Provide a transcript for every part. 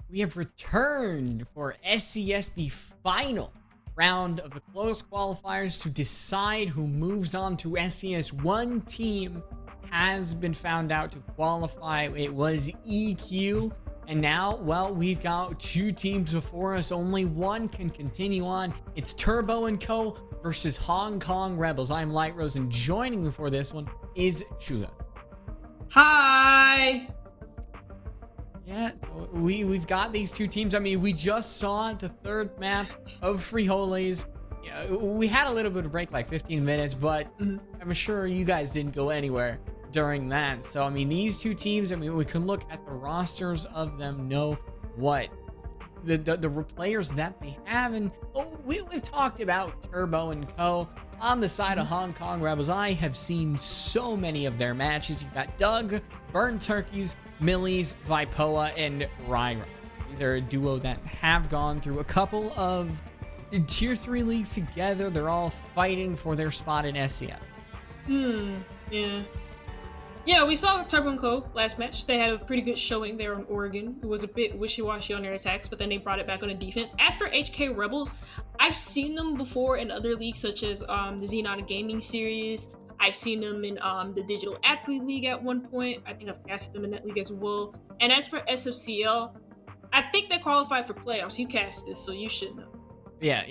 We have returned for SCS, the final round of the closed qualifiers to decide who moves on to SCS. One team has been found out to qualify. It was EQ. And now, well, we've got two teams before us. Only one can continue on. It's Turbo & Co. versus Hong Kong Rebels. I'm Light Rose, and joining me for this one is Shula. Hi! Yeah, so we've got these two teams. I mean, we just saw the third map of Frijoles. Yeah, we had a little bit of break, like 15 minutes, but I'm sure you guys didn't go anywhere during that. So, I mean, these two teams, I mean, we can look at the rosters of them, know what the players that they have. And we've talked about Turbo & Co. On the side of Hong Kong Rebels, I have seen so many of their matches. You've got Doug, Burn Turkeys, Millies, Vipoa, and Ryra. These are a duo that have gone through a couple of tier 3 leagues together. They're all fighting for their spot in SCS. Yeah, we saw Turbo & Co. last match. They had a pretty good showing there on Oregon. It was a bit wishy-washy on their attacks, but then they brought it back on the defense. As for HK Rebels, I've seen them before in other leagues, such as the Zenata Gaming Series. I've seen them in the Digital Athlete League at one point. I think I've casted them in that league as well. And as for SFCL, I think they qualified for playoffs. You cast this, so you should know. Yeah.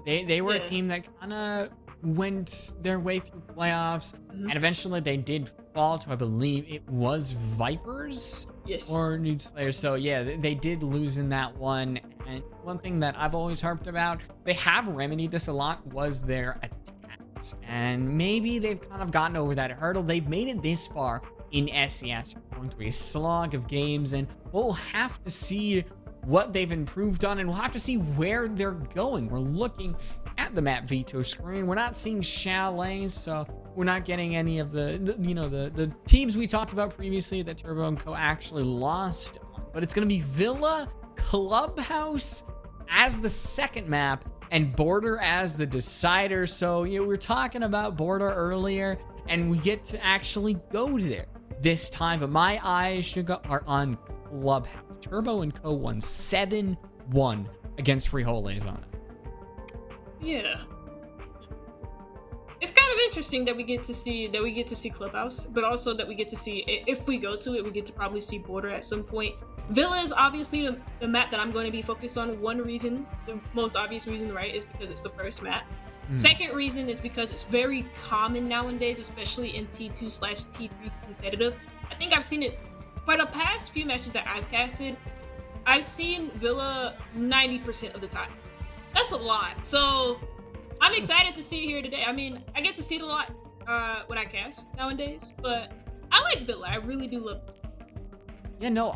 They were a team that kind of went their way through playoffs, and eventually they did fall to, I believe it was Vipers, yes, or New Slayers. So yeah, they did lose in that one. And one thing that I've always harped about, they have remedied this a lot, was their attacks, and maybe they've kind of gotten over that hurdle. They've made it this far in SCS, going through a slog of games, and we'll have to see what they've improved on, and we'll have to see where they're going. We're looking at the map veto screen. We're not seeing chalets, so we're not getting any of the teams we talked about previously that Turbo & Co. actually lost on. But it's going to be Villa Clubhouse as the second map and Border as the decider. So, we were talking about Border earlier, and we get to actually go there this time. But my eyes are on Clubhouse. Turbo & Co. won 7-1 against Frijoles on it. Yeah. It's kind of interesting that we get to see Clubhouse, but also that we get to see, if we go to it, we get to probably see Border at some point. Villa is obviously the map that I'm going to be focused on. One reason, the most obvious reason, right, is because it's the first map. Second reason is because it's very common nowadays, especially in T2/T3 competitive. I think I've seen it for the past few matches that I've casted. I've seen Villa 90% of the time. That's a lot. So I'm excited to see it here today. I mean, I get to see it a lot when I cast nowadays, but I like Villa. I really do love this. Yeah, no,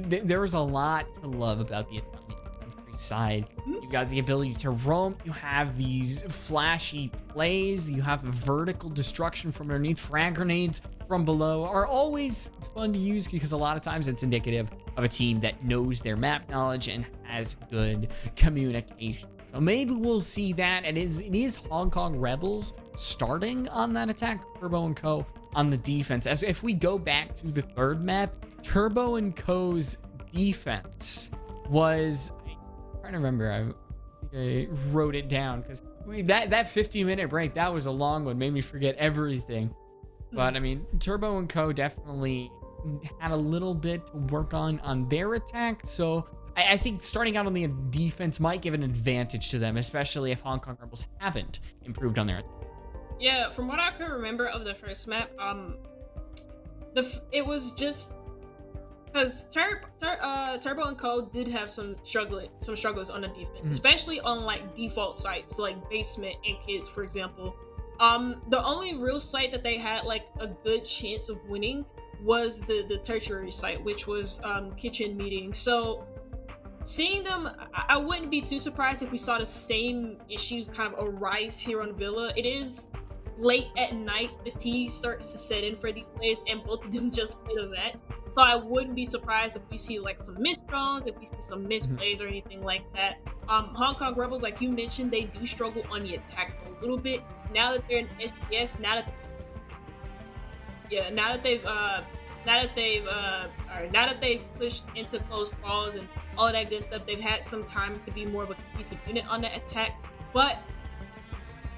there was a lot to love about the Italian countryside. You've got the ability to roam. You have these flashy plays. You have vertical destruction from underneath. Frag grenades from below are always fun to use because a lot of times it's indicative of a team that knows their map knowledge and has good communication. So maybe we'll see that. It is Hong Kong Rebels starting on that attack, Turbo & Co. on the defense. As if we go back to the third map, Turbo & Co.'s defense was, I'm trying to remember, I think I wrote it down because that 15-minute break, that was a long one, made me forget everything. But I mean, Turbo & Co. definitely had a little bit to work on their attack. So I think starting out on the defense might give an advantage to them, especially if Hong Kong Rebels haven't improved on their attack. Yeah, from what I can remember of the first map, it was just because Turbo & Co. did have some struggles on the defense, especially on like default sites, like basement and kids, for example. The only real site that they had like a good chance of winning was the tertiary site, which was kitchen meeting. So seeing them, I wouldn't be too surprised if we saw the same issues kind of arise here on Villa. It is late at night, fatigue starts to set in for these players, and both of them just played a vet. So I wouldn't be surprised if we see like some missed drones, if we see some misplays or anything like that. Hong Kong Rebels, like you mentioned, they do struggle on the attack a little bit. Now that they're in SCS, now that they've now that they've pushed into close calls and all of that good stuff, they've had some times to be more of a cohesive unit on the attack. But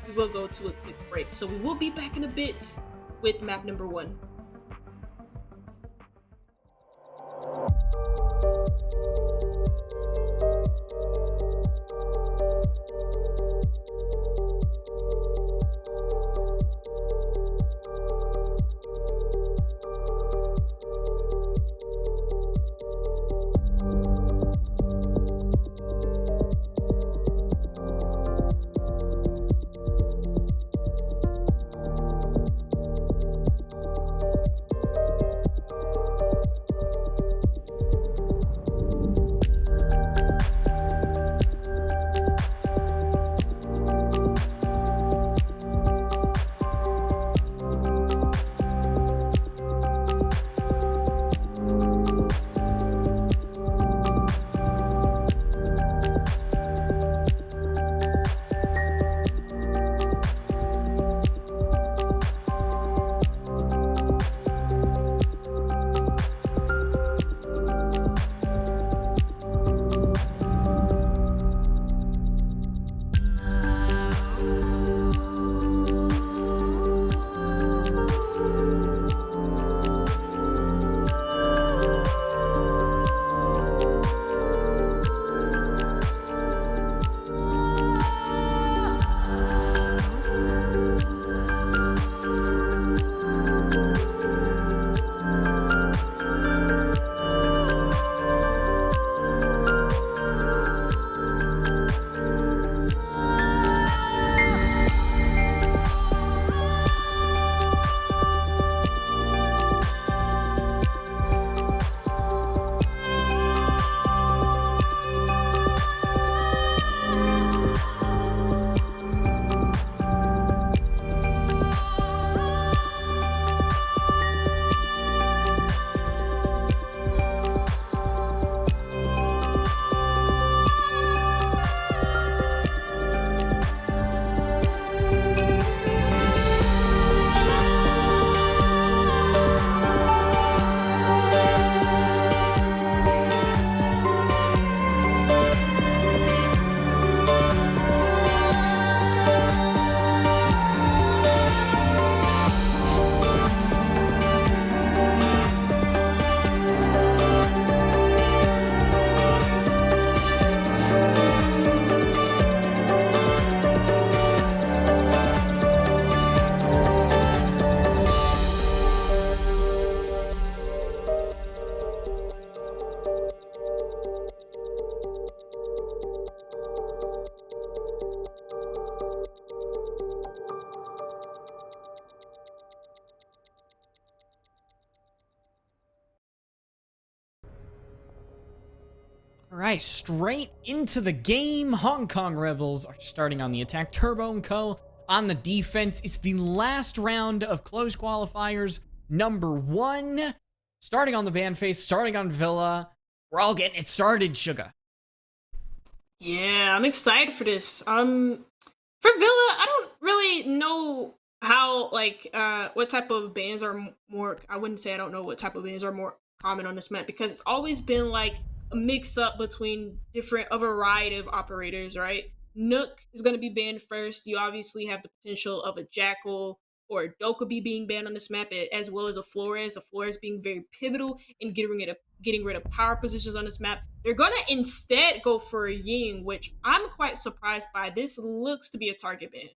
we will go to a quick break, so we will be back in a bit with map number 1. All right, straight into the game. Hong Kong Rebels are starting on the attack. Turbo & Co. on the defense. It's the last round of close qualifiers, number 1. Starting on the band face, starting on Villa. We're all getting it started, Sugar. Yeah, I'm excited for this. For Villa, I don't really know how, what type of bans are more, I wouldn't say I don't know what type of bans are more common on this map, because it's always been like a mix-up between a variety of operators, right? Nook is going to be banned first. You obviously have the potential of a Jackal or a Dokkaebi being banned on this map, as well as a Flores. A Flores being very pivotal in getting rid of power positions on this map. They're going to instead go for a Ying, which I'm quite surprised by. This looks to be a target ban.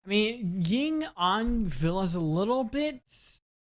I mean, Ying on Villa is a little bit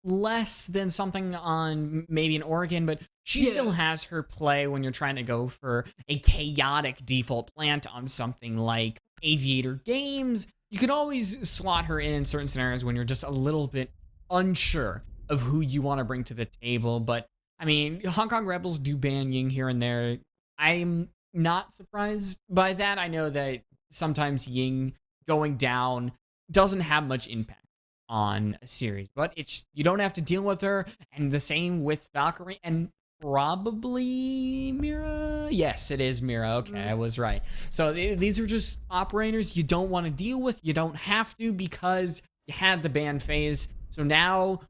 less than something on maybe an Oregon, but she still has her play when you're trying to go for a chaotic default plant on something like Aviator Games. You could always slot her in certain scenarios when you're just a little bit unsure of who you want to bring to the table. But I mean, Hong Kong Rebels do ban Ying here and there. I'm not surprised by that. I know that sometimes Ying going down doesn't have much impact on a series, but you don't have to deal with her. And the same with Valkyrie and probably Mira. Yes, it is Mira. Okay, I was right. So these are just operators you don't want to deal with. You don't have to, because you had the ban phase. So now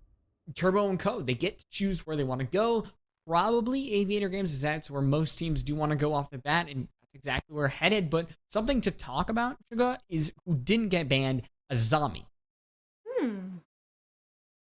Turbo and Co, they get to choose where they want to go. Probably Aviator Games is that's where most teams do want to go off the bat, and that's exactly where we're headed. But something to talk about, Suga, is who didn't get banned, Azami.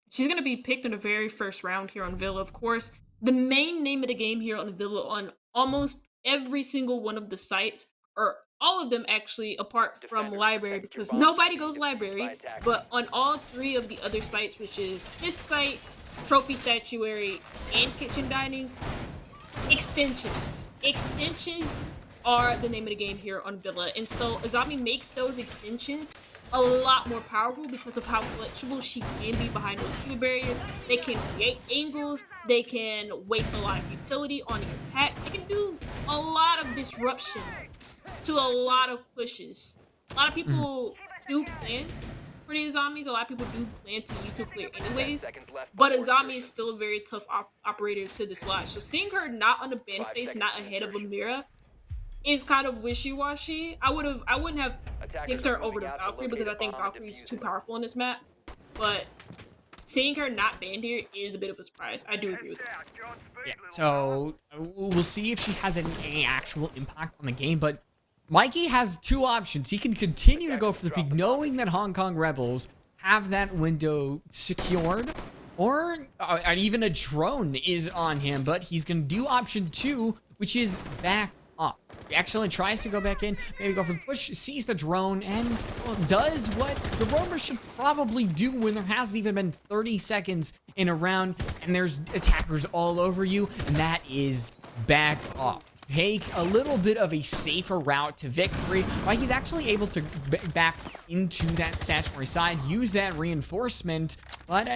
She's going to be picked in the very first round here on Villa. Of course, the main name of the game here on Villa on almost every single one of the sites, or all of them actually, apart from Library, because nobody goes Library, but on all 3 of the other sites, which is this site, Trophy Statuary, and Kitchen Dining, extensions. Extensions are the name of the game here on Villa, and so Azami makes those extensions a lot more powerful because of how flexible she can be behind those Cuba barriers. They can create angles, they can waste a lot of utility on the attack, they can do a lot of disruption to a lot of pushes. A lot of people do plan for the Azamis, a lot of people do plan to YouTube clear anyways, but Azami is still a very tough operator to dislodge. So seeing her not on the ban face, not ahead of Amira, is kind of wishy-washy. I wouldn't have picked her over the Valkyrie because I think Valkyrie is too powerful in this map. But seeing her not banned here is a bit of a surprise. I do agree with that. Yeah, so we'll see if she has any actual impact on the game. But Mikey has 2 options. He can continue to go for the peak, knowing that Hong Kong Rebels have that window secured, or even a drone is on him. But he's going to do option 2, which is back up. He actually tries to go back in, maybe go for the push, sees the drone, and does what the roamer should probably do when there hasn't even been 30 seconds in a round and there's attackers all over you, and that is back off. Take a little bit of a safer route to victory. Mikey's actually able to back into that statutory side, use that reinforcement, but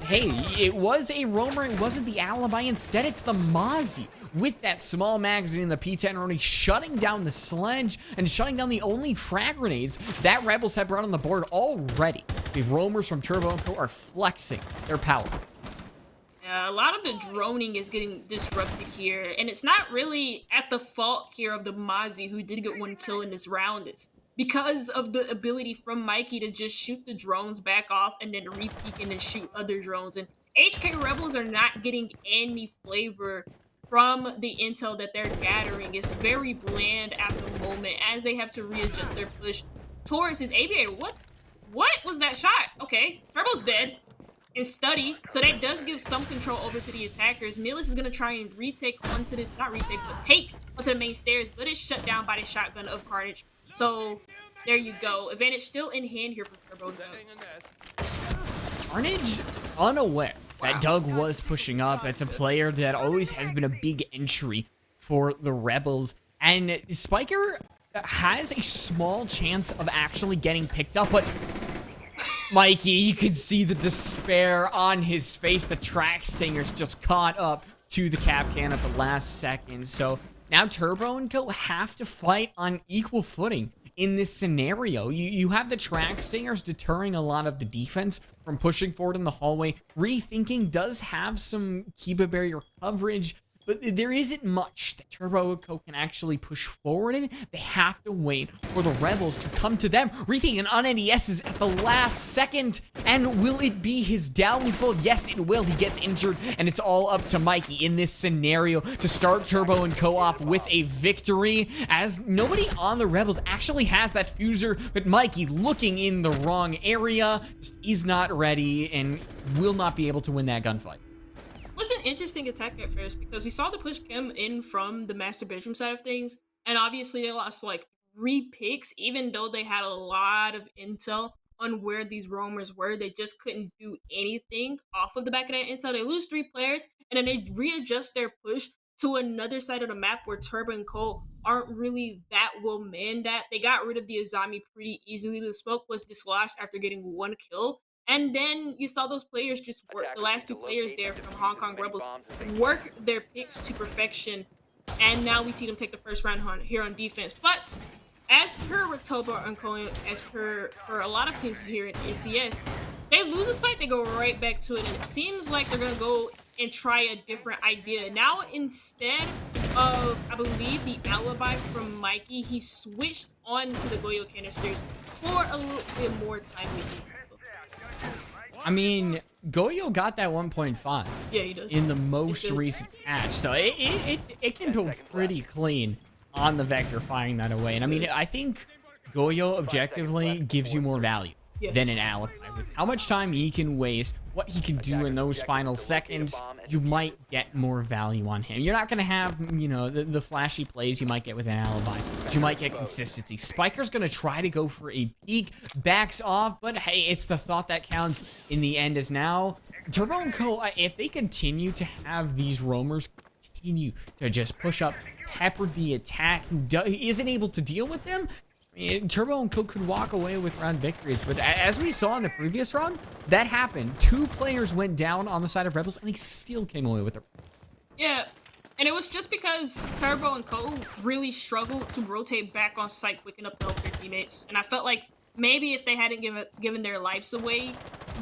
hey, it was a roamer, it wasn't the alibi. Instead, it's the Mozzie with that small magazine in the P10 already shutting down the sledge and shutting down the only frag grenades that Rebels have brought on the board already. The roamers from Turbo & Co are flexing their power. A lot of the droning is getting disrupted here, and it's not really at the fault here of the Mozzie, who did get 1 kill in this round. It's because of the ability from Mikey to just shoot the drones back off and then re-peek and then shoot other drones. And HK Rebels are not getting any flavor from the intel that they're gathering. It's very bland at the moment as they have to readjust their push towards his aviator. What was that shot? Okay, Turbo's dead. And study, so that does give some control over to the attackers. Milis is going to try and retake onto this, not retake, but take onto the main stairs, but it's shut down by the shotgun of Carnage. So there you go. Advantage still in hand here for Turbo. Carnage unaware that Doug was pushing up. It's a player that always has been a big entry for the Rebels, and Spiker has a small chance of actually getting picked up, but Mikey, you could see the despair on his face. The track singers just caught up to the Capcan at the last second. So now Turbo & Co have to fight on equal footing in this scenario. You have the track singers deterring a lot of the defense from pushing forward in the hallway. Rethinking does have some Kiba barrier coverage, but there isn't much that Turbo & Co can actually push forward in. They have to wait for the Rebels to come to them. Rethinking on NESs at the last second. And will it be his downfall? Yes, it will. He gets injured, and it's all up to Mikey in this scenario to start Turbo & Co off with a victory, as nobody on the Rebels actually has that fuser, but Mikey looking in the wrong area, just is not ready and will not be able to win that gunfight. It was an interesting attack at first because we saw the push come in from the master bedroom side of things, and obviously they lost like 3 picks, even though they had a lot of intel on where these roamers were. They just couldn't do anything off of the back of that intel. They lose 3 players, and then they readjust their push to another side of the map where Turbo & Co aren't really that well manned at. They got rid of the Azami pretty easily. The smoke was dislodged after getting 1 kill. And then you saw those players just work, the last 2 players there from Hong Kong Rebels, work their picks to perfection. And now we see them take the first round here on defense. But as per Turbo & Co, as per a lot of teams here in SCS, they lose a site, they go right back to it. And it seems like they're going to go and try a different idea. Now, instead of, I believe, the alibi from Mikey, he switched on to the Goyo canisters for a little bit more time wasting. I mean, Goyo got that 1.5 Yeah, he does. in the most recent patch, so it can go pretty clean on the Vector firing that away. And I mean, I think Goyo objectively gives you more value than an Alakai. With how much time he can waste, what he can do in those final seconds, you might get more value on him. You're not going to have, you know, the flashy plays you might get with an Alibi, but you might get consistency. Spiker's going to try to go for a peek, backs off, but hey, it's the thought that counts in the end. As now, Turbo and Co, if they continue to have these roamers continue to just push up, pepper the attack, who isn't able to deal with them, Turbo and Co could walk away with round victories. But as we saw in the previous round, that happened. 2 players went down on the side of Rebels, and they still came away with it. Yeah, and it was just because Turbo and Co really struggled to rotate back on site quick enough to help their teammates. And I felt like maybe if they hadn't given their lives away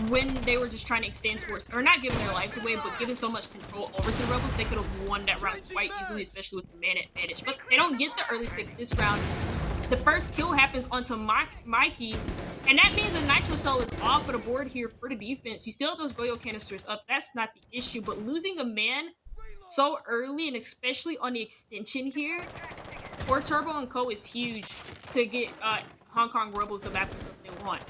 when they were just trying to extend towards, or not giving their lives away, but giving so much control over to the Rebels, they could have won that round quite easily, especially with the mana advantage. But they don't get the early pick this round. The first kill happens onto Mikey, and that means a Nitro Cell is off of the board here for the defense. You still have those Goyo canisters up. That's not the issue, but losing a man so early, and especially on the extension here, for Turbo and Co is huge to get Hong Kong Rebels the map they want.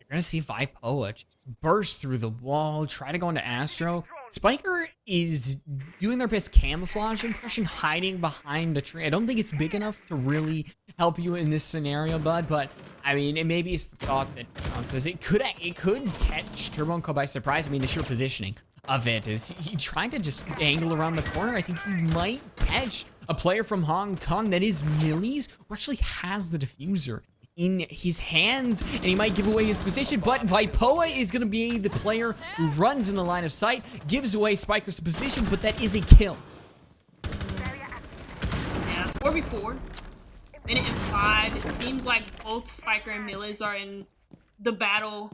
You're going to see Vipoa just burst through the wall, try to go into Astro. Spiker is doing their best camouflage impression, hiding behind the tree. I don't think it's big enough to really help you in this scenario, bud, but I mean, maybe it's the thought that counts. As it could catch Turbo and Co by surprise. I mean, the sheer positioning of it is he trying to just angle around the corner. I think he might catch a player from Hong Kong that is Millies, who actually has the diffuser in his hands, and he might give away his position, but Vipoa is going to be the player who runs in the line of sight, gives away Spiker's position, but that is a kill. Yeah, 4v4, minute and 5. It seems like both Spiker and Millies are in the battle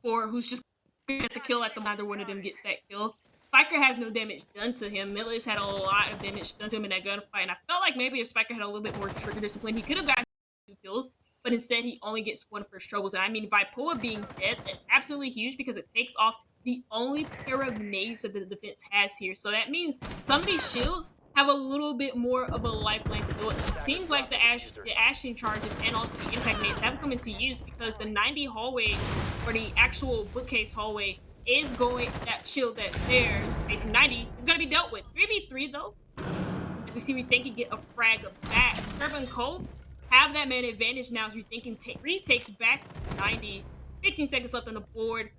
for who's just going to get the kill at the neither one of them gets that kill. Spiker has no damage done to him. Millies had a lot of damage done to him in that gunfight, and I felt like maybe if Spiker had a little bit more trigger discipline, he could have gotten 2 kills, but instead he only gets 1 for his troubles. And I mean, Vipoa being dead, that's absolutely huge because it takes off the only pair of nades that the defense has here. So that means some of these shields have a little bit more of a lifeline to do it. It seems like the ashing charges and also the impact nades have come into use because the 90 hallway, or the actual bookcase hallway, is going, that shield that's there, facing 90, is going to be dealt with. 3v3 though, as we see Rethinking get a frag back. Turbo and Co have that man advantage now as Rethinking retakes back 90. 15 seconds left on the board.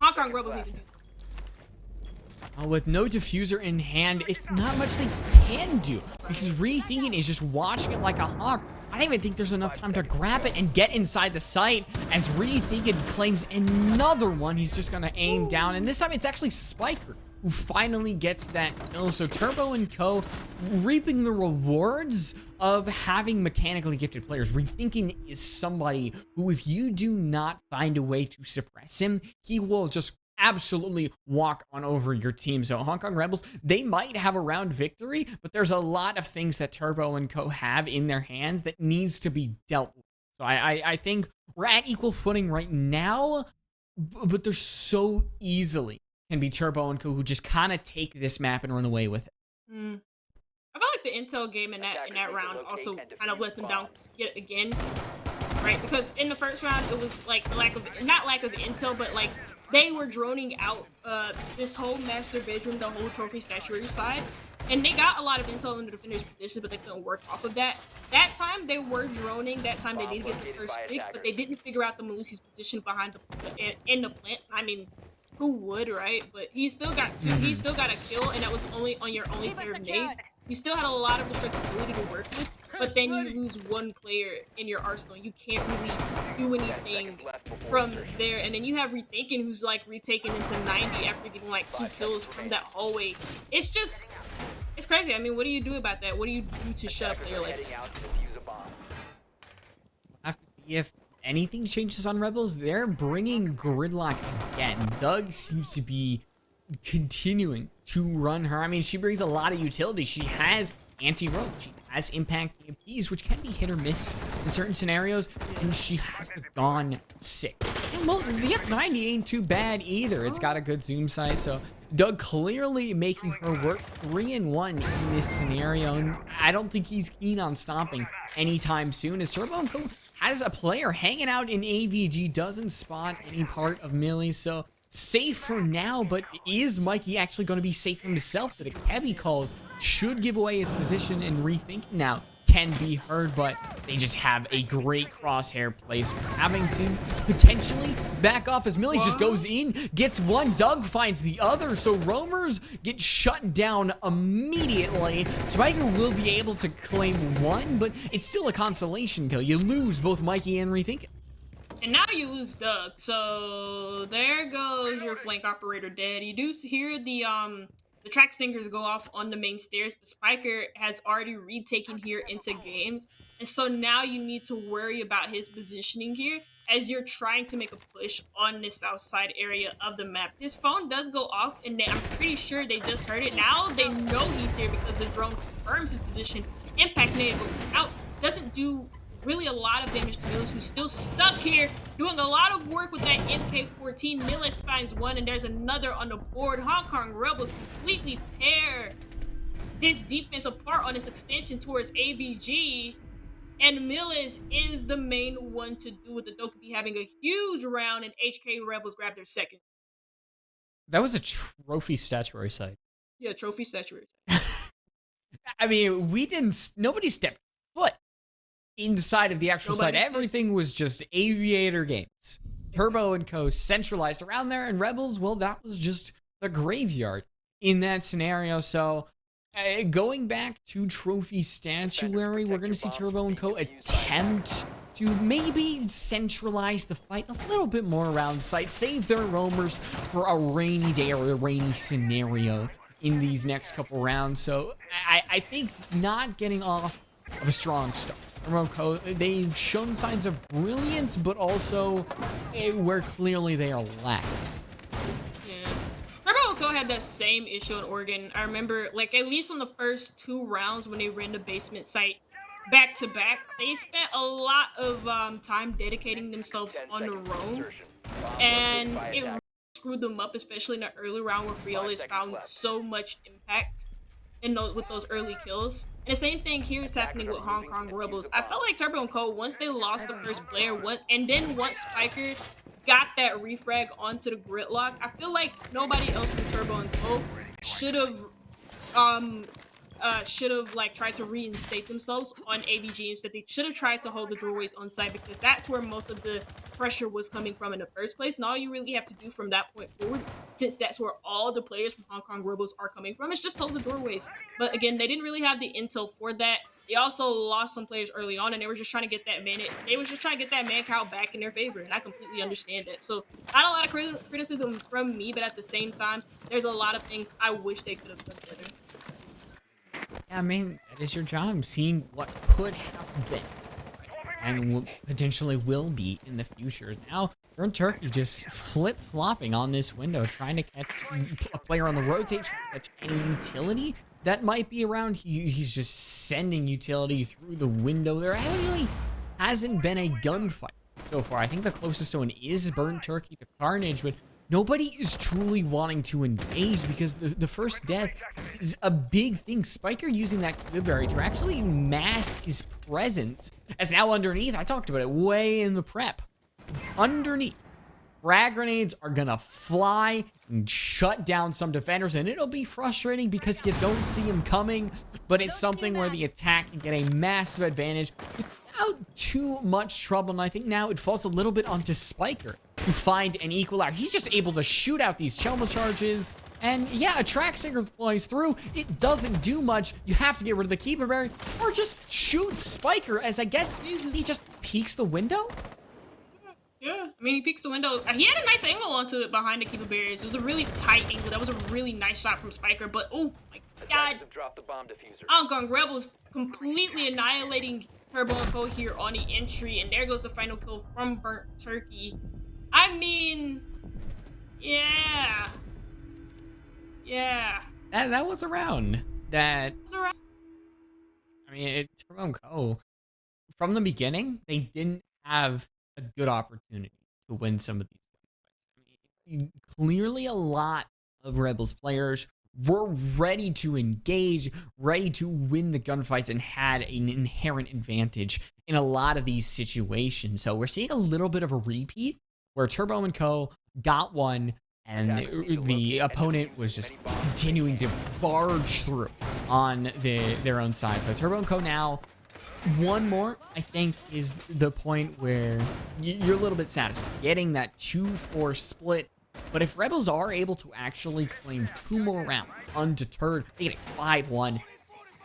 Hong Kong Rebels need to do something. With no diffuser in hand, it's not much they can do because Rethinking is just watching it like a hawk. I don't even think there's enough time to grab it and get inside the site as Rethinking claims another one. He's just gonna aim down, and this time it's actually Spiker who finally gets that kill. So Turbo and Co reaping the rewards of having mechanically gifted players. Rethinking is somebody who, if you do not find a way to suppress him, he will just absolutely walk on over your team. So Hong Kong Rebels, they might have a round victory, but there's a lot of things that Turbo and Co have in their hands that needs to be dealt with. So I think we're at equal footing right now, but there's so easily can be Turbo and Co who just kind of take this map and run away with it. I felt like the intel game in that round also kind of let them down yet again, right? Because in the first round it was like not lack of intel, but like they were droning out this whole master bedroom, the whole trophy statuary side, and they got a lot of intel in the defender's position, but they couldn't work off of that. That time they were droning. That time they did get the first pick, but they didn't figure out the Malusi's position behind in the plants. I mean, who would, right? But he still got 2. He still got a kill, and that was only on your only pair of nades. You still had a lot of destructibility to work with, but then you lose 1 player in your arsenal. You can't really do anything from there. And then you have Rethinking, who's like retaken into 90 after getting like 2 kills from that hallway. It's just, it's crazy. I mean, what do you do about that? What do you do to shut a player like that? I have to see if anything changes on Rebels. They're bringing Gridlock again. Doug seems to be continuing to run her. I mean, she brings a lot of utility. She has anti-roam. She has impact APs, which can be hit or miss in certain scenarios, and she has the Gone 6. Well, the F90 ain't too bad either. It's got a good zoom size, so Doug clearly making her work 3-1 in this scenario, and I don't think he's keen on stopping anytime soon, as Turbo & Co has a player hanging out in AVG, doesn't spot any part of Millie, so safe for now, but is Mikey actually going to be safe himself? That a Kebby calls should give away his position, and rethinking now can be heard, but they just have a great crosshair place, having to potentially back off as Millie just goes in, gets one, Doug finds the other, so Roamers get shut down immediately. Spiker will be able to claim one, but it's still a consolation kill. You lose both Mikey and Rethinking. And now you lose Doug, so there goes your flank operator dead. You do hear the track stingers go off on the main stairs, but Spiker has already retaken here into games, and so now you need to worry about his positioning here as you're trying to make a push on the south side area of the map. His phone does go off, and I'm pretty sure they just heard it. Now they know he's here because the drone confirms his position. Impact enables out, doesn't do really a lot of damage to Millis, who's still stuck here, doing a lot of work with that MK14. Millis finds one, and there's another on the board. Hong Kong Rebels completely tear this defense apart on its extension towards AVG, and Millis is the main one to do it. The Dokkaebi having a huge round, and HK Rebels grab their second. That was a trophy statuary site. Yeah, trophy statuary. I mean, nobody stepped foot inside of the actual site. Everything was just Aviator Games. Turbo & Co centralized around there, and Rebels, well, that was just the graveyard in that scenario. So going back to Trophy Statuary, we're going to see Turbo & Co attempt to maybe centralize the fight a little bit more around site, save their roamers for a rainy day or a rainy scenario in these next couple rounds. So I think not getting off of a strong start. They've shown signs of brilliance, but also where clearly they are lacking. Yeah. Turbo & Co had that same issue in Oregon. I remember, like, at least on the first 2 rounds when they ran the basement site back to back, they spent a lot of time dedicating themselves on the roam, and it really screwed them up, especially in the early round where Frioles found so much impact with those early kills. And the same thing here is happening with Hong Kong Rebels. I felt like Turbo & Co, once they lost the first player once Spiker got that refrag onto the gridlock, I feel like nobody else from Turbo & Co should have like tried to reinstate themselves on AVG. Instead, they should have tried to hold the doorways on site, because that's where most of the pressure was coming from in the first place. And all you really have to do from that point forward, since that's where all the players from Hong Kong Rebels are coming from, is just hold the doorways. But again, they didn't really have the intel for that. They also lost some players early on, and they were just trying to get that man count back in their favor, and I completely understand that. So not a lot of criticism from me, but at the same time, there's a lot of things I wish they could have done better. Yeah, I mean, that is your job, seeing what could have been and potentially will be in the future. Now, Burnt Turkey just flip-flopping on this window, trying to catch a player on the rotate, trying to catch any utility that might be around. He's just sending utility through the window. There actually hasn't been a gunfight so far. I think the closest one is Burnt Turkey to Carnage, but nobody is truly wanting to engage, because the first death is a big thing. Spiker using that Qualifier to actually mask his presence, as now underneath, I talked about it way in the prep, underneath, frag grenades are gonna fly and shut down some defenders, and it'll be frustrating because you don't see them coming, but it's something where the attack can get a massive advantage without too much trouble. And I think now it falls a little bit onto Spiker to find an equalizer. He's just able to shoot out these Chelma charges, and yeah, a track stinger flies through. It doesn't do much. You have to get rid of the keeper berry, or just shoot Spiker, as I guess he just peeks the window. Yeah, I mean, he peeks the window. He had a nice angle onto it behind the keeper barriers. It was a really tight angle. That was a really nice shot from Spiker, but oh my god. Hong Kong Rebels completely annihilating Turbo & Co here on the entry, and there goes the final kill from Burnt Turkey. I mean, yeah. That was around. I mean, Turbo & Co, from the beginning, they didn't have a good opportunity to win some of these. Clearly, a lot of Rebels players were ready to engage, ready to win the gunfights, and had an inherent advantage in a lot of these situations. So we're seeing a little bit of a repeat where Turbo and Co. got one, and the opponent was just continuing to barge through on their own side. So Turbo and Co. now, one more, I think, is the point where you're a little bit satisfied. Getting that 2-4 split. But if Rebels are able to actually claim 2 more rounds undeterred, they get a 5-1,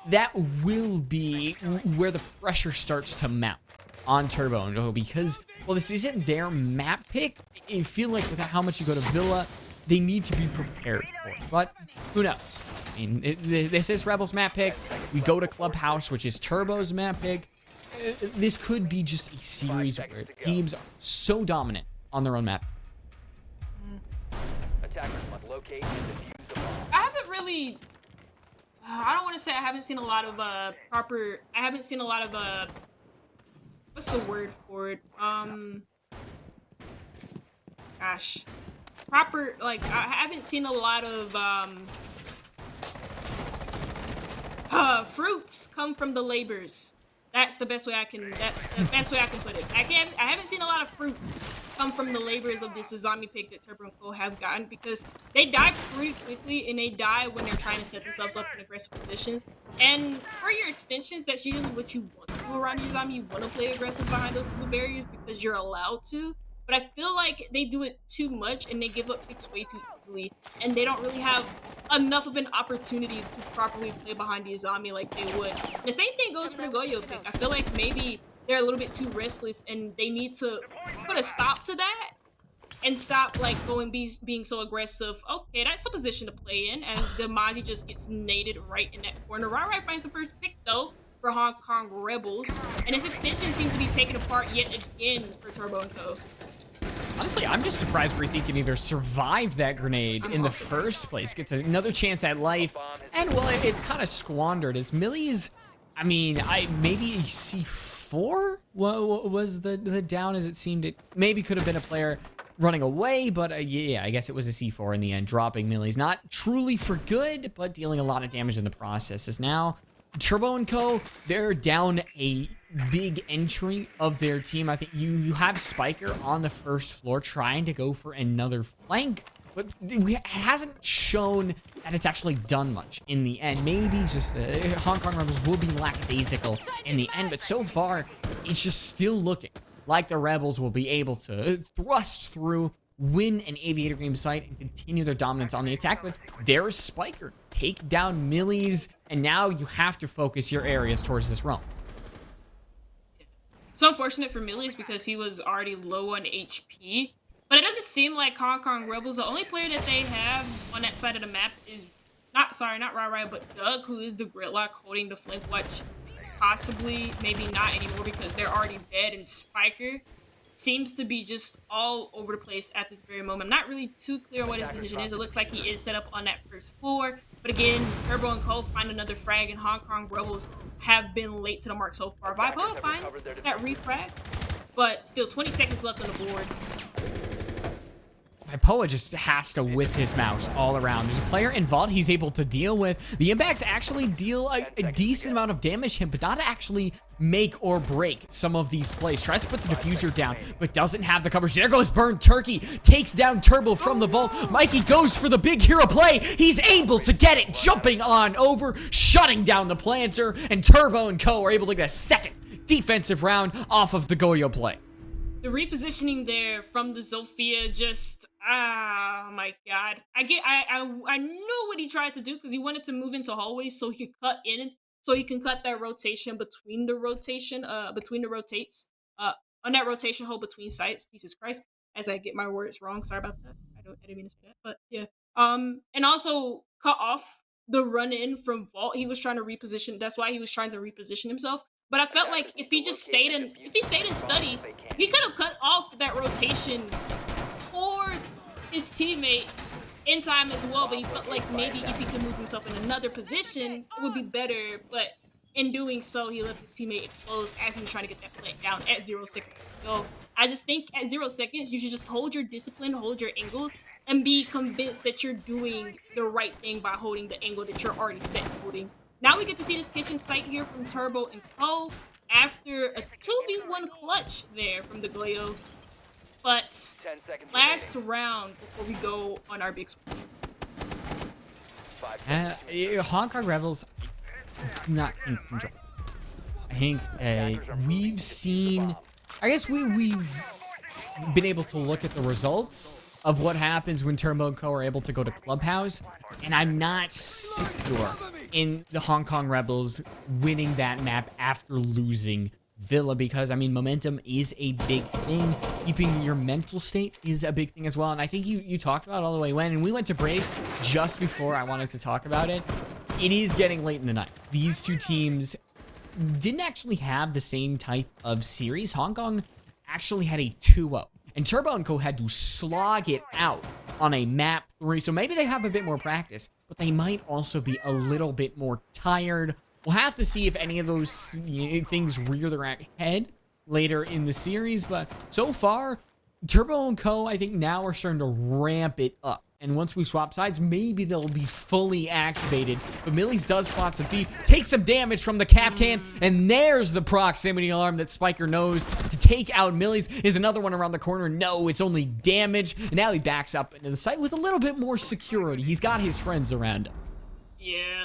that will be where the pressure starts to mount on Turbo and Co. Because, well, this isn't their map pick. I feel like with how much you go to Villa, they need to be prepared for it. But who knows? I mean, this is Rebels' map pick. We go to Clubhouse, which is Turbo's map pick. This could be just a series where teams are so dominant on their own map. I haven't really. I don't want to say I haven't seen a lot of proper. I haven't seen a lot of what's the word for it? Gosh, proper. Like I haven't seen a lot of fruits come from the labors. That's the best way I can. That's the best way I can put it. I haven't seen a lot of fruits come from the labors of this zombie pick that Turbo and Co. have gotten, because they die pretty quickly and they die when they're trying to set themselves up in aggressive positions. And for your extensions, that's usually what you want to do around your zombie. You want to play aggressive behind those couple barriers because you're allowed to. But I feel like they do it too much and they give up picks way too easily, and they don't really have enough of an opportunity to properly play behind the zombie like they would. And the same thing goes for the Goyo pick. I feel like maybe they're a little bit too restless and they need to put a stop to that and stop like being so aggressive. Okay, that's a position to play in, as the Mazi just gets naded right in that corner. Rai finds the first pick though for Hong Kong Rebels, and his extension seems to be taken apart yet again for Turbo and Co. Honestly, I'm just surprised Breathe can either survive that grenade in the first place, gets another chance at life, and well, it's kind of squandered as Millie's. I mean, maybe a C4 was the down, as it seemed. It maybe could have been a player running away, but yeah, I guess it was a C4 in the end, dropping Millie's. Not truly for good, but dealing a lot of damage in the process. As now Turbo and Co., they're down a big entry of their team. I think you have Spiker on the first floor trying to go for another flank, but it hasn't shown that it's actually done much in the end. Maybe just Hong Kong Rebels will be lackadaisical in the end, but so far it's just still looking like the Rebels will be able to thrust through, win an Aviator game site, and continue their dominance on the attack. But there's Spiker, take down Millie's, and now you have to focus your areas towards this realm. It's unfortunate for Millie's because he was already low on HP, but it doesn't seem like Hong Kong Rebels, the only player that they have on that side of the map is not Rai, but Doug, who is the Gridlock holding the flank watch. Possibly, maybe not anymore because they're already dead, and Spiker seems to be just all over the place at this very moment. I'm not really too clear on what his position is. It looks like he is set up on that first floor. But again, Turbo and Co. find another frag, and Hong Kong Rebels have been late to the mark so far. Vipo finds that refrag, but still 20 seconds left on the board. Vipoa just has to whip his mouse all around. There's a player involved he's able to deal with. The impacts actually deal a decent amount of damage to him, but not actually make or break some of these plays. Tries to put the diffuser down, but doesn't have the coverage. There goes Burn Turkey. Takes down Turbo from the vault. Mikey goes for the big hero play. He's able to get it, jumping on over, shutting down the planter, and Turbo and Co. are able to get a second defensive round off of the Goyo play. The repositioning there from the Zofia just, oh my god. I know what he tried to do, because he wanted to move into hallways so he could cut in, so he can cut that rotation between the rotates, on that rotation hole between sites. Jesus Christ, as I get my words wrong. Sorry about that. I didn't mean to say that, but yeah. And also cut off the run in from vault. He was trying to reposition. That's why he was trying to reposition himself. But I felt like if he stayed in study, he could have cut off that rotation towards his teammate in time as well. But he felt like maybe if he could move himself in another position, it would be better. But in doing so, he left his teammate exposed as he was trying to get that plant down at 0 seconds. So I just think at 0 seconds, you should just hold your discipline, hold your angles, and be convinced that you're doing the right thing by holding the angle that you're already set holding. Now we get to see this kitchen sight here from Turbo and Co. after a 2v1 clutch there from the Gleo. But last round before we go on our big screen. Hong Kong Rebels not in control. I think we've seen, I guess we've been able to look at the results of what happens when Turbo and Co are able to go to Clubhouse, and I'm not secure in the Hong Kong Rebels winning that map after losing Villa, because I mean momentum is a big thing. Keeping your mental state is a big thing as well, and I think you talked about all the way when, and we went to break just before I wanted to talk about it. It is getting late in the night. These two teams didn't actually have the same type of series. Hong Kong actually had a 2-0, and Turbo and Co had to slog it out on a map 3, so maybe they have a bit more practice, but they might also be a little bit more tired. We'll have to see if any of those things rear their head later in the series, but so far, Turbo and Co, I think now are starting to ramp it up. And once we swap sides, maybe they'll be fully activated. But Millies does spot some feet, takes some damage from the cap can, and there's the proximity alarm that Spiker knows to take out Millies. Is another one around the corner? No, it's only damage. And now he backs up into the site with a little bit more security. He's got his friends around him. Yeah.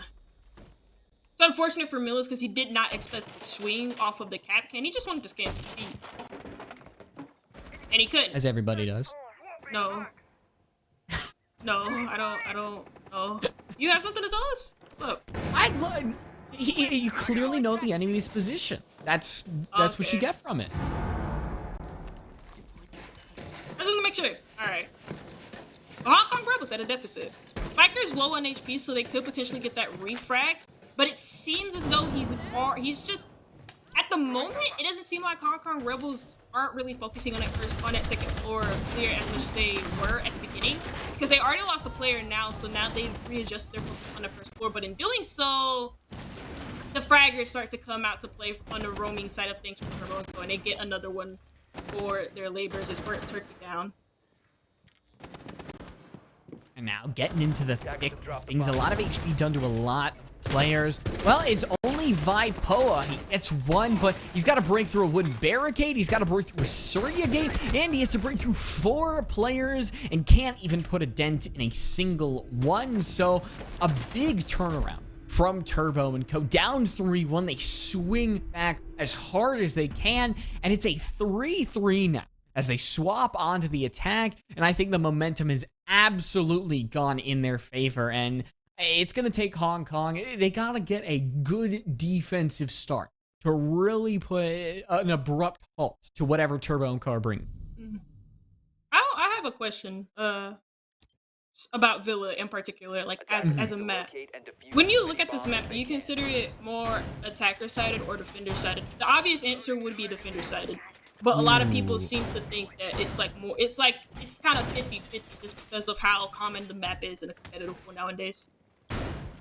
It's unfortunate for Millies because he did not expect the swing off of the cap can. He just wanted to scan some feet. And he couldn't. As everybody does. No. No, I don't know. You have something to tell us? What's up? You clearly know the enemy's position. That's okay. What you get from it. I just want to make sure. Alright. Hong Kong Rebels at a deficit. Spiker's low on HP, so they could potentially get that refrag. But it seems as though he's just, at the moment, it doesn't seem like Hong Kong Rebels aren't really focusing on that second floor clear as much as they were at the beginning, because they already lost a player now, so now they've readjusted their focus on the first floor. But in doing so, the fraggers start to come out to play on the roaming side of things from Turbo and Co, and they get another one for their labors as we're Turkey down. And now getting into the thick of things, a lot of HP done to a lot of players. Well, it's only Vipoa. He gets one, but he's got to break through a wooden barricade. He's got to break through a Surya gate, and he has to break through 4 players and can't even put a dent in a single one. So a big turnaround from Turbo and Co. Down 3-1. They swing back as hard as they can, and it's a 3-3 now as they swap onto the attack, and I think the momentum has absolutely gone in their favor, and it's going to take Hong Kong. They got to get a good defensive start to really put an abrupt halt to whatever Turbo and Co are bringing. I have a question about Villa in particular, like as a map. When you look at this map, do you consider it more attacker-sided or defender-sided? The obvious answer would be defender-sided. But a lot of people seem to think that it's like more, it's kind of 50-50 just because of how common the map is in a competitive pool nowadays.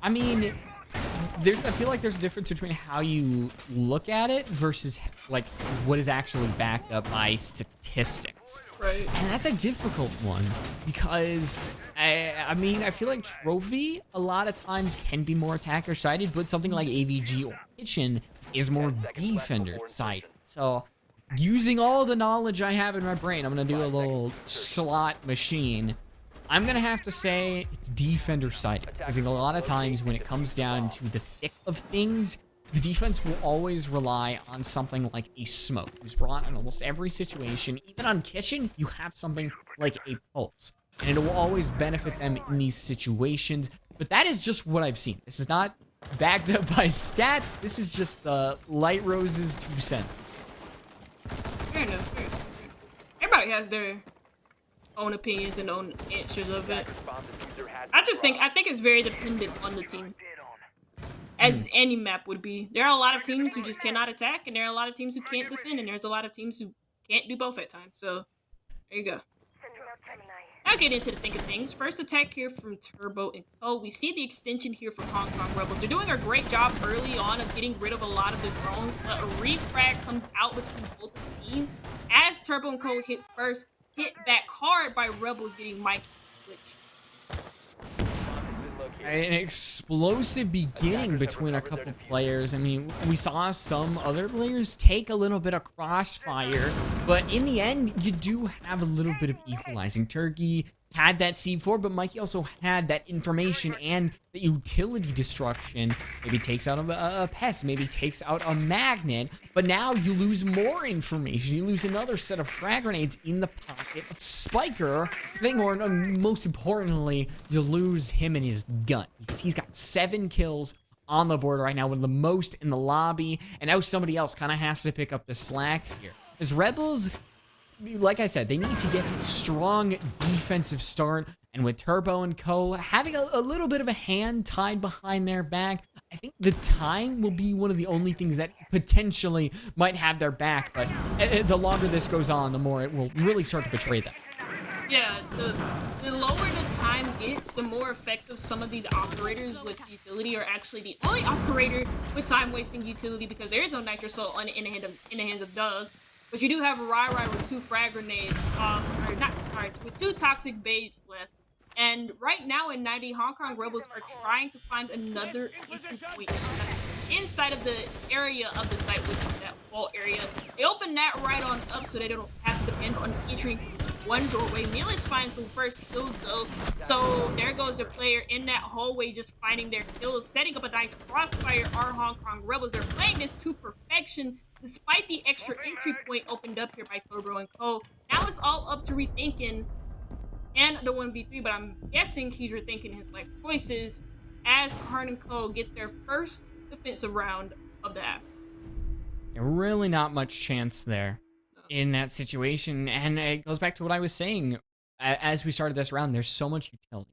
I mean, I feel like there's a difference between how you look at it versus like what is actually backed up by statistics. Right. And that's a difficult one because I mean, I feel like Trophy a lot of times can be more attacker sided, but something like AVG or Kitchen is more defender sided. So using all the knowledge I have in my brain, I'm going to do a little slot machine. I'm going to have to say it's defender-sided. Because a lot of times when it comes down to the thick of things, the defense will always rely on something like a smoke, who's brought in almost every situation. Even on Kitchen, you have something like a pulse. And it will always benefit them in these situations. But that is just what I've seen. This is not backed up by stats. This is just the Light Rose's 2 cents. Fair enough. Everybody has their own opinions and own answers of it. I think it's very dependent on the team, as any map would be. There are a lot of teams who just cannot attack, and there are a lot of teams who can't defend, and there's a lot of teams who can't do both at times. So there you go. I'll get into the thick of things. First attack here from Turbo and Co. We see the extension here from Hong Kong Rebels. They're doing a great job early on of getting rid of a lot of the drones, but a refrag comes out between both of the teams as Turbo and Co. hit back hard by Rebels getting Mike switch. An explosive beginning between a couple players. I mean, we saw some other players take a little bit of crossfire, but in the end, you do have a little bit of equalizing. Turkey had that C4, but Mikey also had that information and the utility destruction. Maybe takes out a pest, maybe takes out a magnet, but now you lose more information. You lose another set of frag grenades in the pocket of Spiker. I think more, most importantly, you lose him and his gun because he's got 7 kills on the board right now, one of the most in the lobby, and now somebody else kind of has to pick up the slack here. As Rebels, like I said, they need to get a strong defensive start, and with Turbo and Co. having a little bit of a hand tied behind their back, I think the time will be one of the only things that potentially might have their back, but the longer this goes on, the more it will really start to betray them. Yeah, the lower the time gets, the more effective some of these operators with utility are actually the only operator with time-wasting utility because there is no Nitro Soul in the hands of Doug. But you do have a Rai with 2 frag grenades, with 2 toxic babes left. And right now in 90, Hong Kong Rebels are trying to find another entry point inside of the area of the site, which is that wall area. They open that right on up so they don't have to depend on entering one doorway. Milis finds the first kills though. So there goes the player in that hallway just finding their kills, setting up a nice crossfire. Our Hong Kong Rebels are playing this to perfection. Despite the extra entry point opened up here by Turbo and Co. Now it's all up to rethinking and the 1v3, but I'm guessing he's rethinking his life choices as Karn and Co. get their first defensive round of the app. Really not much chance there in that situation, and it goes back to what I was saying as we started this round. There's so much utility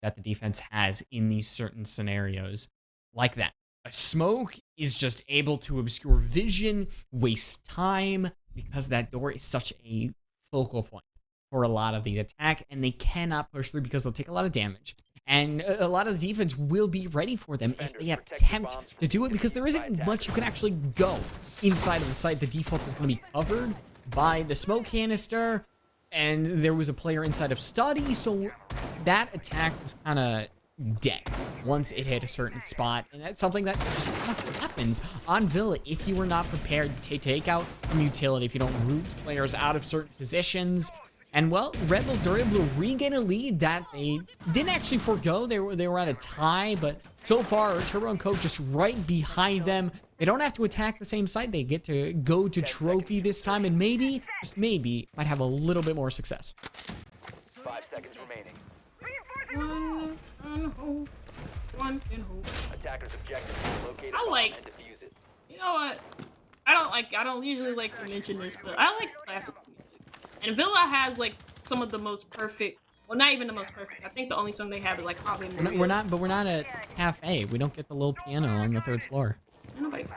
that the defense has in these certain scenarios like that. A smoke is just able to obscure vision, waste time, because that door is such a focal point for a lot of the attack, and they cannot push through because they'll take a lot of damage. And a lot of the defense will be ready for them if they attempt to do it, because there isn't much you can actually go inside of the site. The default is going to be covered by the smoke canister, and there was a player inside of study, so that attack was kind of dead once it hit a certain spot, and that's something that just happens on Villa if you were not prepared to take out some utility, if you don't root players out of certain positions. And well, Rebels are able to regain a lead that they didn't actually forego. They were at a tie, but so far Turbo and Co just right behind them. They don't have to attack the same site. They get to go to trophy this time, and maybe, just maybe, might have a little bit more success. 5 seconds remaining. One can hold. Attacker's objective is located I like, and defuse it. you know what? I don't usually like to mention this, but I like classical music. And Villa has like some of the most perfect, well, not even the most perfect. I think the only song they have is like probably Maria. We're not a cafe. We don't get the little piano on the 3rd floor. Nobody. I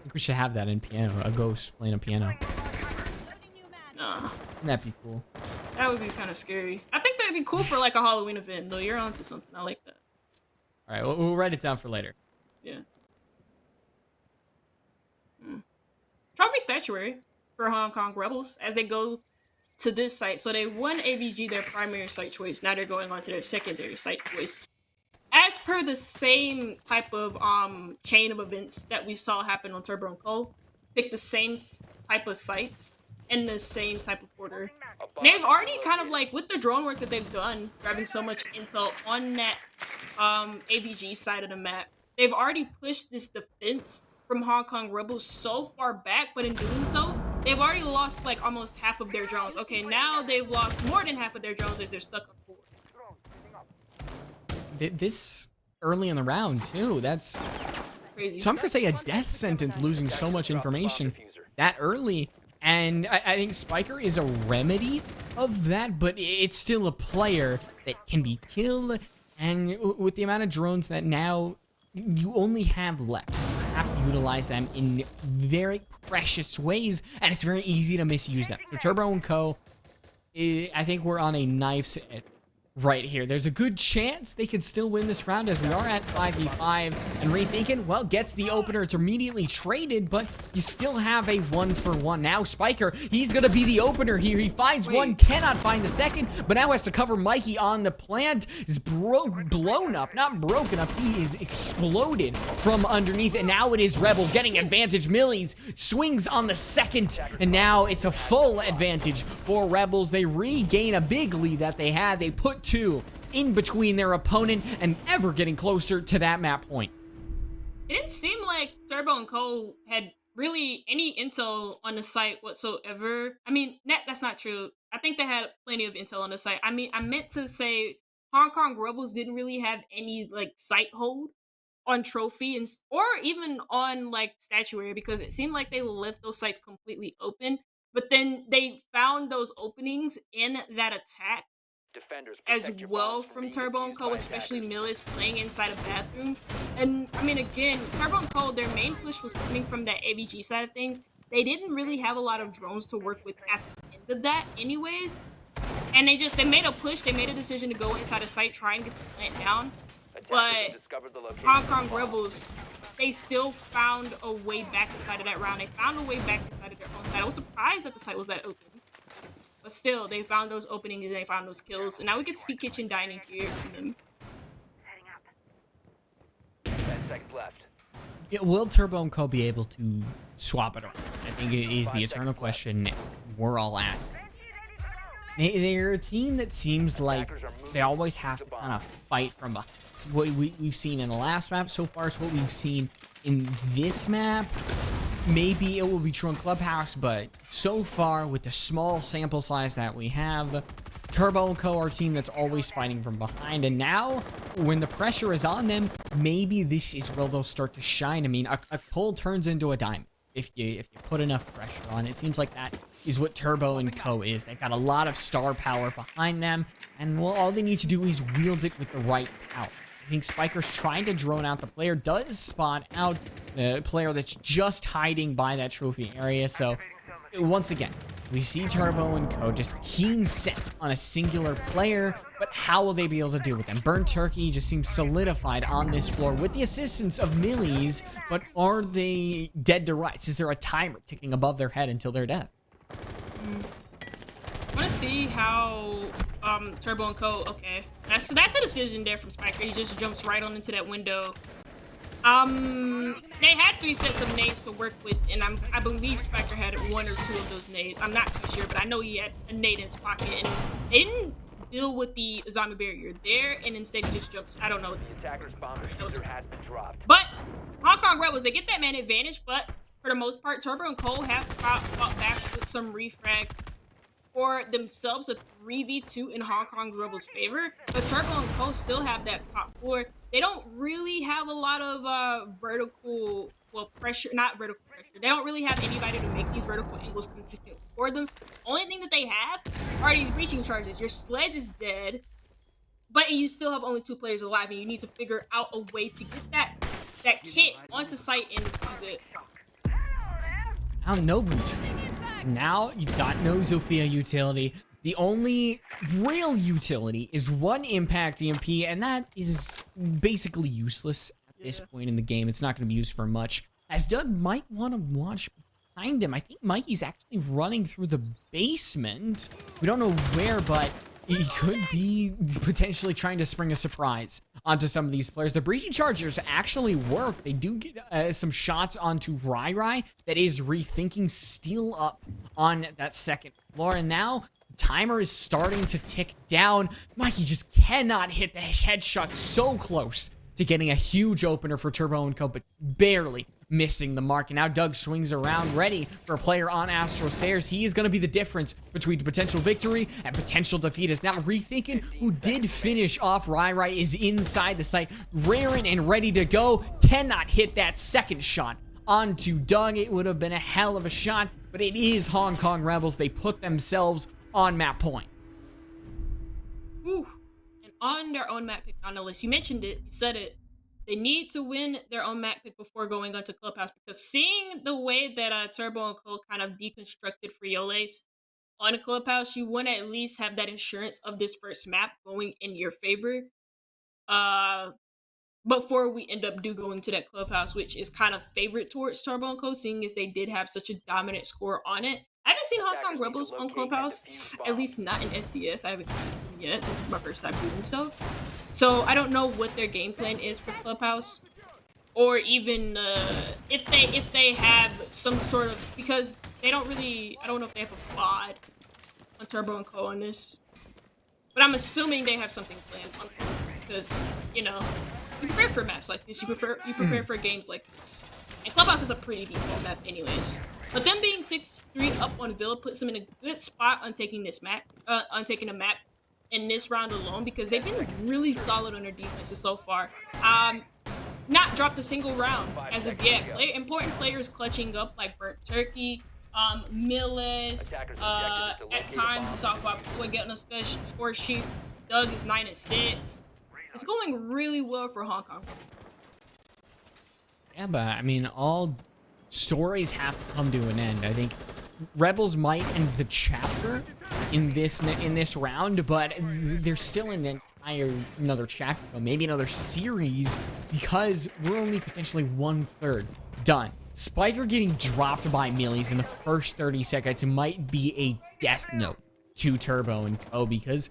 think we should have that in piano, a ghost playing a piano. Nah. Wouldn't that be cool? That would be kind of scary. I think that'd be cool for like a Halloween event, though. You're onto something. I like that. All right, we'll write it down for later. Yeah. Trophy statuary for Hong Kong Rebels as they go to this site. So they won AVG their primary site choice. Now they're going on to their secondary site choice. As per the same type of chain of events that we saw happen on Turbo and Co, pick the same type of sites in the same type of order. They've already kind of like, with the drone work that they've done, grabbing so much intel on that AVG side of the map, they've already pushed this defense from Hong Kong Rebels so far back, but in doing so, they've already lost like almost half of their drones. Okay, now they've lost more than half of their drones as they're stuck on 4. This early in the round too, that's crazy. Some could say a death sentence losing so much information that early. And I think Spiker is a remedy of that, but it's still a player that can be killed. And with the amount of drones that now you only have left, you have to utilize them in very precious ways, and it's very easy to misuse them. So Turbo and Co, I think we're on a knife's edge right here. There's a good chance they could still win this round as we are at 5v5. And Rethinking, well, gets the opener. It's immediately traded, but you still have a 1-for-1. Now Spiker, he's going to be the opener here. He finds one, cannot find the second, but now has to cover Mikey on the plant. Is blown up, not broken up. He is exploded from underneath, and now it is Rebels getting advantage. Millies swings on the second, and now it's a full advantage for Rebels. They regain a big lead that they had. They put 2 in between their opponent and ever getting closer to that map point. It didn't seem like Turbo and Cole had really any intel on the site whatsoever. I mean, that's not true. I think they had plenty of intel on the site. I mean, I meant to say Hong Kong Rebels didn't really have any like site hold on trophy and or even on like statuary, because it seemed like they left those sites completely open. But then they found those openings in that attack Defenders, as protect your well bombs from being Turbo and defused Co, by especially attackers. Millis playing inside a bathroom. And I mean, again, Turbo and Co, their main push was coming from that AVG side of things. They didn't really have a lot of drones to work with at the end of that anyways. And they made a push, they made a decision to go inside a site, try and get the plant down. Attackers But have discovered the location Hong of Kong the bomb. Rebels, they still found a way back inside of that round. They found a way back inside of their own site. I was surprised that the site was that open. But still, they found those openings and they found those kills. And now we get to see kitchen dining here from them. 10 seconds left. Yeah, will Turbo and Co be able to swap it around? I think it is the eternal question we're all asking. They're a team that seems like they always have to kind of fight from behind. It's what we've seen in the last map so far. It's what we've seen in this map. Maybe it will be true in Clubhouse, but so far with the small sample size that we have, Turbo and Co are a team that's always fighting from behind. And now, when the pressure is on them, maybe this is where they'll start to shine. I mean, a coal turns into a diamond if you put enough pressure on it. It seems like that is what Turbo and Co is. They've got a lot of star power behind them, and well, all they need to do is wield it with the right power. I think Spiker's trying to drone out the player, does spot out the player that's just hiding by that trophy area. So once again, we see Turbo and Co just keen set on a singular player, but how will they be able to deal with them? Burnt Turkey just seems solidified on this floor with the assistance of Millies, but are they dead to rights? Is there a timer ticking above their head until their death? I want to see how Turbo and Co. Okay, that's a decision there from Spiker. He just jumps right on into that window. They had 3 sets of nades to work with, and I believe Spiker had 1 or 2 of those nades. I'm not too sure, but I know he had a nade in his pocket, and they didn't deal with the zombie barrier there, and instead he just jumps. I don't know. The attacker's bomb diffuser has been dropped. But Hong Kong Rebels, they get that man advantage, but for the most part, Turbo and Cole have fought back with some refrags for themselves, a 3v2 in Hong Kong Rebels' favor. But Turbo and Cole still have that top 4. They don't really have a lot of vertical, well, pressure, not vertical pressure. They don't really have anybody to make these vertical angles consistent for them. Only thing that they have are these breaching charges. Your sledge is dead, but you still have only 2 players alive, and you need to figure out a way to get that kit onto site and defuse it. Now no breaching. Now you've got no Zofia utility. The only real utility is 1 impact EMP, and that is basically useless at this point in the game. It's not going to be used for much, as Doug might want to watch behind him. I think Mikey's actually running through the basement. We don't know where, but he could be potentially trying to spring a surprise onto some of these players. The breaching chargers actually work. They do get some shots onto Rai that is rethinking steel up on that second floor. And now the timer is starting to tick down. Mikey just cannot hit the headshot, so close to getting a huge opener for Turbo and Co, but barely missing the mark. And now Doug swings around, ready for a player on Astro Stairs. He is going to be the difference between potential victory and potential defeat. Is now Rethinking, who did finish off Rai, is inside the site, raring and ready to go. Cannot hit that second shot onto Doug. It would have been a hell of a shot, but it is Hong Kong Rebels. They put themselves on map point. Whew. And on their own map pick on the list, you mentioned it, you said it. They need to win their own map pick before going onto Clubhouse, because seeing the way that Turbo and Co kind of deconstructed Frioles, on a clubhouse, you want to at least have that insurance of this first map going in your favor. Before we end up going to that clubhouse, which is kind of favorite towards Turbo and Co, seeing as they did have such a dominant score on it. I haven't seen Hong Kong Rebels on Clubhouse, at least not in SCS. I haven't tested them yet. This is my first time doing so. So I don't know what their game plan is for Clubhouse, or even if they have some sort of, because they don't really, I don't know if they have a quad on Turbo and Co on this, but I'm assuming they have something planned on because, you know, you prepare for maps like this. You prepare for games like this. And Clubhouse is a pretty default map anyways. But them being 6-3 up on Villa puts them in a good spot on taking this map, on taking a map in this round alone, because they've been really solid on their defenses so far. Not dropped a single round as of yet. Important players clutching up like Burnt Turkey, Miles, at times we saw Qualifier getting a score sheet. Doug is 9-6. It's going really well for Hong Kong. Yeah, but I mean, all stories have to come to an end. I think Rebels might end the chapter in this round, but there's still another chapter, maybe another series, because we're only potentially 1/3 done. Spiker getting dropped by Millies in the first 30 seconds might be a death note to Turbo and Co, because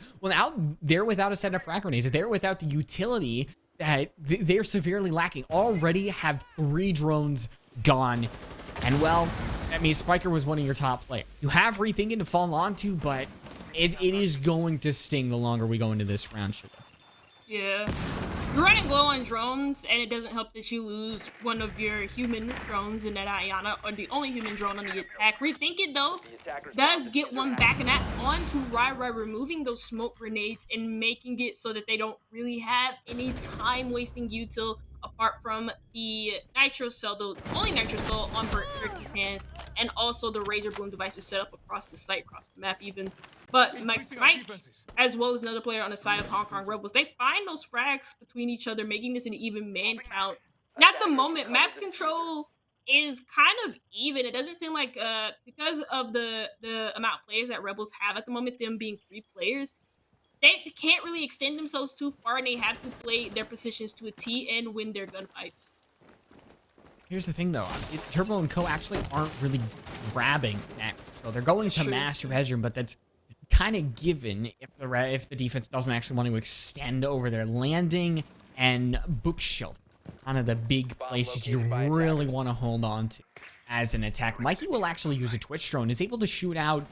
they're without a set of frag grenades, they're without the utility that they're severely lacking. Already have 3 drones gone, and well, I mean, Spiker was one of your top players. You have rethinking to fall onto, but it is going to sting the longer we go into this round. Yeah. You're running low on drones, and it doesn't help that you lose one of your human drones in that Ayana, or the only human drone on the attack. Rethink it, though, does get one back, and that's on to Rai, removing those smoke grenades and making it so that they don't really have any time-wasting util apart from the nitro cell, the only nitro cell on Burnt Turkey's hands, and also the razor boom devices set up across the site, across the map even. But Mike, as well as another player on the side of Hong Kong Rebels, they find those frags between each other, making this an even man count. And at the moment, map control is kind of even. It doesn't seem like, because of the amount of players that Rebels have at the moment, them being 3 players, they can't really extend themselves too far, and they have to play their positions to a T and win their gunfights. Here's the thing, though. Turbo and Co actually aren't really grabbing that. So they're going to master bedroom, but that's kind of given if the defense doesn't actually want to extend over their landing and bookshelf. Kind of the big places you really want to hold on to as an attack. Mikey will actually use a Twitch drone, is able to shoot out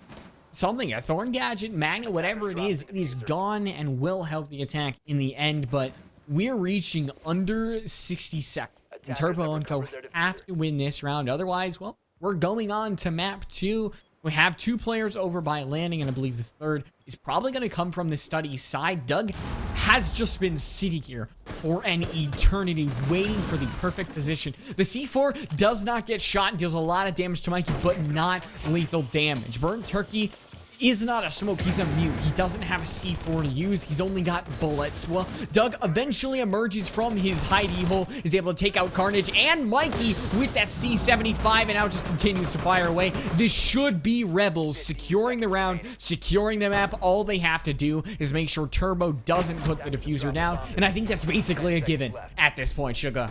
something, a Thorn Gadget, Magnet, whatever it is gone and will help the attack in the end, but we're reaching under 60 seconds. And Turbo and Co have to win this round. Otherwise, well, we're going on to map 2. We have 2 players over by landing, and I believe the third is probably going to come from the study side. Doug has just been sitting here for an eternity, waiting for the perfect position. The C4 does not get shot and deals a lot of damage to Mikey, but not lethal damage. Burnt Turkey is not a smoke, he's a mute. He doesn't have a C4 to use, he's only got bullets. Well, Doug eventually emerges from his hidey hole, is able to take out Carnage and Mikey with that C75, and now just continues to fire away. This should be Rebels securing the round, securing the map. All they have to do is make sure Turbo doesn't put the diffuser down, and I think that's basically a given at this point, Sugar.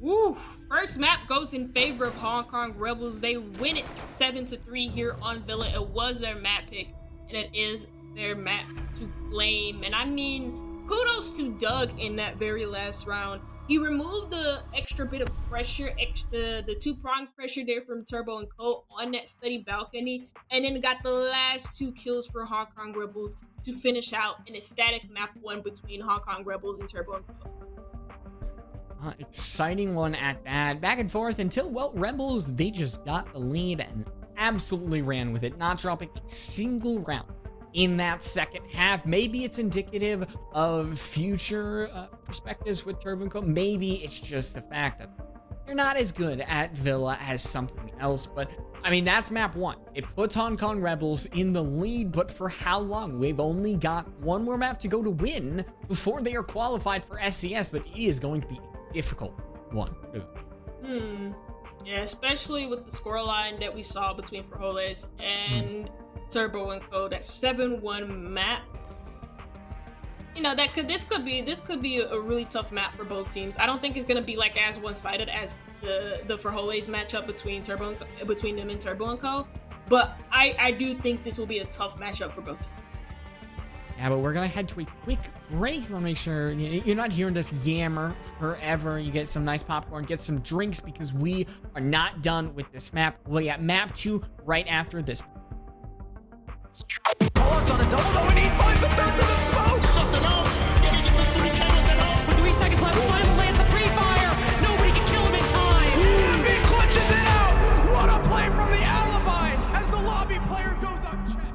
Woo! First map goes in favor of Hong Kong Rebels. They win it 7-3 here on Villa. It was their map pick, and it is their map to blame. And I mean, kudos to Doug in that very last round. He removed the extra bit of pressure, the 2-prong pressure there from Turbo and Co on that study balcony, and then got the last 2 kills for Hong Kong Rebels to finish out an ecstatic map 1 between Hong Kong Rebels and Turbo and Co. Exciting one at that. Back and forth until, well, Rebels, they just got the lead and absolutely ran with it, not dropping a single round in that second half. Maybe it's indicative of future perspectives with Turbo and Co. Maybe it's just the fact that they're not as good at Villa as something else, but I mean, that's map 1. It puts Hong Kong Rebels in the lead, but for how long? We've only got 1 more map to go to win before they are qualified for SCS, but it is going to be difficult one. Yeah, especially with the scoreline that we saw between Frijoles and Turbo and Co. That 7-1 map. You know, this could be a really tough map for both teams. I don't think it's gonna be like as one-sided as the Frijoles matchup between them and Turbo and Co. But I do think this will be a tough matchup for both teams. Yeah, but we're gonna head to a quick break. We wanna make sure you're not hearing us yammer forever. You get some nice popcorn, get some drinks, because we are not done with this map. We'll get map 2 right after this. Cards on a double, though, and he finds a third to the smoke. Just an ult. Then he gets a 3K with an ult. With 3 seconds left, Final lands the pre-fire. Nobody can kill him in time. He clutches it out. What a play from the Alibi as the lobby player goes unchecked.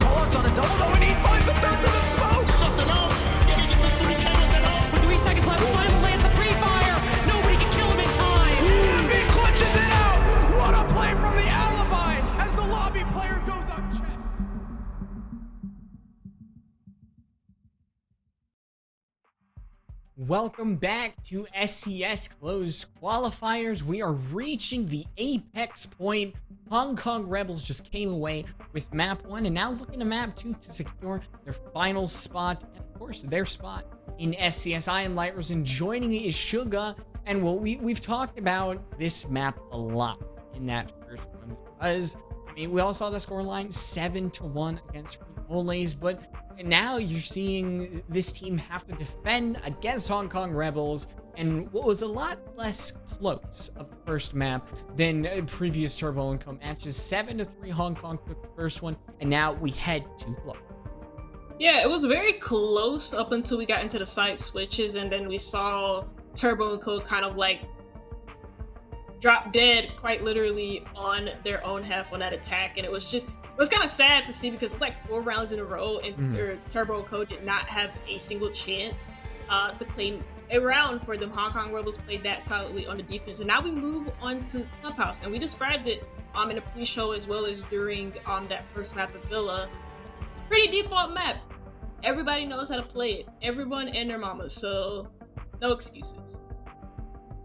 Cards on a double, though, and he finds a third to the smoke. Just an ult. Then he gets a 3K with an ult. With 3 seconds left, Final lands the pre-fire. Nobody can kill him in time. He clutches it out. What a play from the Alibi as the lobby player goes unchecked. Welcome back to SCS Closed Qualifiers. We are reaching the apex point. Hong Kong Rebels just came away with map 1 and now looking to map 2 to secure their final spot, and of course their spot in SCS. I am Lightrose, and joining me is Suga, and we've talked about this map a lot in that first one, because I mean we all saw the scoreline 7-1 against Frijoles, but now you're seeing this team have to defend against Hong Kong Rebels. and what was a lot less close of the first map than previous Turbo and Co matches. 7-3 Hong Kong took the first one, and now we head to Club. Yeah, it was very close up until we got into the side switches, and then we saw Turbo and Co kind of like drop dead quite literally on their own half on that attack, and it was kind of sad to see because it was like 4 rounds in a row, and Turbo and Co did not have a single chance to claim a round for them. Hong Kong Rebels played that solidly on the defense, and now we move on to Clubhouse, and we described it in the pre-show as well as during that first map of Villa. It's a pretty default map. Everybody knows how to play it. Everyone and their mamas, so no excuses.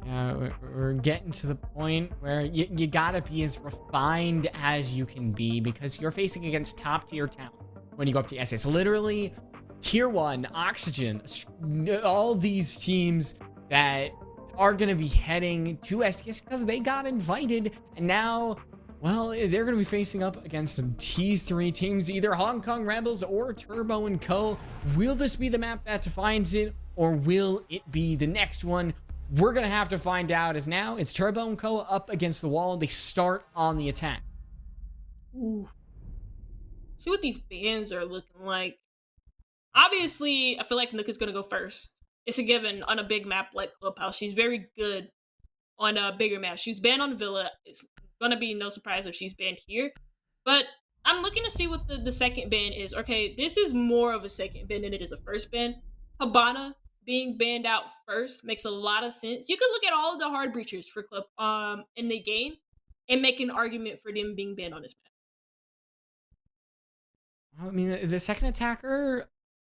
Yeah, we're getting to the point where you gotta be as refined as you can be, because you're facing against top tier talent when you go up to SCS. Literally, tier 1, Oxygen, all these teams that are gonna be heading to SCS because they got invited, and now, well, they're gonna be facing up against some T3 teams, either Hong Kong Rebels or Turbo and Co. Will this be the map that defines it, or will it be the next one? We're gonna have to find out, as now it's Turbo and Co up against the wall. They start on the attack. Ooh. See what these bands are looking like. Obviously, I feel like Nook is gonna go first. It's a given on a big map like Clubhouse. She's very good on a bigger map. She was banned on Villa. It's gonna be no surprise if she's banned here. But I'm looking to see what the second ban is. Okay, this is more of a second ban than it is a first ban. Habana being banned out first makes a lot of sense. You could look at all of the hard breachers for Club in the game and make an argument for them being banned on this map. I mean, the second attacker,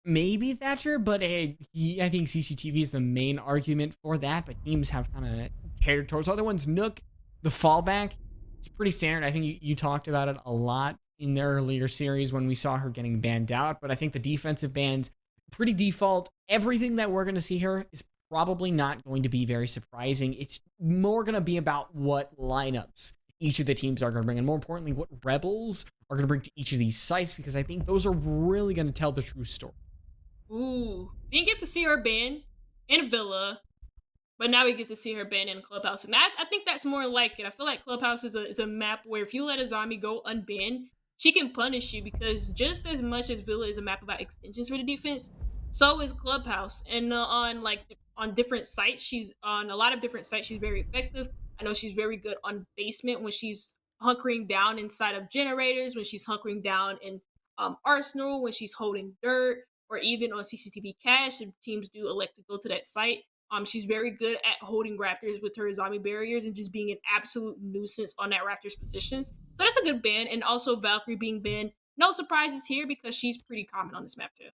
maybe Thatcher, but I think CCTV is the main argument for that, but teams have kind of catered towards other ones. Nook, the fallback, it's pretty standard. I think you talked about it a lot in the earlier series when we saw her getting banned out, but I think the defensive bans, pretty default. Everything that we're going to see here is probably not going to be very surprising. It's more going to be about what lineups each of the teams are going to bring, and more importantly, what Rebels are going to bring to each of these sites, because I think those are really going to tell the true story. Ooh, we didn't get to see her ban in Villa, but now we get to see her ban in Clubhouse, and I think that's more like it. I feel like Clubhouse is a map where if you let a zombie go unbanned, she can punish you, because just as much as Villa is a map about extensions for the defense, so is Clubhouse. And on different sites, she's on a lot of different sites, she's very effective. I know she's very good on basement when she's hunkering down inside of generators, when she's hunkering down in Arsenal, when she's holding dirt, or even on CCTV cache if teams do elect to go to that site. She's very good at holding rafters with her zombie barriers and just being an absolute nuisance on that rafters positions. So that's a good ban. And also Valkyrie being banned. No surprises here because she's pretty common on this map too.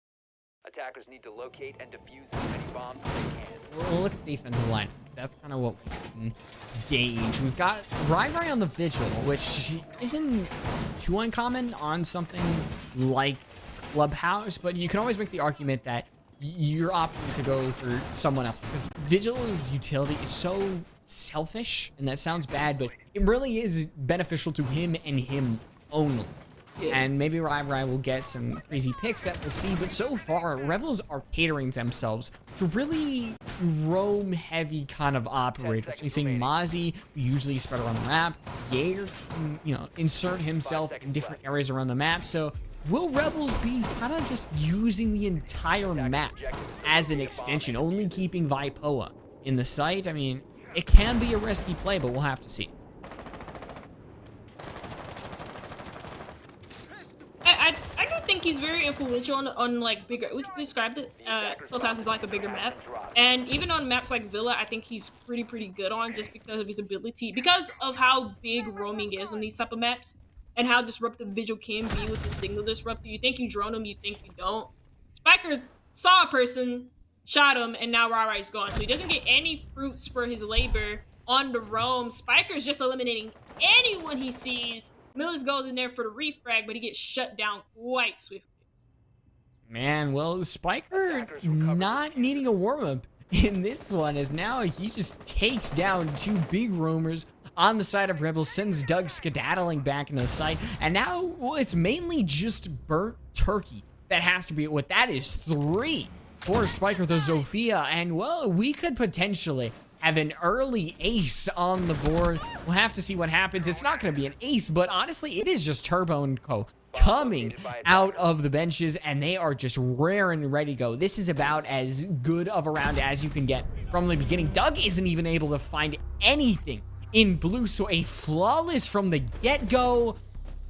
Attackers need to locate and defuse as many bombs as they can. We'll look at the defensive lineup. That's kind of what we can gauge. We've got Rai on the Vigil, which isn't too uncommon on something like Clubhouse, but you can always make the argument that you're opting to go for someone else, because Vigil's utility is so selfish, and that sounds bad, but it really is beneficial to him and him only. Yeah. And maybe Rai will get some crazy picks that we'll see, but so far, Rebels are catering themselves to really roam-heavy kind of operators. So you're seeing Mozzie, who usually spread around the map. Jaeger can, insert himself in different areas around the map. So will Rebels be kind of just using the entire map as an extension, only keeping Vipoa in the site? I mean, it can be a risky play, but we'll have to see. I do think he's very influential on like bigger. We described it. Clubhouse is like a bigger map, and even on maps like Villa, I think he's pretty good on, just because of his ability, because of how big roaming is on these type of maps, and how disruptive Vigil can be with the signal disruptor. You think you drone him, you think you don't. Spiker saw a person, shot him, and now Rarai's gone, so he doesn't get any fruits for his labor on the roam. Spiker's just eliminating anyone he sees. Millis goes in there for the refrag, but he gets shut down quite swiftly. Man, well, Spiker not needing a warm-up in this one, as now he just takes down 2 big roamers on the side of Rebels, sends Doug skedaddling back into the site, and now, well, it's mainly just burnt turkey that has to be what that is. 3 for Spiker the Zofia, and well, we could potentially have an early ace on the board. We'll have to see what happens. It's not going to be an ace, but honestly, it is just Turbo and Co. coming out of the benches, and they are just raring and ready to go. This is about as good of a round as you can get from the beginning. Doug isn't even able to find anything in blue, so a flawless from the get-go.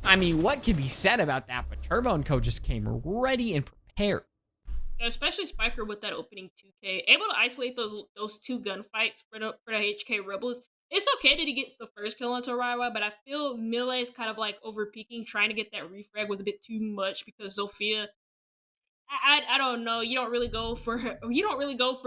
I mean, what can be said about that? But Turbo and Co. just came ready and prepared. Yeah, especially Spiker with that opening 2K, able to isolate those two gunfights for the HK Rebels. It's okay that he gets the first kill onto Raiwa, but I feel Melee is kind of like over peaking. Trying to get that refrag was a bit too much because Zofia, I don't know. You don't really go for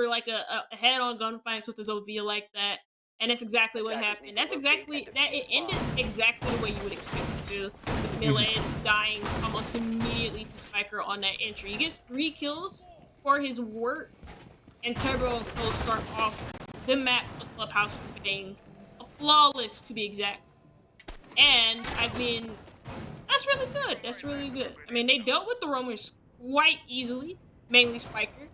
like a head on gunfights with the Zofia like that. And that's exactly what happened. It ended exactly the way you would expect it to. With Melee dying almost immediately to Spiker on that entry. He gets 3 kills for his work, and Turbo and Co start off the map of Clubhouse with being a flawless, to be exact. And I mean, that's really good. That's really good. I mean, they dealt with the roamers quite easily, mainly Spiker.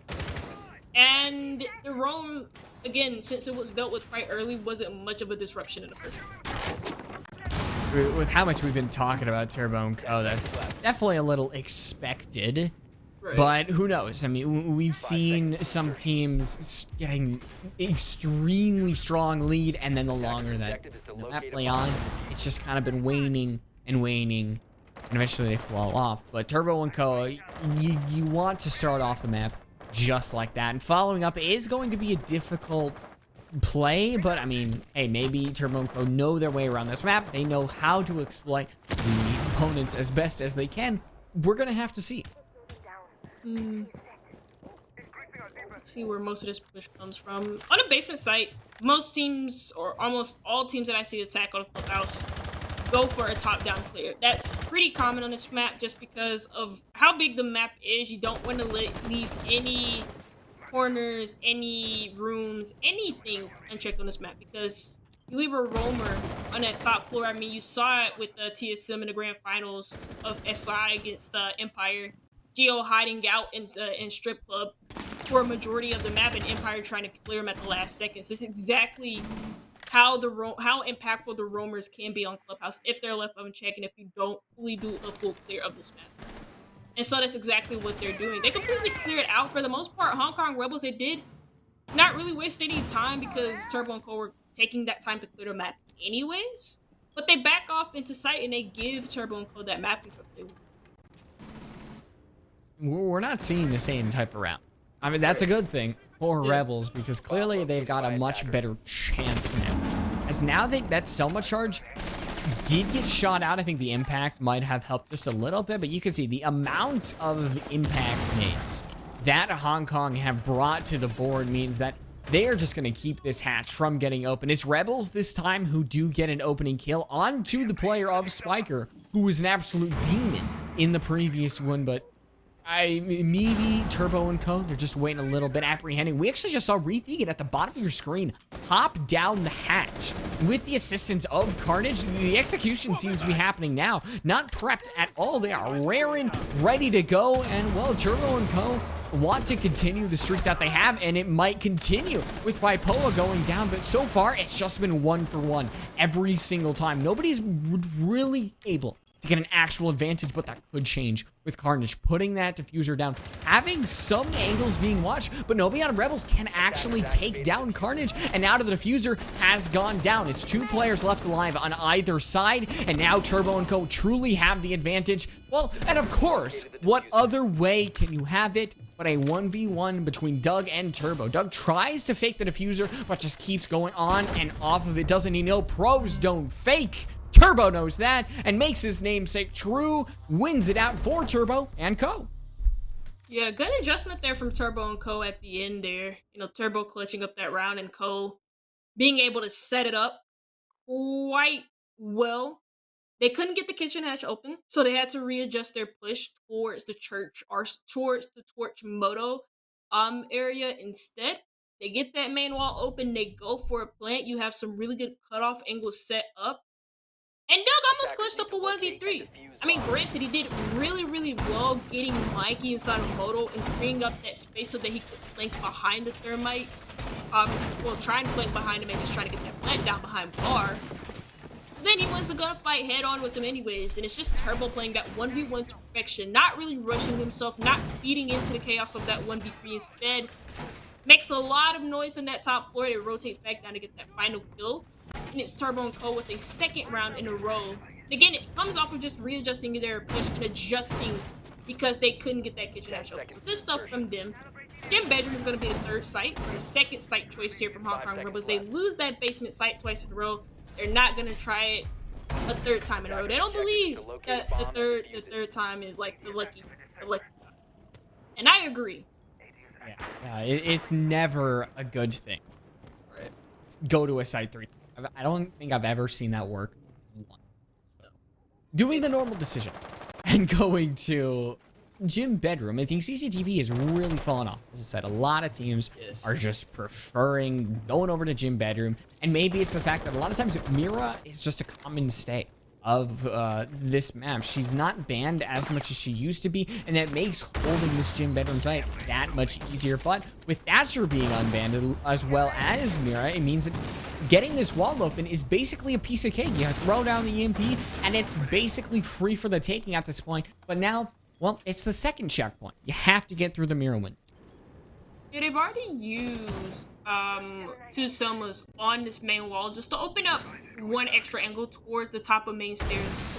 And the roam, again, since it was dealt with quite early, wasn't much of a disruption in the first round. With how much we've been talking about Turbo and Co, that's definitely a little expected. Right. But who knows? I mean, we've seen some teams getting extremely strong lead, and then the longer that the map play on, it's just kind of been waning and waning, and eventually they fall off. But Turbo and Co, you want to start off the map just like that, and following up is going to be a difficult play, but I mean, hey, maybe Turbo and Co know their way around this map. They know how to exploit the opponents as best as they can. We're gonna have to see. See where most of this push comes from. On a basement site, most teams, or almost all teams that I see attack on Clubhouse, go for a top-down clear. That's pretty common on this map just because of how big the map is. You don't want to leave any corners, any rooms, anything unchecked on this map, because you leave a roamer on that top floor. I mean, you saw it with the TSM in the grand finals of SI against Empire. Geo hiding out in strip club for a majority of the map, and Empire trying to clear him at the last seconds. This is exactly how impactful the roamers can be on Clubhouse if they're left unchecked and if you don't fully do a full clear of this map. And so that's exactly what they're doing. They completely cleared out for the most part. Hong Kong Rebels, they did not really waste any time because Turbo and Co were taking that time to clear the map anyways. But they back off into sight and they give Turbo and Co that map control they want. We're not seeing the same type of round. I mean, that's a good thing for Rebels, because clearly they've got a much better chance now. As now that Selma charge did get shot out, I think the impact might have helped just a little bit, but you can see the amount of impact nades that Hong Kong have brought to the board means that they are just going to keep this hatch from getting open. It's Rebels this time who do get an opening kill onto the player of Spiker, who was an absolute demon in the previous one, but maybe Turbo and Co, they're just waiting a little bit, apprehending. We actually just saw Rethegan at the bottom of your screen hop down the hatch with the assistance of Carnage. The execution seems to be happening now. Not prepped at all. They are raring, ready to go, and well, Turbo and Co want to continue the streak that they have, and it might continue with Bipola going down, but so far it's just been 1-for-1 every single time. Nobody's really able to get an actual advantage, but that could change with Carnage putting that diffuser down, having some angles being watched, but nobody on Rebels can actually take down Carnage, and now the diffuser has gone down. It's 2 players left alive on either side, and now Turbo and Co truly have the advantage. Well, and of course, what other way can you have it but a 1v1 between Doug and Turbo? Doug tries to fake the diffuser, but just keeps going on and off of it. Doesn't he know pros don't fake? Turbo knows that and makes his namesake true, wins it out for Turbo and Co. Yeah, good adjustment there from Turbo and Co at the end there. You know, Turbo clutching up that round and Co being able to set it up quite well. They couldn't get the kitchen hatch open, so they had to readjust their push towards the church or towards the Torch Moto area instead. They get that main wall open, they go for a plant. You have some really good cutoff angles set up. And Doug almost clutched up a 1v3. I mean, granted, he did really, really well getting Mikey inside of Moto and freeing up that space so that he could flank behind the Thermite. Well, try and flank behind him and just trying to get that plant down behind Bar. Then he wants to gunfight head on with him anyways, and it's just Turbo playing that 1v1 to perfection, not really rushing himself, not feeding into the chaos of that 1v3. Instead, makes a lot of noise on that top floor. It rotates back down to get that final kill, and it's Turbo and Cole with a second round in a row. And again, it comes off of just readjusting their push and adjusting because they couldn't get that kitchen match open. So this stuff from them. Gym Bedroom is going to be the third site, or the second site choice here from Hong Kong Rebels. They lose that basement site twice in a row. They're not going to try it a third time in a row. They don't believe that the third time is like the lucky time. And I agree. Yeah, it's never a good thing. Right. Go to a site 3. I don't think I've ever seen that work once. So, doing the normal decision and going to Gym Bedroom, I think CCTV is really falling off. As I said, a lot of teams are just preferring going over to Gym Bedroom, and maybe it's the fact that a lot of times Mira is just a common stay of this map. She's not banned as much as she used to be, and that makes holding this Gym Bedroom site that much easier. But with Thatcher being unbanned as well as Mira, it means that getting this wall open is basically a piece of cake. You throw down the EMP, and it's basically free for the taking at this point. But now, well, it's the second checkpoint. You have to get through the mirror window. Yeah, they've already used 2 Selmas on this main wall just to open up one extra angle towards the top of main stairs.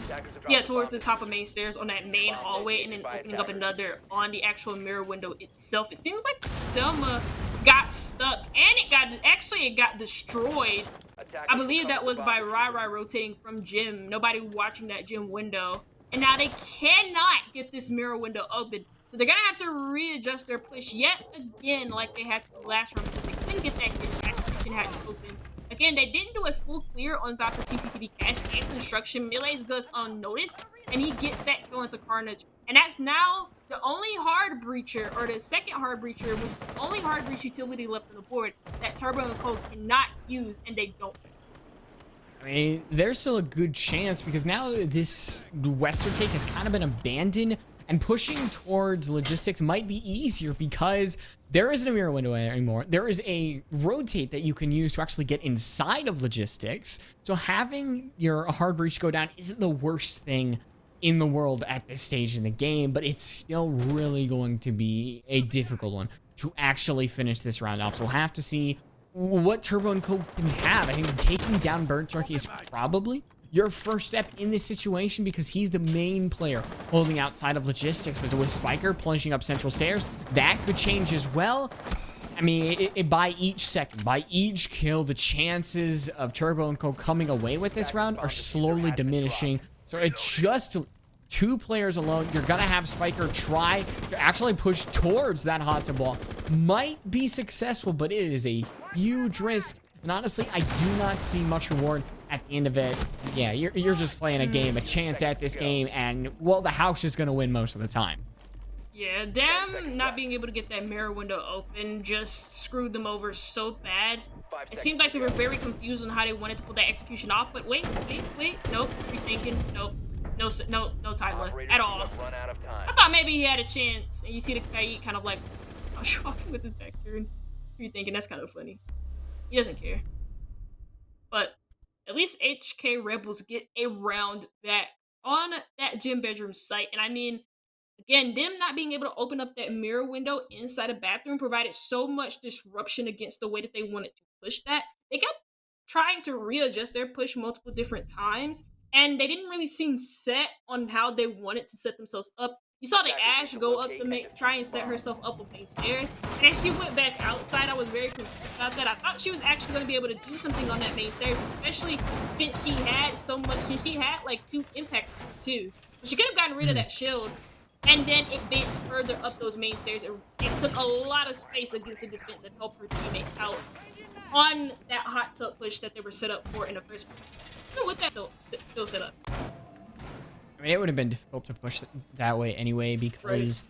Yeah, towards the top of main stairs on that main hallway, and then opening up another on the actual mirror window itself. It seems like Selma got stuck, and it got destroyed. I believe that was by Rai rotating from Gym. Nobody watching that Gym window. And now they cannot get this mirror window open. So they're going to have to readjust their push yet again like they had to the last round because they couldn't get that kitchen hatch open. Again, they didn't do a full clear on top of CCTV cache and construction. Melee's goes unnoticed, and he gets that kill into Carnage. And that's now the only hard breacher, or the second hard breacher, with the only hard breach utility left on the board that Turbo and Cole cannot use, and they don't. I mean, there's still a good chance because now this Western take has kind of been abandoned, and pushing towards logistics might be easier because there isn't a mirror window anymore. There is a rotate that you can use to actually get inside of logistics. So having your hard breach go down isn't the worst thing in the world at this stage in the game, but it's still really going to be a difficult one to actually finish this round off. So we'll have to see what Turbo and Co can have. I think taking down Burnt Turkey is probably your first step in this situation because he's the main player holding outside of logistics. But with Spiker plunging up central stairs, that could change as well. I mean, by each second, by each kill, the chances of Turbo and Co coming away with this round are slowly diminishing. So it's just 2 players alone. You're gonna have Spiker try to actually push towards that hot tub wall. Might be successful, but it is a huge risk. And honestly, I do not see much reward at the end of it. Yeah, you're just playing a game, a chance at this game, and well, the house is gonna win most of the time. Yeah, them not being able to get that mirror window open just screwed them over so bad. It seemed like they were very confused on how they wanted to pull that execution off, but wait, nope, rethinking, nope, no time left at all. I thought maybe he had a chance, and you see the guy kind of like walking with his back turned. Rethinking, that's kind of funny. He doesn't care. But at least HK Rebels get a round back on that Gym Bedroom site, and I mean, again, them not being able to open up that mirror window inside a bathroom provided so much disruption against the way that they wanted to push that. They kept trying to readjust their push multiple different times, and they didn't really seem set on how they wanted to set themselves up. You saw the Ash go up to try and set herself up with main stairs, and as she went back outside, I was very confused about that. I thought she was actually going to be able to do something on that main stairs, especially since she had like 2 impact points too. But she could have gotten rid of that shield. And then it bends further up those main stairs. It took a lot of space against the defense and helped her teammates out on that hot tub push that they were set up for in the first place. Even with that still set up. I mean, it would have been difficult to push that way anyway because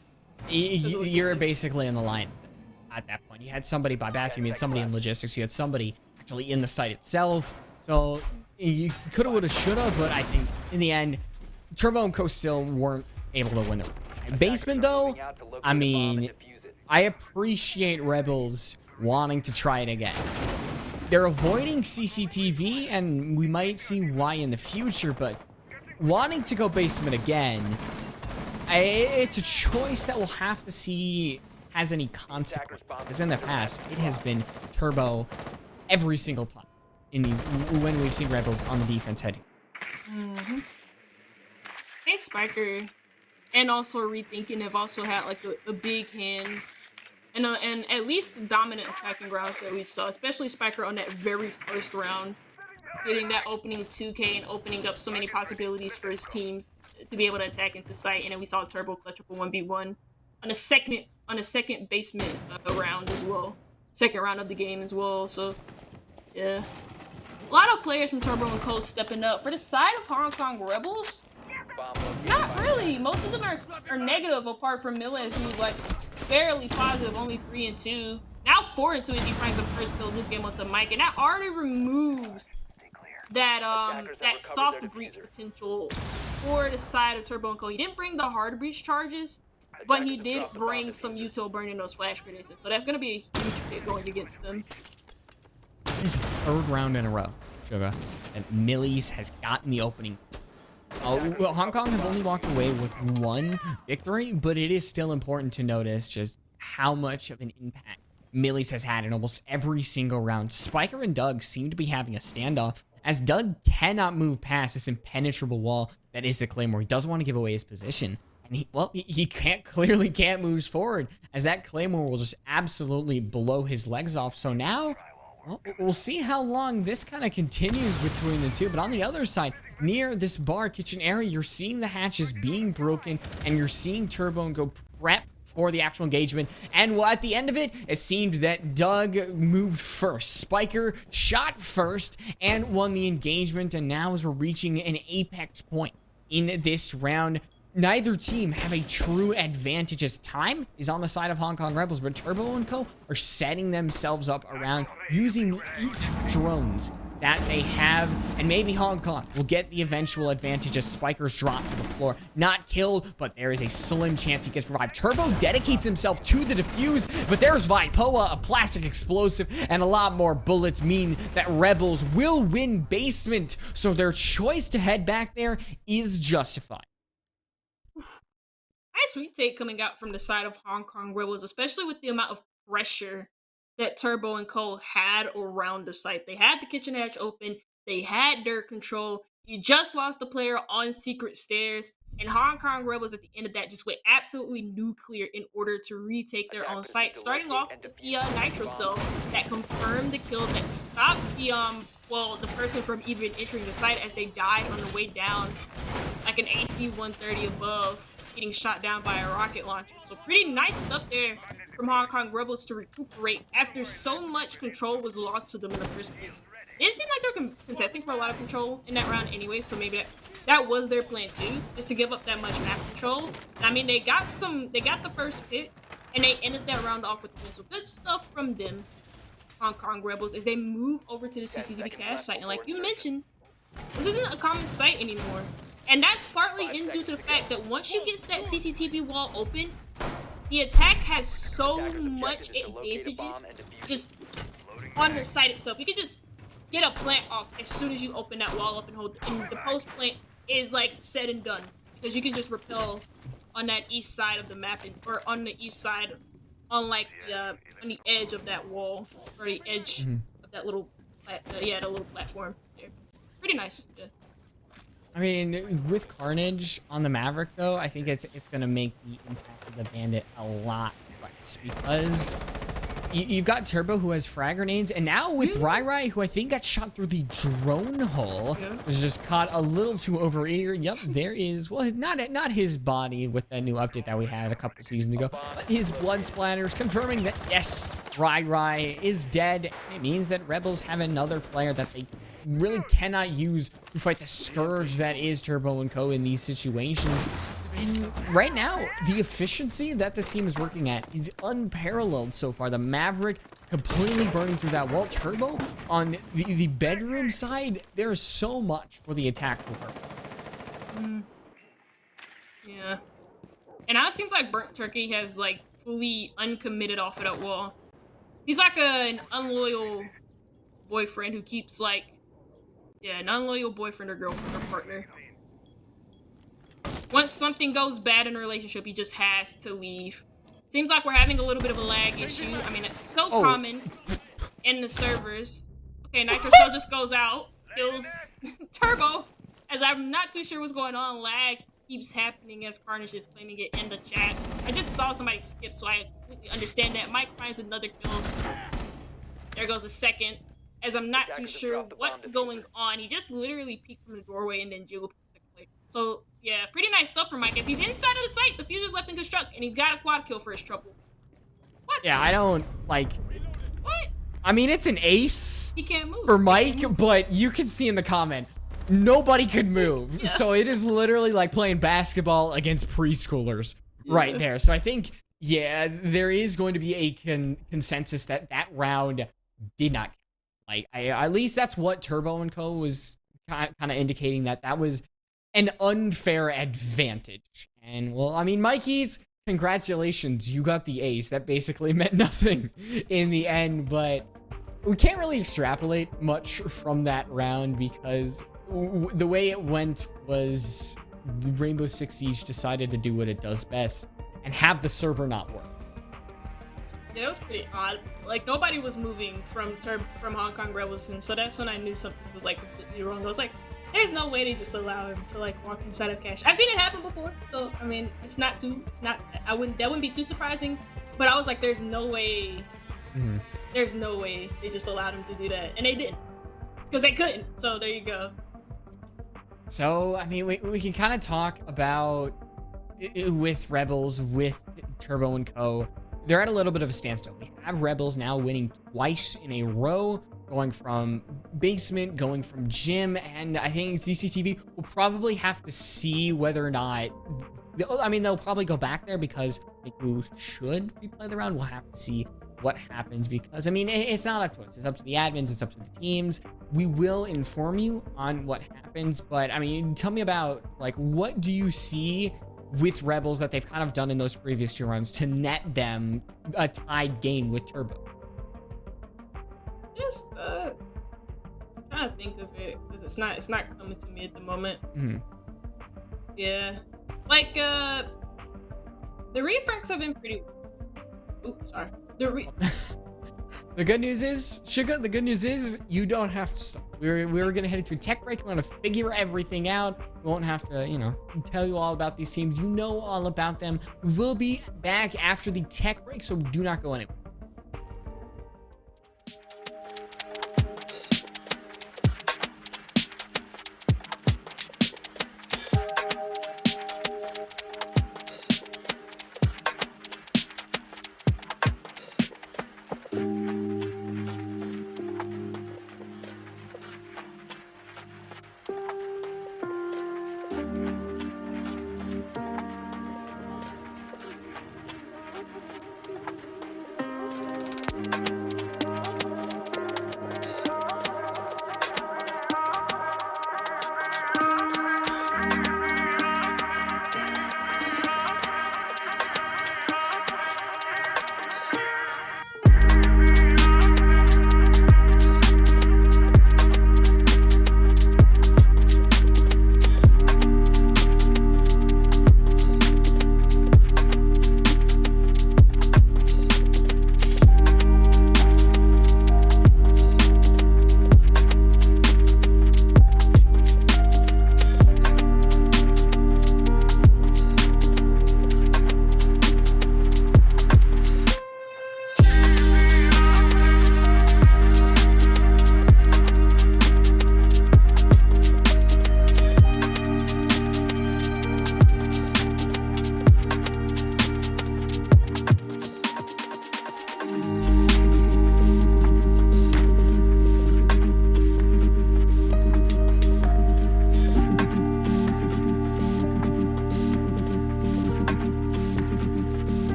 you're basically in the line at that point. You had somebody by bathroom, you had somebody in logistics, you had somebody actually in the site itself. So You coulda, woulda, shoulda, but I think in the end, Turbo and Co still weren't able to win the basement though. I mean, I appreciate Rebels wanting to try it again. They're avoiding CCTV, and we might see why in the future, but wanting to go basement again, it's a choice that we'll have to see has any consequence. Because in the past, it has been Turbo every single time in these when we've seen Rebels on the defense heading. I think Spiker and also Rethinking have also had like a big hand and at least the dominant attacking rounds that we saw, especially Spiker on that very first round, getting that opening 2K and opening up so many possibilities for his teams to be able to attack into sight. And then we saw Turbo clutch up a 1v1 on a second basement round as well, second round of the game as well. So yeah, a lot of players from Turbo and Co stepping up. For the side of Hong Kong Rebels, not really. Most of them are negative, apart from Milan, who's like fairly positive, only 3-2. Now 4-2 if he finds the first kill this game onto Mike, and that already removes that soft breach potential for the side of Turbo and Co. He didn't bring the hard breach charges, but he did bring some util burning those flash grenades in. So that's gonna be a huge hit going against them. This third round in a row, Sugar, and Millie's has gotten the opening. Well, Hong Kong have only walked away with one victory, but it is still important to notice just how much of an impact Millie's has had in almost every single round. Spiker and Doug seem to be having a standoff, as Doug cannot move past this impenetrable wall that is the Claymore. He doesn't want to give away his position, and he clearly can't move forward, as that Claymore will just absolutely blow his legs off. So now, well, we'll see how long this kind of continues between the two. But on the other side, near this bar kitchen area, you're seeing the hatches being broken, and you're seeing Turbo and Go prep for the actual engagement. And well, at the end of it, it seemed that Doug moved first. Spiker shot first and won the engagement. And now as we're reaching an apex point in this round, neither team have a true advantage, as time is on the side of Hong Kong Rebels, but Turbo and Co are setting themselves up around using the 8 drones that they have, and maybe Hong Kong will get the eventual advantage as Spiker's dropped to the floor. Not killed, but there is a slim chance he gets revived. Turbo dedicates himself to the defuse, but there's Vipoa, a plastic explosive, and a lot more bullets mean that Rebels will win basement, so their choice to head back there is justified. Nice retake coming out from the side of Hong Kong Rebels, especially with the amount of pressure that Turbo and Co had around the site. They had the kitchen hatch open, they had dirt control, you just lost the player on secret stairs, and Hong Kong Rebels at the end of that just went absolutely nuclear in order to retake their own site, starting off with the Nitro Cell that confirmed the kill that stopped the person from even entering the site, as they died on the way down, like an AC-130 above, getting shot down by a rocket launcher. So pretty nice stuff there from Hong Kong Rebels to recuperate after so much control was lost to them in the first place. It seemed like they were contesting for a lot of control in that round anyway, so maybe that was their plan too, just to give up that much map control. I mean, they got the first pick, and they ended that round off with a win. So good stuff from them, Hong Kong Rebels, as they move over to the CCTV cache site. And like you mentioned, this isn't a common site anymore. And that's partly due to the fact that once you get that CCTV wall open, the attack has so much advantages just on the site itself. You can just get a plant off as soon as you open that wall up and hold, and the post plant is like said and done, because you can just repel on that east side of the map, or on the east side, on like on the edge of that wall, or the edge of that little the little platform there. Pretty nice. Yeah. I mean, with Carnage on the Maverick, though, I think it's going to make the impact of the Bandit a lot less, because you've got Turbo, who has frag grenades, and now with Rai, who I think got shot through the drone hole, was just caught a little too over eager. Yep, there is, well, not his body with that new update that we had a couple seasons ago, but his blood splatters confirming that, yes, Rai is dead. It means that Rebels have another player that they really cannot use to fight the scourge that is Turbo and Co in these situations. And right now, the efficiency that this team is working at is unparalleled so far. The Maverick completely burning through that wall. Turbo on the bedroom side, there is so much for the attack to work. Yeah. And now it seems like Burnt Turkey has like fully uncommitted off of that wall. He's like an unloyal boyfriend who keeps like, yeah, an unloyal boyfriend or girlfriend or partner. Once something goes bad in a relationship, he just has to leave. Seems like we're having a little bit of a lag issue. I mean, it's so common in the servers. Okay, Nitro Cell just goes out, kills Turbo, as I'm not too sure what's going on. Lag keeps happening as Carnage is claiming it in the chat. I just saw somebody skip, so I completely understand that. Mike finds another kill. There goes a second, as I'm not too sure what's going on. He just literally peeked from the doorway and then jiggled. So, yeah, pretty nice stuff for Mike, as he's inside of the site. The fuser's left in construct, and he got a quad kill for his trouble. What? Yeah, I don't, like... What? I mean, it's an ace He can't move. for Mike, but you can see in the comment, nobody could move. Yeah. So it is literally like playing basketball against preschoolers right there. So I think, yeah, there is going to be a consensus that that round did not count. Like, at least that's what Turbo and Co. was kind of indicating, that that was an unfair advantage. And, well, I mean, Mikey's, congratulations, you got the ace. That basically meant nothing in the end, but we can't really extrapolate much from that round because the way it went was Rainbow Six Siege decided to do what it does best and have the server not work. Yeah, it was pretty odd. Like, nobody was moving from Hong Kong Rebels, and so that's when I knew something was, like, completely wrong. I was like, there's no way they just allow him to, like, walk inside of cache. I've seen it happen before, so, I mean, that wouldn't be too surprising, but I was like, there's no way, there's no way they just allowed him to do that, and they didn't, because they couldn't, so there you go. So, I mean, we can kind of talk about, with Rebels, with Turbo and Co., they're at a little bit of a standstill. We have Rebels now winning twice in a row, going from basement, going from gym, and I think CCTV will probably have to see whether or not, I mean, they'll probably go back there because who should replay the round. We'll have to see what happens because, I mean, it's not up to us. It's up to the admins. It's up to the teams. We will inform you on what happens, but, I mean, tell me about, like, what do you see with Rebels that they've kind of done in those previous two rounds to net them a tied game with Turbo? Just, I'm trying to think of it, because it's not coming to me at the moment. Yeah. Like, the refracts have been pretty... Oops, sorry. The good news is, Sugar, the good news is you don't have to stop. We're going to head into a tech break. We're going to figure everything out. We won't have to, you know, tell you all about these teams. You know all about them. We'll be back after the tech break, so do not go anywhere.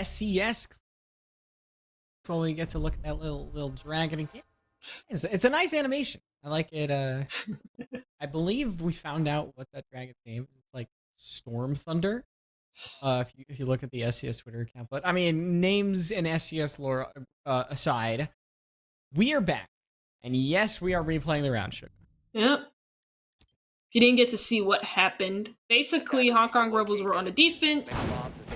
SCS. When we get to look at that little dragon again. It's a nice animation. I like it. I believe we found out what that dragon's name is. It's like Storm Thunder. If you look at the SCS Twitter account. But I mean, names and SCS lore aside, we are back. And yes, we are replaying the round, sugar. Yep. If you didn't get to see what happened, basically Hong Kong Rebels were on the defense,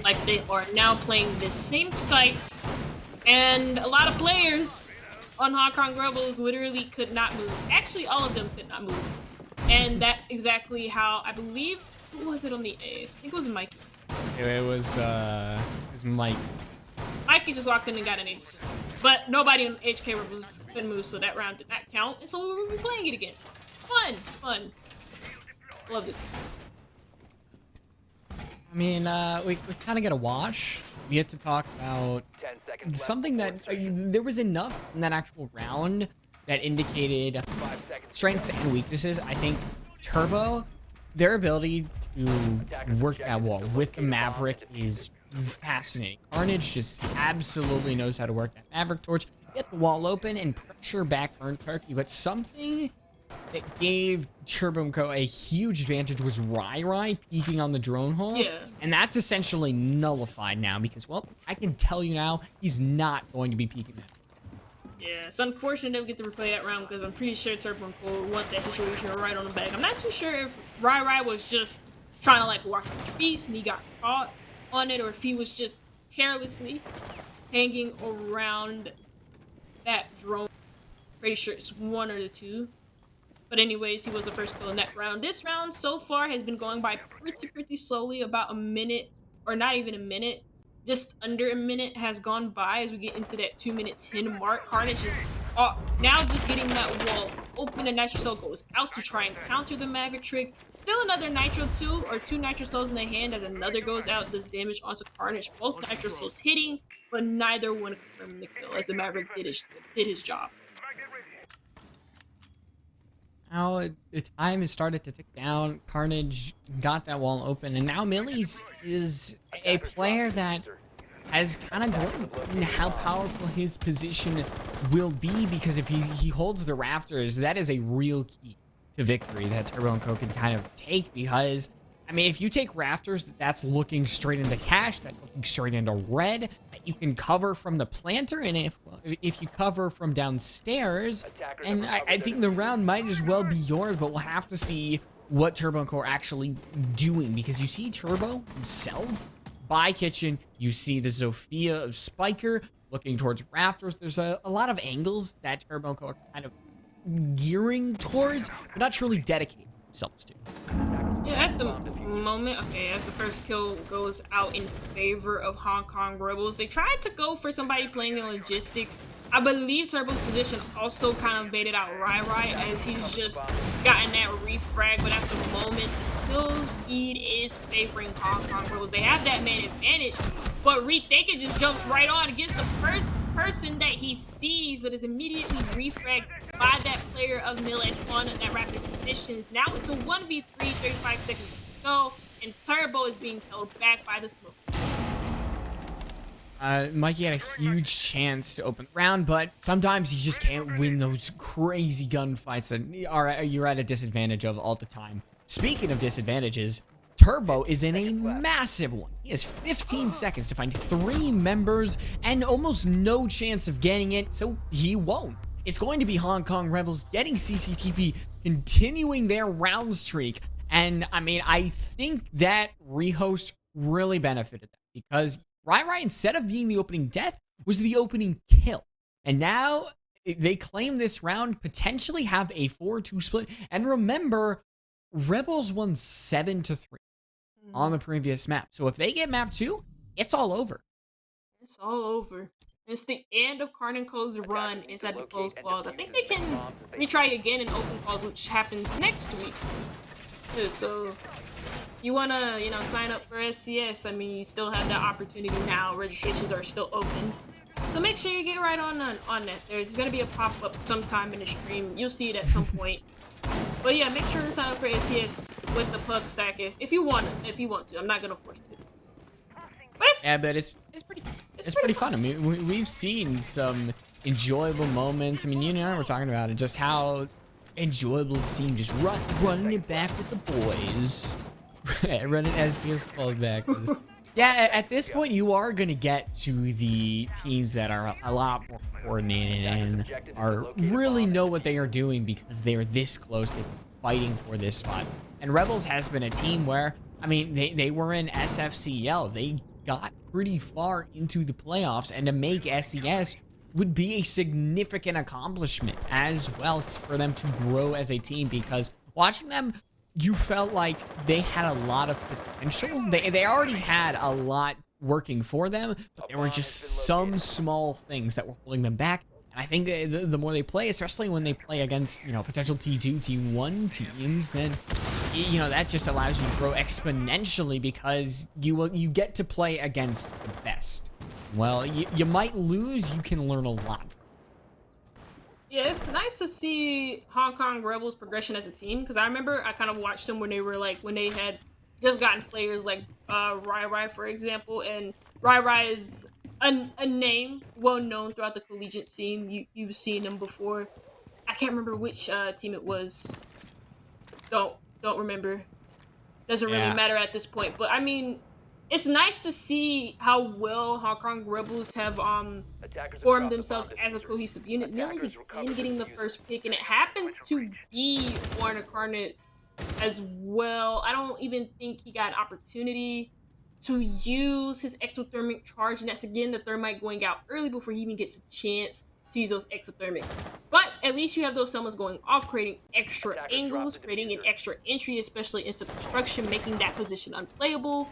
like they are now playing this same site, and a lot of players on Hong Kong Rebels literally could not move. Actually, all of them could not move. And that's exactly how, I believe, who was it on the A's? I think it was Mikey. It was Mike. Mikey just walked in and got an ace. But nobody on HK Rebels couldn't move, so that round did not count. And so we're playing it again. Fun. It's fun. Love this game. I mean, we kind of get a wash. We get to talk about 10 seconds something that there was enough in that actual round that indicated 5 seconds. strengths and weaknesses. I think Turbo, their ability to work that wall with the Maverick is fascinating. Carnage just absolutely knows how to work that Maverick torch, get the wall open, and pressure back Burn Turkey. But something that gave Turbo & Co. a huge advantage was Rai peeking on the drone hole. Yeah. And that's essentially nullified now because, well, I can tell you now, he's not going to be peeking that. Yeah, it's unfortunate that we get to replay that round because I'm pretty sure Turbo and Cole want that situation right on the back. I'm not too sure if Rai was just trying to like walk the beast and he got caught on it, or if he was just carelessly hanging around that drone. Pretty sure it's one or the two. But anyways, he was the first kill in that round. This round so far has been going by pretty slowly. About a minute, or not even a minute, just under a minute has gone by as we get into that 2-minute 10 mark. Carnage is now just getting that wall open, and Nitro Soul goes out to try and counter the Maverick trick. Still another Nitro 2 or 2 Nitro Souls in the hand as another goes out, does damage onto Carnage. Both Nitro Souls hitting, but neither one confirmed the kill as the Maverick did his job. Now the time has started to tick down. Carnage got that wall open, and now Millie's is a player that has kind of grown in how powerful his position will be, because if he holds the rafters, that is a real key to victory that Turbo & Co. can kind of take, because I mean, if you take rafters, that's looking straight into cash, that's looking straight into red, that you can cover from the planter, and if you cover from downstairs, and I think the round might as well be yours, but we'll have to see what Turbo & Co. are actually doing, because you see Turbo himself by kitchen, you see the Zofia of Spiker looking towards rafters. There's a lot of angles that Turbo & Co. are kind of gearing towards, but not truly dedicating themselves to. Yeah, at the moment, okay, as the first kill goes out in favor of Hong Kong Rebels, they tried to go for somebody playing in logistics. I believe Turbo's position also kind of baited out Rai as he's just gotten that refrag, but at the moment, kill speed is favoring Hong Kong Rebels. They have that man advantage, but Rethinker just jumps right on against the first person that he sees, but is immediately refragged by that player of Mill-1 at that Raptors positions. Now it's a 1v3, 35 seconds to go, and Turbo is being held back by the smoke. Mikey had a huge chance to open the round, but sometimes you just can't win those crazy gunfights that you're at a disadvantage of all the time. Speaking of disadvantages, Turbo is in a massive one. He has 15 seconds to find 3 members and almost no chance of getting it, so he won't. It's going to be Hong Kong Rebels getting CCTV, continuing their round streak, and I mean, I think that rehost really benefited them, because Rai, instead of being the opening death, was the opening kill. And now they claim this round, potentially have a 4-2 split. And remember, Rebels won 7-3 on the previous map. So if they get map 2, it's all over. It's all over. It's the end of Carn & Co.'s run inside the closed claws. I think they can retry again in open claws, which happens next week. Yeah, so you wanna, sign up for SCS, I mean, you still have that opportunity now. Registrations are still open. So make sure you get right on that. There's gonna be a pop-up sometime in the stream. You'll see it at some point. But yeah, make sure to sign up for SCS with the plug stack if you want to. I'm not gonna force you to. But it's Yeah, but it's pretty fun. I mean, we've seen some enjoyable moments. I mean, you and I were talking about it, just how enjoyable it seemed, just running it back with the boys. Running SCS called back. Yeah, at this point, you are going to get to the teams that are a lot more coordinated and are really know what they are doing because they are this close. They're fighting for this spot. And Rebels has been a team where, I mean, they were in SFCL. They got pretty far into the playoffs, and to make SCS would be a significant accomplishment as well for them to grow as a team, because watching them, you felt like they had a lot of potential. They already had a lot working for them, but there were just some small things that were holding them back. And I think the more they play, especially when they play against, you know, potential T2, T1 teams, then, you know, that just allows you to grow exponentially because you get to play against the best. Well, you might lose, you can learn a lot. Yeah, it's nice to see Hong Kong Rebels progression as a team, because I remember I kind of watched them when they were like, when they had just gotten players like Rai, for example, and Rai is a name well known throughout the collegiate scene. You've seen them before. I can't remember which team it was. Don't remember. Doesn't really matter at this point. But I mean, it's nice to see how well Hong Kong Rebels have formed themselves as a cohesive unit. Millie's again getting the first pick, and it happens to be Warren Incarnate as well. I don't even think he got an opportunity to use his exothermic charge, and that's again the thermite going out early before he even gets a chance to use those exothermics. But at least you have those summons going off, creating extra angles, creating an extra entry, especially into construction, making that position unplayable.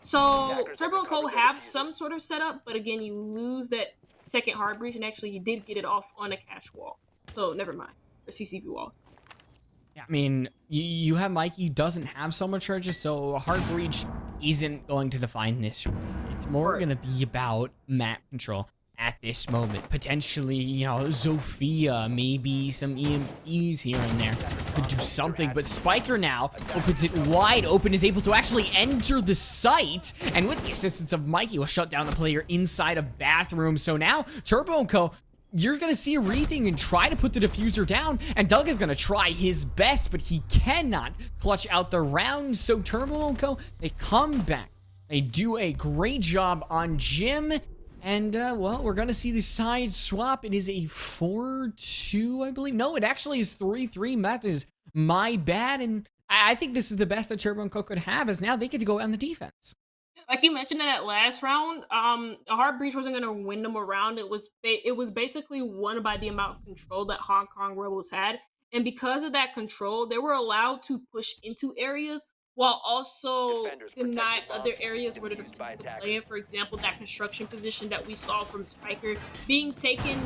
So Turbo and Co have some sort of setup, but again, you lose that second hard breach, and actually he did get it off on a cache wall. So never mind, or CCV wall. Yeah, I mean, you have Mikey who doesn't have so much charges, so a hard breach isn't going to define this. It's more going to be about map control at this moment. Potentially, you know, Zofia, maybe some EMPs here and there could do something, but Spiker now opens it wide open, is able to actually enter the site, and with the assistance of Mikey will shut down the player inside a bathroom. So now Turbo & Co, you're gonna see a rethink and try to put the diffuser down, and Doug is gonna try his best, but he cannot clutch out the round. So Turbo & Co, they come back, they do a great job on Jim. And, well, we're going to see the side swap. It is a 4-2, I believe. No, it actually is 3-3. That is my bad. And I think this is the best that Turbo & Co could have, as now they get to go on the defense. Like you mentioned in that last round, a hard breach wasn't going to win them around. It was basically won by the amount of control that Hong Kong Rebels had. And because of that control, they were allowed to push into areas while also deny other areas where the defense could play in. For example, that construction position that we saw from Spiker being taken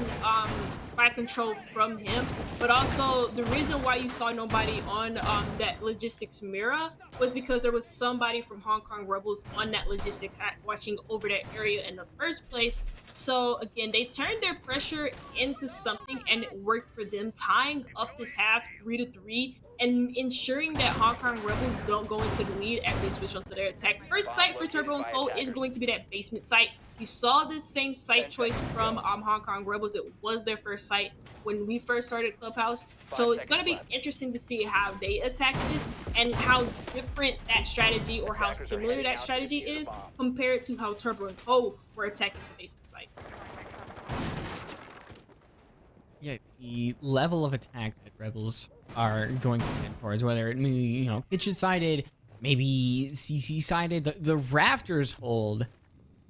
by control from him. But also, the reason why you saw nobody on that logistics mirror was because there was somebody from Hong Kong Rebels on that logistics hat watching over that area in the first place. So again, they turned their pressure into something, and it worked for them, tying up this half 3-3 and ensuring that Hong Kong Rebels don't go into the lead as they switch onto their attack. First site for Turbo & Co is going to be that basement site. We saw this same site choice from Hong Kong Rebels. It was their first site when we first started Clubhouse. So it's going to be interesting to see how they attack this and how different that strategy, or how similar that strategy is, compared to how Turbo & Co were attacking the basement sites. Yeah, the level of attack that Rebels are going to head towards, whether it be, you know, kitchen-sided, maybe CC-sided, the rafters hold.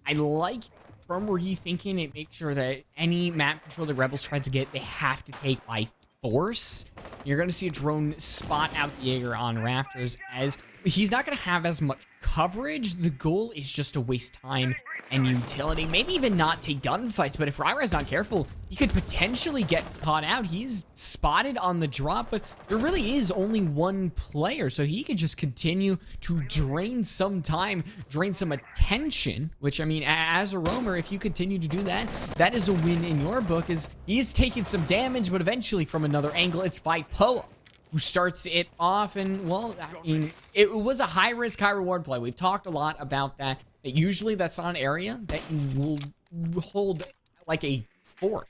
I like from where you thinking it makes sure that any map control the Rebels tries to get, they have to take by force. You're going to see a drone spot out the Jaeger on rafters, as he's not going to have as much coverage. The goal is just to waste time and utility, maybe even not take gunfights. But if Ryra's not careful, he could potentially get caught out. He's spotted on the drop, but there really is only one player, so he could just continue to drain some time, drain some attention, which, I mean, as a roamer, if you continue to do that, that is a win in your book, as he is taking some damage, but eventually from another angle, it's Fight Poa who starts it off. And, well, I mean, it was a high-risk, high-reward play. We've talked a lot about that. That usually that's not an area that you will hold like a fort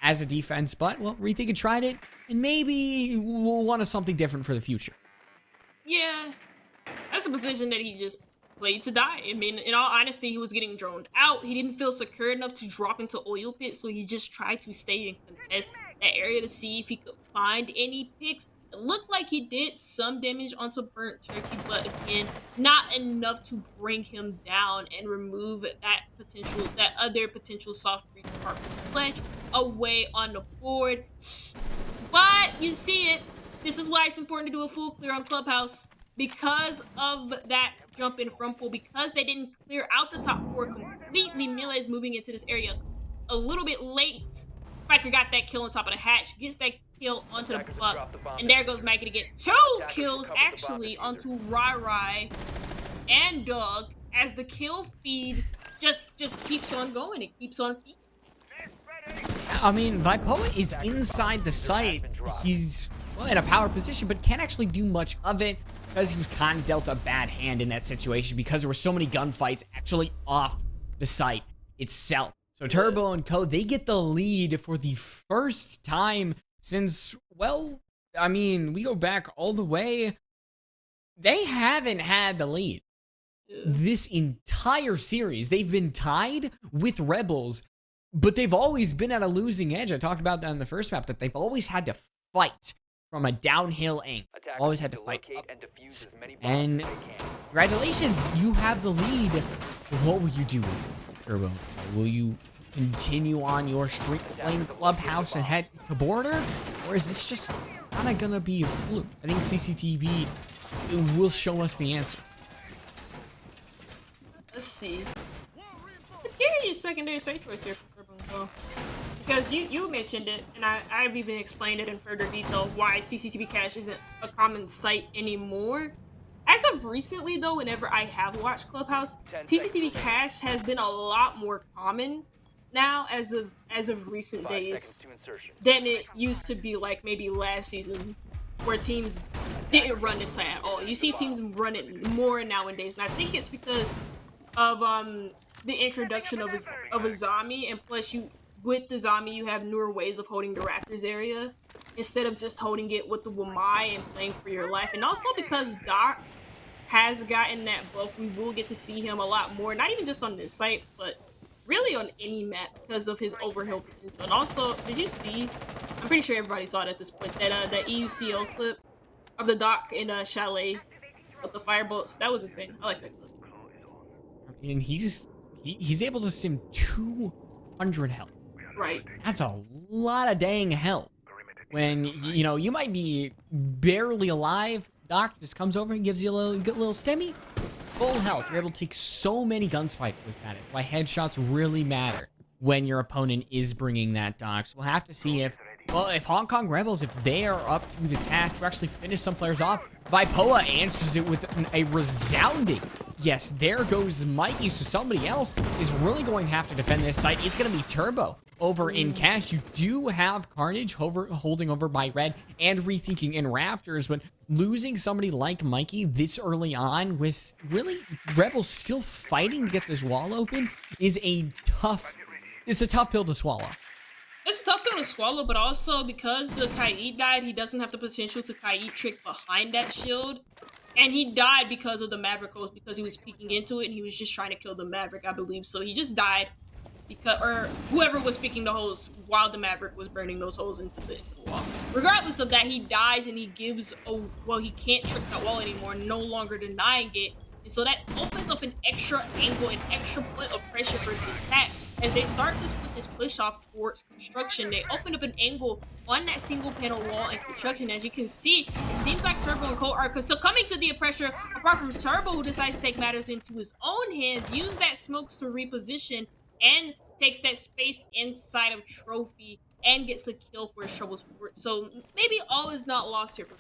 as a defense. But, well, Rethink had tried it, and maybe we'll want something different for the future. Yeah, that's a position that he just played to die. I mean, in all honesty, he was getting droned out. He didn't feel secure enough to drop into oil pit, so he just tried to stay and contest that area to see if he could find any picks. It looked like he did some damage onto Burnt Turkey, but again, not enough to bring him down and remove that other potential soft breach part from the sledge away on the board. But you see it. This is why it's important to do a full clear on Clubhouse. Because of that jump in front pool, because they didn't clear out the top 4 completely, Melee is moving into this area a little bit late. Spiker got that kill on top of the hatch, gets that kill onto the buck, and there goes Maggie to get 2 kills actually onto Rai and Doug as the kill feed just keeps on going. It keeps on feeding. I mean, Vipoa is inside the site. He's, well, in a power position, but can't actually do much of it because he was kind of dealt a bad hand in that situation because there were so many gunfights actually off the site itself. So Turbo and Co, they get the lead for the first time since, well, I mean, we go back all the way. They haven't had the lead this entire series. They've been tied with Rebels, but they've always been at a losing edge. I talked about that in the first map, that they've always had to fight from a downhill angle. Always had to fight up. And congratulations, you have the lead. What will you do, Turbo? Will you continue on your streak playing Clubhouse and head to border? Or is this just kind of gonna be a fluke? I think CCTV will show us the answer. Let's see. It's a curious secondary site choice here for Turbo and Co. Because you mentioned it, and I've even explained it in further detail why CCTV cache isn't a common site anymore. As of recently, though, whenever I have watched Clubhouse, CCTV cache has been a lot more common now as of recent days than it used to be, like maybe last season, where teams didn't run this site at all. You see teams run it more nowadays, and I think it's because of the introduction of a zombie, and plus with the zombie, you have newer ways of holding the Raptors area instead of just holding it with the Wamai and playing for your life. And also because Doc has gotten that buff, we will get to see him a lot more, not even just on this site, but really on any map because of his overhill potential. And also, did you see, I'm pretty sure everybody saw it at this point, that EUCL clip of the Doc in Chalet with the firebolts? That was insane. I like that clip. And he's able to sim 200 health. Right. That's a lot of dang health. When, you know, you might be barely alive, Doc just comes over and gives you a little stemmy. Full health. You're able to take so many guns fights with that. It's why headshots really matter when your opponent is bringing that Doc. So we'll have to see if Hong Kong Rebels, if they are up to the task to actually finish some players off. Vipoa answers it with a resounding yes. There goes Mikey. So somebody else is really going to have to defend this site. It's going to be Turbo over in cash. You do have Carnage holding over by Red and rethinking in Rafters, but losing somebody like Mikey this early on with really Rebels still fighting to get this wall open is a tough pill to swallow. It's a tough pill to swallow, but also because the Kaid died, he doesn't have the potential to Kaid trick behind that shield. And he died because of the Maverick host, because he was peeking into it and he was just trying to kill the Maverick, I believe. So he just died because, or whoever was picking the holes while the Maverick was burning those holes into the wall. Regardless of that, he dies and he gives he can't trick that wall anymore, no longer denying it. And so that opens up an extra angle, an extra point of pressure for the attack. As they start this push off towards construction, they open up an angle on that single panel wall and construction. As you can see, it seems like Turbo and Co are succumbing to the pressure, apart from Turbo, who decides to take matters into his own hands, use that smokes to reposition, and takes that space inside of Trophy and gets a kill for his trouble support. So maybe all is not lost here for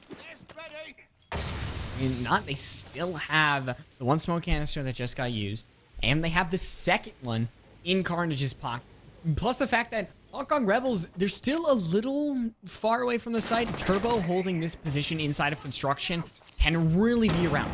They still have the one smoke canister that just got used, and they have the second one in Carnage's pocket. Plus the fact that Hong Kong Rebels, they're still a little far away from the site. Turbo holding this position inside of construction can really be around.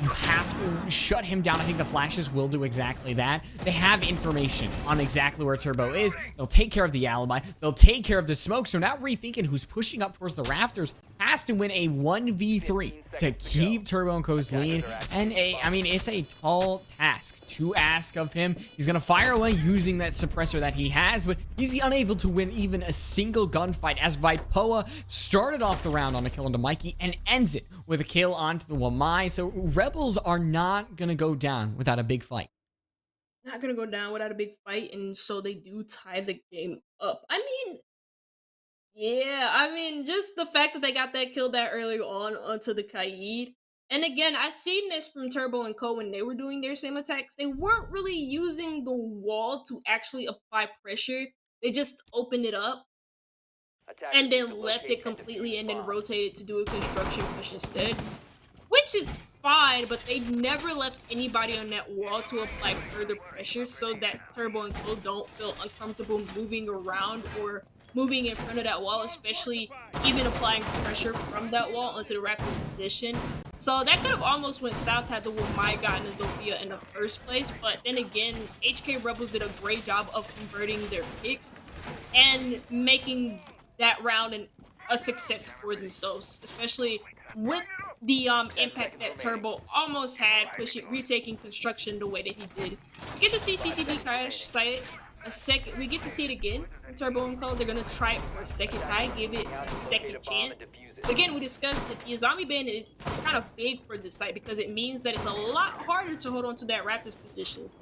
You have to shut him down. I think the flashes will do exactly that. They have information on exactly where Turbo is. They'll take care of the alibi. They'll take care of the smoke. So now rethinking who's pushing up towards the rafters has to win a 1v3 to keep Turbo and Co's lead. And I mean, it's a tall task to ask of him. He's going to fire away using that suppressor that he has, but he's unable to win even a single gunfight as Vipoa started off the round on a kill onto Mikey and ends it with a kill onto the Wamai. So Rebels are not going to go down without a big fight. Not gonna go down without a big fight, and so they do tie the game up. I mean, yeah, I mean, just the fact that they got that kill that early on onto the Kaid. And again, I seen this from Turbo and Co when they were doing their same attacks. They weren't really using the wall to actually apply pressure. They just opened it up and then left it completely and then rotated to do a construction push instead. Which is fine, but they never left anybody on that wall to apply further pressure so that Turbo and Co don't feel uncomfortable moving around or moving in front of that wall, especially even applying pressure from that wall onto the Raptors' position. So that could have almost went south had the Wamai gotten a Zofia in the first place, but then again, HK Rebels did a great job of converting their picks and making that round a success for themselves, especially with the impact that Turbo almost had, retaking construction the way that he did. We get to see CCP crash site we get to see it again from Turbo and Co. They're gonna try it for a second time, give it a second chance. But again, we discussed that the zombie ban is kind of big for this site because it means that it's a lot harder to hold on to that Raptors positions.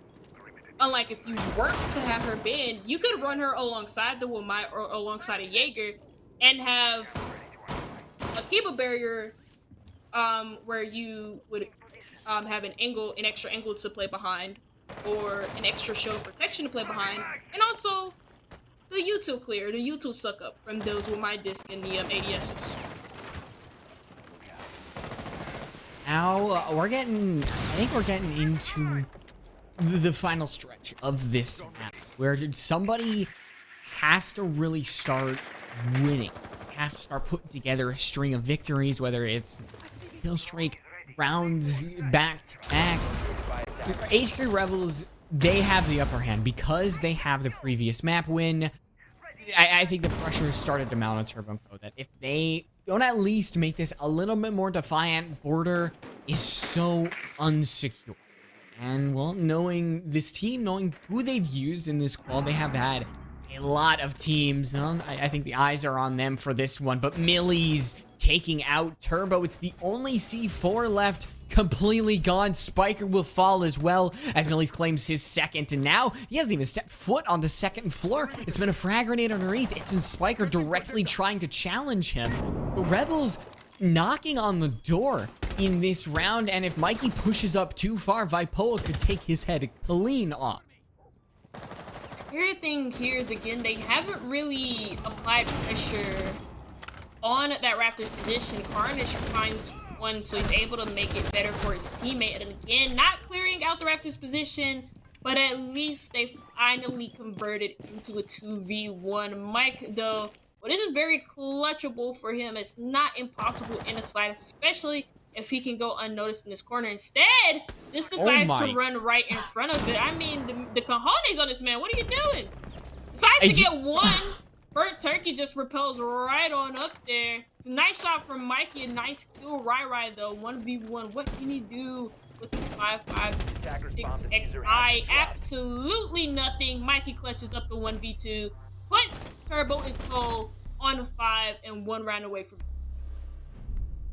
Unlike if you weren't to have her banned, you could run her alongside the Wamai or alongside a Jaeger and have a Kiba barrier where you would have an extra angle to play behind, or an extra shield of protection to play behind, and also the util clear, the util suck up from those with my disc and the ADSs. Now I think we're getting into the final stretch of this map where somebody has to really start winning. Have to start putting together a string of victories, whether it's kill streak, rounds back to back. HK Rebels, they have the upper hand because they have the previous map win. I think the pressure started to mount on Turbo and Co. That if they don't at least make this a little bit more defiant, border is so unsecure. And well, knowing this team, knowing who they've used in this qual, they have had a lot of teams. I think the eyes are on them for this one, but Millie's taking out Turbo. It's the only C4 left, completely gone. Spiker will fall as well as Millie's claims his second, and now he hasn't even stepped foot on the second floor. It's been a frag grenade underneath. It's been Spiker directly trying to challenge him. The Rebels knocking on the door in this round, and if Mikey pushes up too far, Vipoa could take his head clean off. Scary thing here is, again, they haven't really applied pressure on that Raptors position. Carnage finds one, so he's able to make it better for his teammate. And again, not clearing out the Raptors position, but at least they finally converted into a 2v1. Mike, though, well, this is very clutchable for him. It's not impossible in the slightest, especially if he can go unnoticed in this corner. Instead, just decides to run right in front of it. I mean, the cojones on this man. What are you doing? Decides to get one. Burnt Turkey just repels right on up there. It's a nice shot from Mikey. A nice kill. Rai, though. 1v1. What can he do with the 5.56 XI? Absolutely nothing. Mikey clutches up the 1v2. Puts Turbo and Co on 5 and 1 round away from.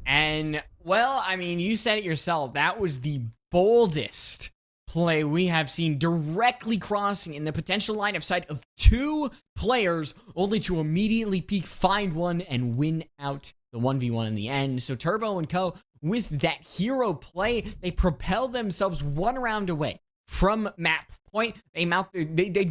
And, well, I mean, you said it yourself. That was the boldest play we have seen, directly crossing in the potential line of sight of 2 players, only to immediately peek, find one, and win out the 1v1 in the end. So Turbo and Co, with that hero play, they propel themselves 1 round away from map point. They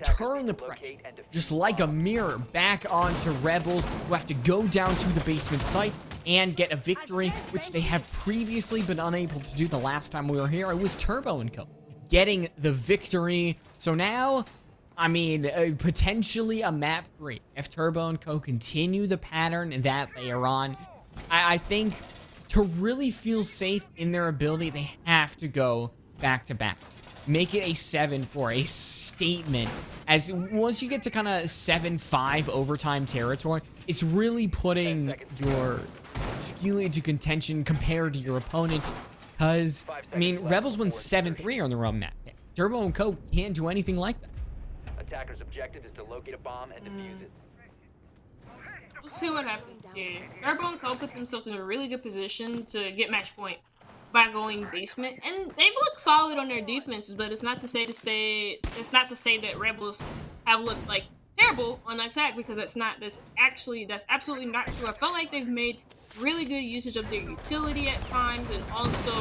turn the pressure just like a mirror back onto Rebels, who have to go down to the basement site and get a victory, which they have previously been unable to do the last time we were here. It was Turbo and Co getting the victory. So now I mean, potentially a map 3. If Turbo and Co. continue the pattern that they are on, I think to really feel safe in their ability, they have to go back-to-back. Make it a 7-4, a statement. As once you get to kind of 7-5 overtime territory, it's really putting your skill into contention compared to your opponent. Because, I mean, Rebels won 7-3 on their own map. Turbo and Co. can't do anything like that. Attacker's objective is to locate a bomb and defuse it. We'll see what happens here. Turbo and Co. put themselves in a really good position to get match point by going basement, and they've looked solid on their defenses. But it's not to say that Rebels have looked like terrible on attack, because that's absolutely not true. I felt like they've made really good usage of their utility at times, and also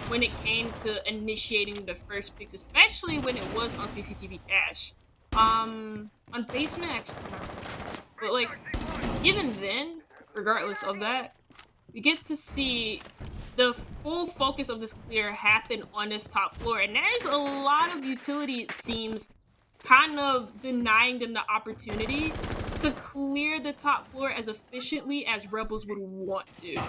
when it came to initiating the first picks, especially when it was on CCTV cache. On basement actually, but like even then, regardless of that, we get to see the full focus of this clear happen on this top floor, and there's a lot of utility, it seems, kind of denying them the opportunity to clear the top floor as efficiently as Rebels would want to.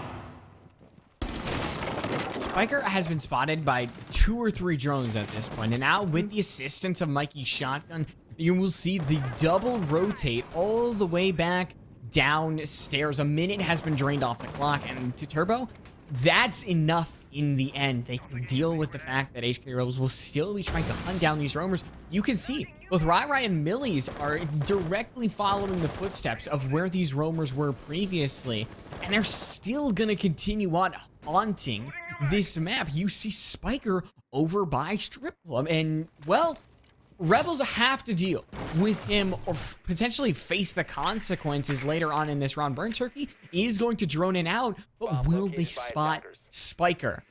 Spiker has been spotted by 2 or 3 drones at this point, and now with the assistance of Mikey's shotgun, you will see the double rotate all the way back downstairs. A minute has been drained off the clock, and to Turbo, that's enough in the end. They can deal with the fact that HK Rebels will still be trying to hunt down these roamers. You can see both Rai and Millies are directly following the footsteps of where these roamers were previously, and they're still gonna continue on haunting this map. You see Spiker over by Strip Club, and well, Rebels have to deal with him or potentially face the consequences later on in this round. Burn Turkey is going to drone it out, but will they spot Spiker?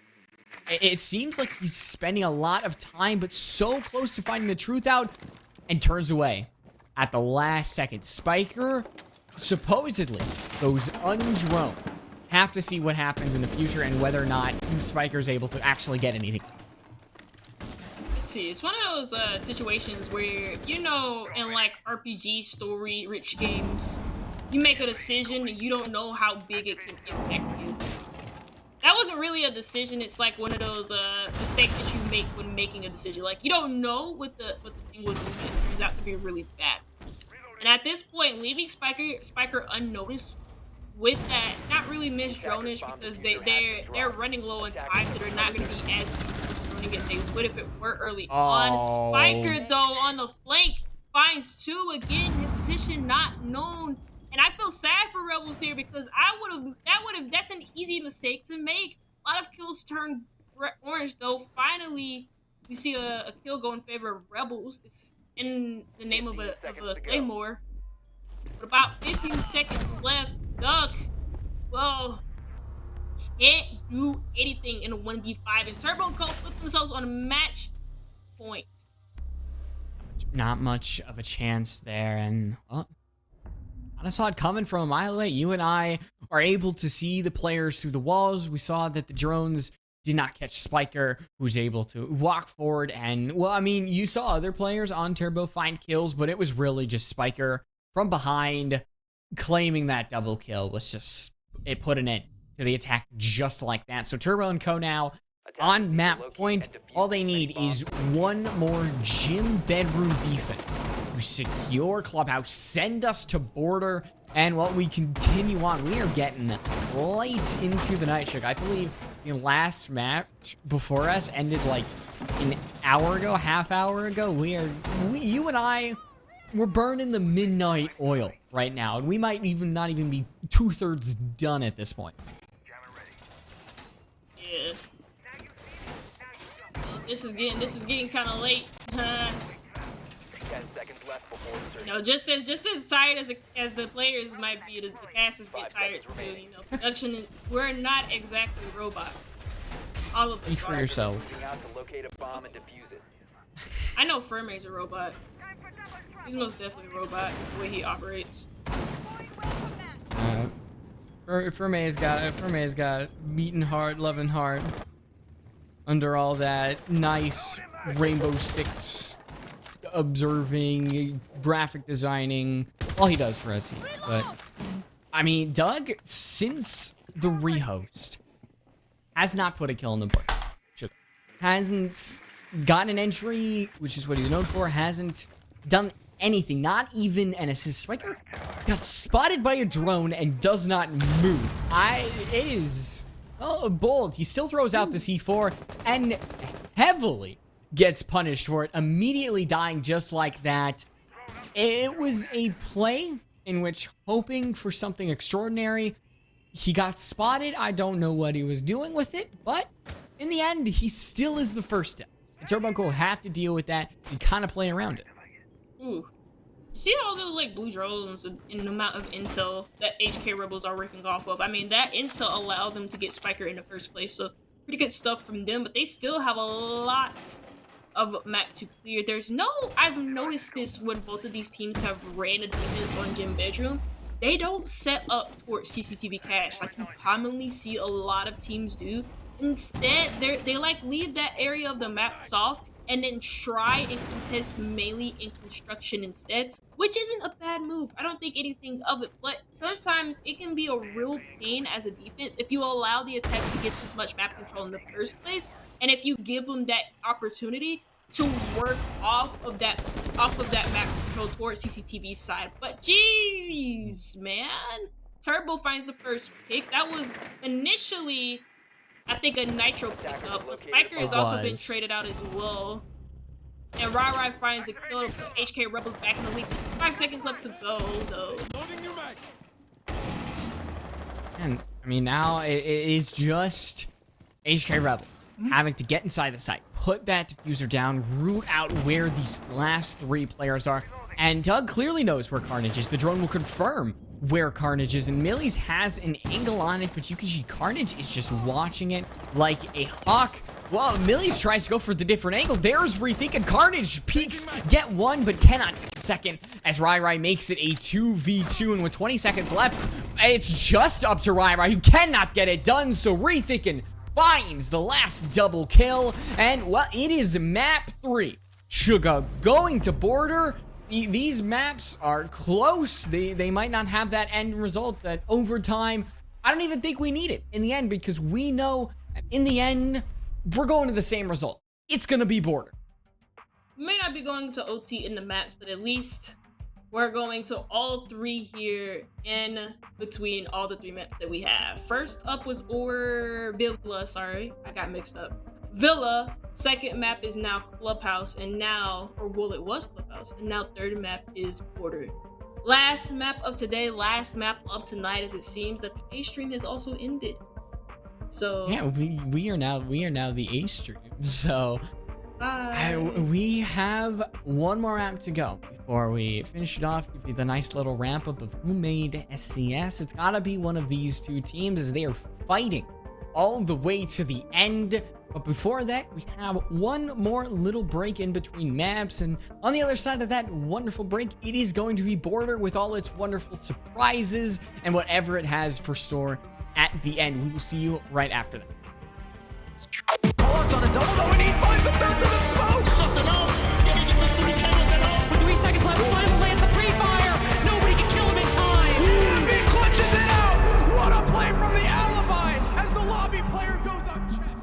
It seems like he's spending a lot of time, but so close to finding the truth out, and turns away at the last second. Spiker supposedly goes undroned. Have to see what happens in the future and whether or not Spiker's able to actually get anything. See, it's one of those situations where, you know, in like RPG story rich games, you make a decision and you don't know how big it can impact you. That wasn't really a decision. It's like one of those mistakes that you make when making a decision. Like, you don't know what the thing would do, and it turns out to be really bad. And at this point, leaving Spiker unnoticed with that, not really miss drone-ish, because they're running low on time, so they're not going to be as as they would if it were early on. Spiker, though, on the flank, finds 2 again. His position not known. And I feel sad for Rebels here, because that's an easy mistake to make. A lot of kills turn orange, though. Finally, we see a kill go in favor of Rebels. It's in the name of a Claymore. But about 15 seconds left. Duck, well, can't do anything in a 1v5, and Turbo and Co put themselves on a match point. Not much of a chance there, and well, I saw it coming from a mile away. You and I are able to see the players through the walls. We saw that the drones did not catch Spiker, who was able to walk forward, and well, I mean, you saw other players on Turbo find kills, but it was really just Spiker from behind claiming that double kill. Was just, it put an end to the attack just like that. So Turbo and Co now on map point. All they need is one more gym bedroom defense to secure clubhouse, send us to border, and while we continue on, we are getting late into the night. I believe the last match before us ended like an hour ago, half hour ago. You and I, we're burning the midnight oil right now, and we might not even be 2/3 done at this point. Yeah. This is getting kind of late. 10 seconds left before insertion. You know, just as tired as the players might be, the casters get tired too. You know, production. We're not exactly robots. All of us. Speak for yourself. Moving out to locate a bomb and defuse it. I know Ferme's a robot. He's most definitely a robot, the way he operates. Ferme's got beating hard, loving hard. Under all that nice Rainbow Six observing, graphic designing, all he does for SC. But I mean, Doug, since the rehost, has not put a kill on the board. Hasn't gotten an entry, which is what he's known for. Hasn't done anything, not even an assist. Spiker got spotted by a drone and does not move. It is bold. He still throws out the C4 and heavily gets punished for it, immediately dying just like that. It was a play in which, hoping for something extraordinary, he got spotted. I don't know what he was doing with it, but in the end, he still is the first step. And Turbo will have to deal with that and kind of play around it. Ooh. You see all those like blue drones and the amount of intel that HK Rebels are working off of? I mean, that intel allowed them to get Spiker in the first place, so pretty good stuff from them, but they still have a lot of map to clear. I've noticed this when both of these teams have ran a defense on Gym Bedroom. They don't set up for CCTV cache like you commonly see a lot of teams do. Instead, they like leave that area of the map soft and then try and contest melee in construction instead, which isn't a bad move. I don't think anything of it, but sometimes it can be a real pain as a defense if you allow the attack to get this much map control in the first place, and if you give them that opportunity to work off of that map control towards CCTV side. But jeez, man, Turbo finds the first pick. That was initially, I think, a Nitro pickup, but Spiker has also been traded out as well. And Rai finds a kill to put HK Rebels back in the lead. 5 seconds left to go, though. And I mean, now it is just HK Rebel having to get inside the site, put that diffuser down, root out where these last 3 players are. And Doug clearly knows where Carnage is. The drone will confirm where Carnage is, and Millies has an angle on it, but you can see Carnage is just watching it like a hawk. Well, Millies tries to go for the different angle. There's rethinking. Carnage peeks, get one, but cannot get the second, as Rai makes it a 2v2, and with 20 seconds left, it's just up to Rai, who cannot get it done, so rethinking finds the last double kill, and well, it is map 3. Sugar going to border. These maps are close. They might not have that end result, that overtime. I don't even think we need it in the end, because we know in the end, we're going to the same result. It's going to be border. We may not be going to OT in the maps, but at least we're going to all 3 here in between all the 3 maps that we have. First up was Villa. Sorry, I got mixed up. Villa. Second map is now Clubhouse, and now, or well, it was Clubhouse, and now third map is Border. Last map of today, last map of tonight, as it seems that the A stream has also ended. So yeah, we are now the A stream. So we have one more map to go before we finish it off. Give you the nice little wrap up of who made SCS. It's gotta be one of these 2 teams, as they are fighting all the way to the end. But before that, we have one more little break in between maps, and on the other side of that wonderful break, it is going to be Border with all its wonderful surprises and whatever it has for store at the end. We will see you right after that. Call-outs on a double, though, and he finds a third to the smoke. Just an ult. Getting it to 3K with an ult. With 3 seconds left, Final lands the pre-fire. Nobody can kill him in time. He clutches it out. What a play from the alibi as the lobby player goes unchecked.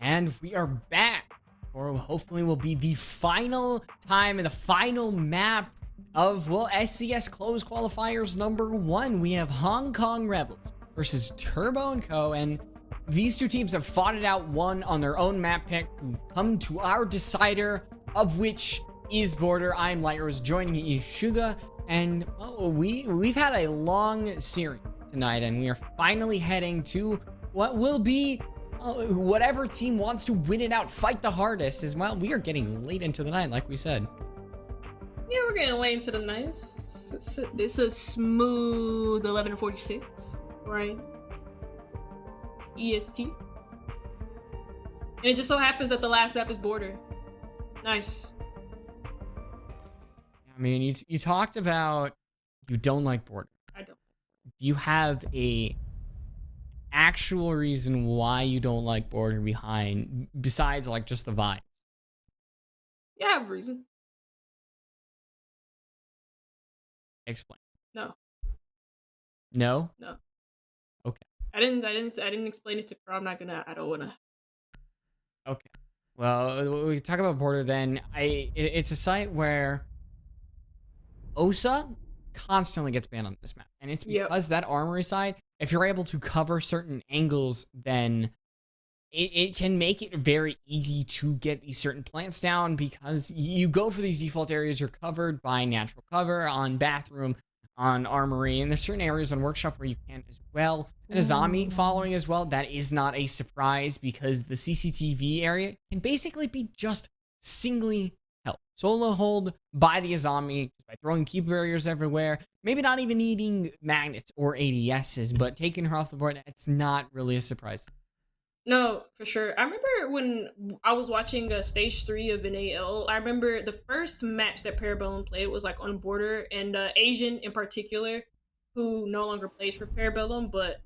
And we are back, or hopefully will be the final time and the final map of, well, SCS Close Qualifiers #1. We have Hong Kong Rebels versus Turbo & Co. And these two teams have fought it out, one on their own map pick, to come to our decider, of which is Border. I'm Lightrose, joining me is Suga, and well, we've had a long series tonight, and we are finally heading to what will be whatever team wants to win it out, fight the hardest. As well, we are getting late into the night, like we said. Yeah, we're getting late into the night. It's a smooth 11:46, right? EST. And it just so happens that the last map is Border. Nice. I mean, you talked about you don't like Border. I don't. Do you have a actual reason why you don't like Border besides like just the vibe? Yeah, I have a reason. Explain. No. No? No. Okay. I didn't explain it to her. I don't wanna. Okay. Well, we can talk about Border then. It's a site where Osa constantly gets banned on this map. And it's because that armory side, if you're able to cover certain angles, then it can make it very easy to get these certain plants down, because you go for these default areas, you're covered by natural cover on bathroom, on armory, and there's certain areas on workshop where you can as well. And a zombie following as well, that is not a surprise, because the CCTV area can basically be just singly held. Solo hold by the Azami by throwing key barriers everywhere, maybe not even needing magnets or ADSs, but taking her off the board, it's not really a surprise. No, for sure. I remember when I was watching stage 3 of NAL, I remember the first match that Parabellum played was like on Border, and Asian in particular, who no longer plays for Parabellum, but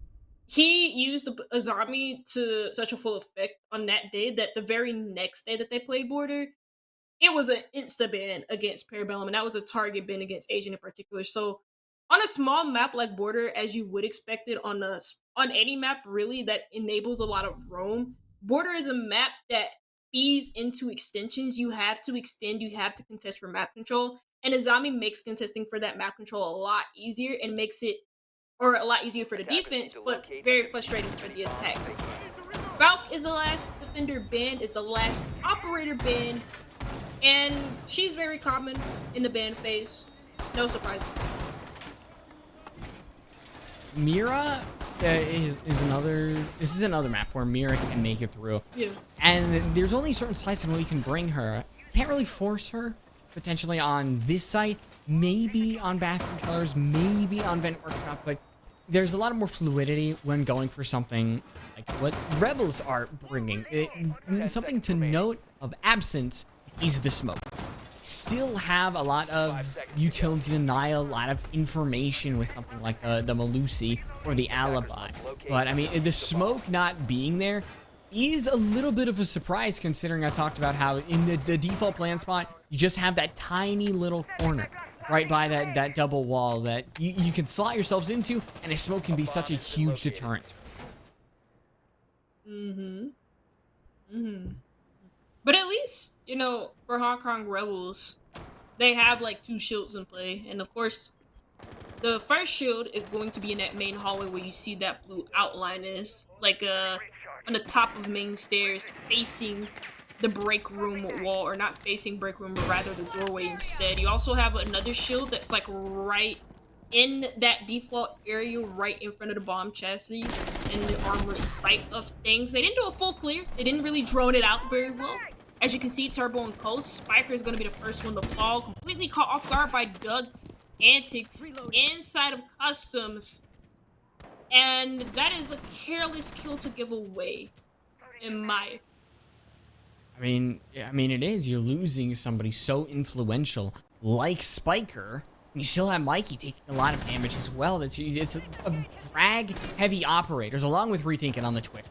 he used the Azami to such a full effect on that day that the very next day that they played Border, it was an insta ban against Parabellum, and that was a target ban against Asian in particular. So on a small map like Border, as you would expect it on any map really that enables a lot of roam, Border is a map that feeds into extensions. You have to extend, you have to contest for map control, and Azami makes contesting for that map control a lot easier, and makes it a lot easier for the defense, but very frustrating for the attack. Valk is the last defender banned, is the last operator banned, and she's very common in the ban phase. No surprises. Mira is another. This is another map where Mira can make it through. Yeah. And there's only certain sites where you can bring her. Can't really force her. Potentially on this site, maybe on Bathroom Colors, maybe on Vent Workshop, but there's a lot more fluidity when going for something like what Rebels are bringing. Something to note of absence is the smoke. Still have a lot of utility denial, a lot of information with something like the Malusi or the Alibi. But I mean, the smoke not being there is a little bit of a surprise, considering I talked about how in the default plan spot, you just have that tiny little corner right by that double wall that you can slot yourselves into, and a smoke can be such a huge deterrent. But at least, you know, for Hong Kong Rebels, they have like 2 shields in play. And of course, the first shield is going to be in that main hallway where you see that blue outline is. Like on the top of main stairs, facing the break room wall, or not facing break room, but rather the doorway instead. You also have another shield that's like right in that default area, right in front of the bomb chassis and the armory site of things. They didn't do a full clear. They didn't really drone it out very well. As you can see, Turbo and Co. Spiker is going to be the first one to fall, completely caught off guard by Doug's antics inside of Customs. And that is a careless kill to give away, in my I mean, it is. You're losing somebody so influential like Spiker. You still have Mikey taking a lot of damage as well. It's a frag-heavy operators, along with Rethinking on the Twitch.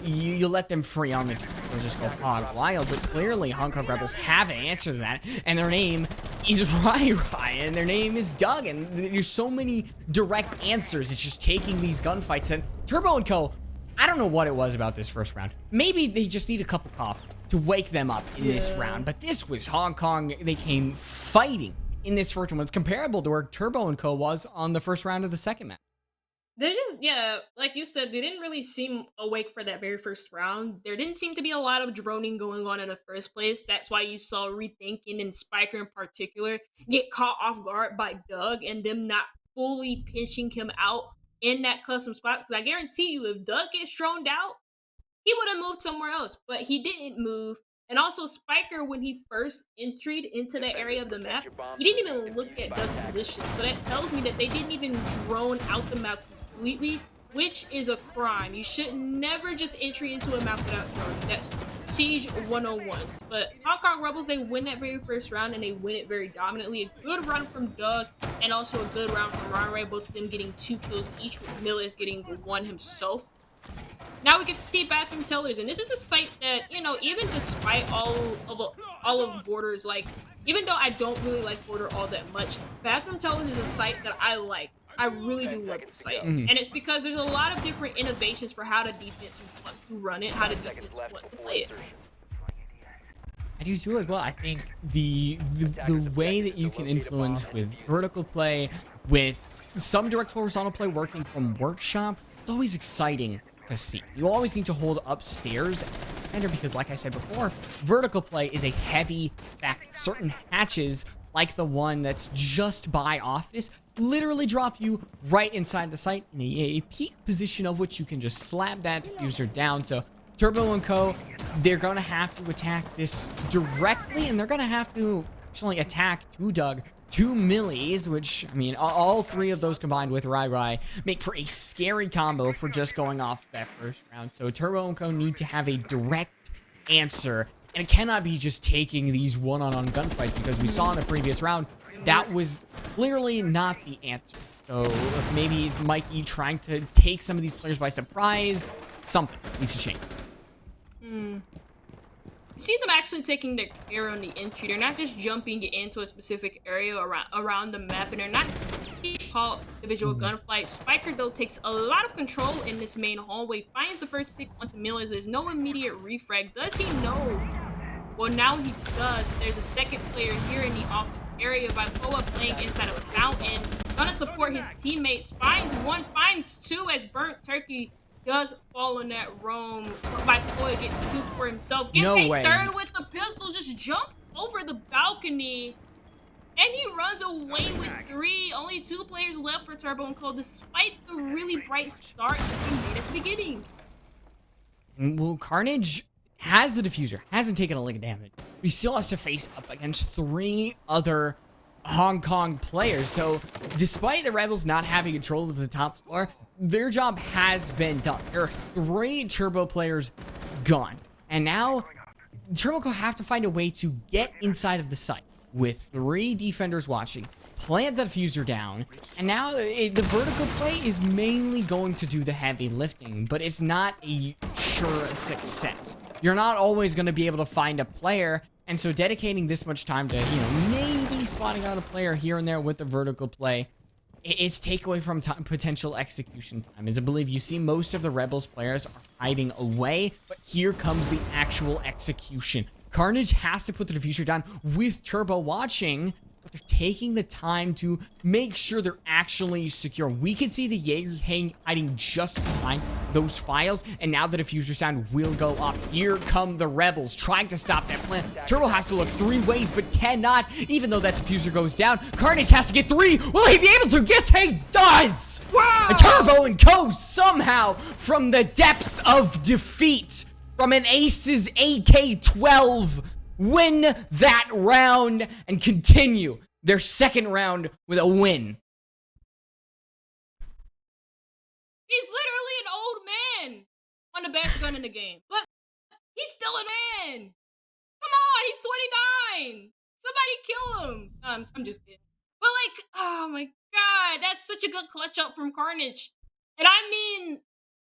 You let them free on the Twitch, they'll just go hog wild. But clearly, Hong Kong Rebels have an answer to that, and their name is Rai, and their name is Doug, and there's so many direct answers. It's just taking these gunfights, and Turbo & Co. I don't know what it was about this first round. Maybe they just need a cup of coffee to wake them up in this round. But this was Hong Kong. They came fighting in this first one. It's comparable to where Turbo and Co. was on the first round of the second match. They're just, yeah, like you said, they didn't really seem awake for that very first round. There didn't seem to be a lot of droning going on in the first place. That's why you saw Rethinking and Spiker in particular get caught off guard by Doug and them not fully pinching him out in that custom spot. Because I guarantee you, if Doug gets droned out, he would have moved somewhere else. But he didn't move. And also, Spiker, when he first entered into that area of the map, he didn't even look at Doug's position. So that tells me that they didn't even drone out the map completely, which is a crime. You should never just entry into a map without droning. That's Siege 101. But Hong Kong Rebels, they win that very first round, and they win it very dominantly. A good run from Doug, and also a good round from Ronray, both of them getting 2 kills each, with Millis getting 1 himself. Now we get to see Bathroom Tellers, and this is a site that, you know, even despite all of Border's, like, even though I don't really like Border all that much, Bathroom Tellers is a site that I like. I really do love the site. And it's because there's a lot of different innovations for how the defense wants to run it, how the defense wants to play it. I do too as well. I think the way that you can influence with vertical play, with some direct horizontal play working from workshop, it's always exciting to see. You always need to hold upstairs as a defender because, like I said before, vertical play is a heavy factor. Certain hatches, like the one that's just by office, literally drop you right inside the site in a peak position of which you can just slap that diffuser down. So Turbo and Co., they're going to have to attack this directly, and they're going to have to actually attack 2 Doug, 2 Millies, which, I mean, all 3 of those combined with Rai make for a scary combo for just going off that first round. So Turbo and Co. need to have a direct answer, and it cannot be just taking these one-on-one gunfights, because we saw in the previous round, that was clearly not the answer. So maybe it's Mikey trying to take some of these players by surprise. Something needs to change. You see them actually taking their care on the entry. They're not just jumping into a specific area around the map, and they're not called individual gunfights. Spiker, though, takes a lot of control in this main hallway, finds the first pick onto Millers. There's no immediate refrag. Does he know? Well, now he does. There's a second player here in the office area. Vipoa playing inside of a fountain. Gonna support his teammates. Finds 1, finds 2 as Burnt Turkey does fall in that roam. Vipoa gets 2 for himself. Gets No a way. 3rd with the pistol. Just jumps over the balcony. And he runs away with 3. Only 2 players left for Turbo and Co. despite the really bright start that he made at the beginning. Well, Carnage has the diffuser, hasn't taken a lick of damage. He still has to face up against 3 other Hong Kong players. So despite the Rebels not having control of the top floor, their job has been done. There are 3 Turbo players gone. And now Turbo Co have to find a way to get inside of the site with 3 defenders watching, plant the diffuser down, and now the vertical play is mainly going to do the heavy lifting, but it's not a sure success. You're not always going to be able to find a player, and so dedicating this much time to, you know, maybe spotting out a player here and there with the vertical play, it's take away from potential execution time. As I believe you see most of the Rebels players are hiding away, but here comes the actual execution. Carnage has to put the diffuser down with Turbo watching, but they're taking the time to make sure they're actually secure. We can see the Jaeger hiding just behind those files, and now the diffuser sound will go off. Here come the Rebels trying to stop that plan. Turbo has to look 3 ways, but cannot, even though that diffuser goes down. Carnage has to get 3. Will he be able to? Yes, he does! Wow! And Turbo and Co. somehow, from the depths of defeat, from an Aces AK-12, win that round and continue their second round with a win. He's literally an old man on the best gun in the game, but he's still a man. Come on, he's 29. Somebody kill him. I'm just kidding. But like, oh my god, that's such a good clutch up from Carnage. And I mean,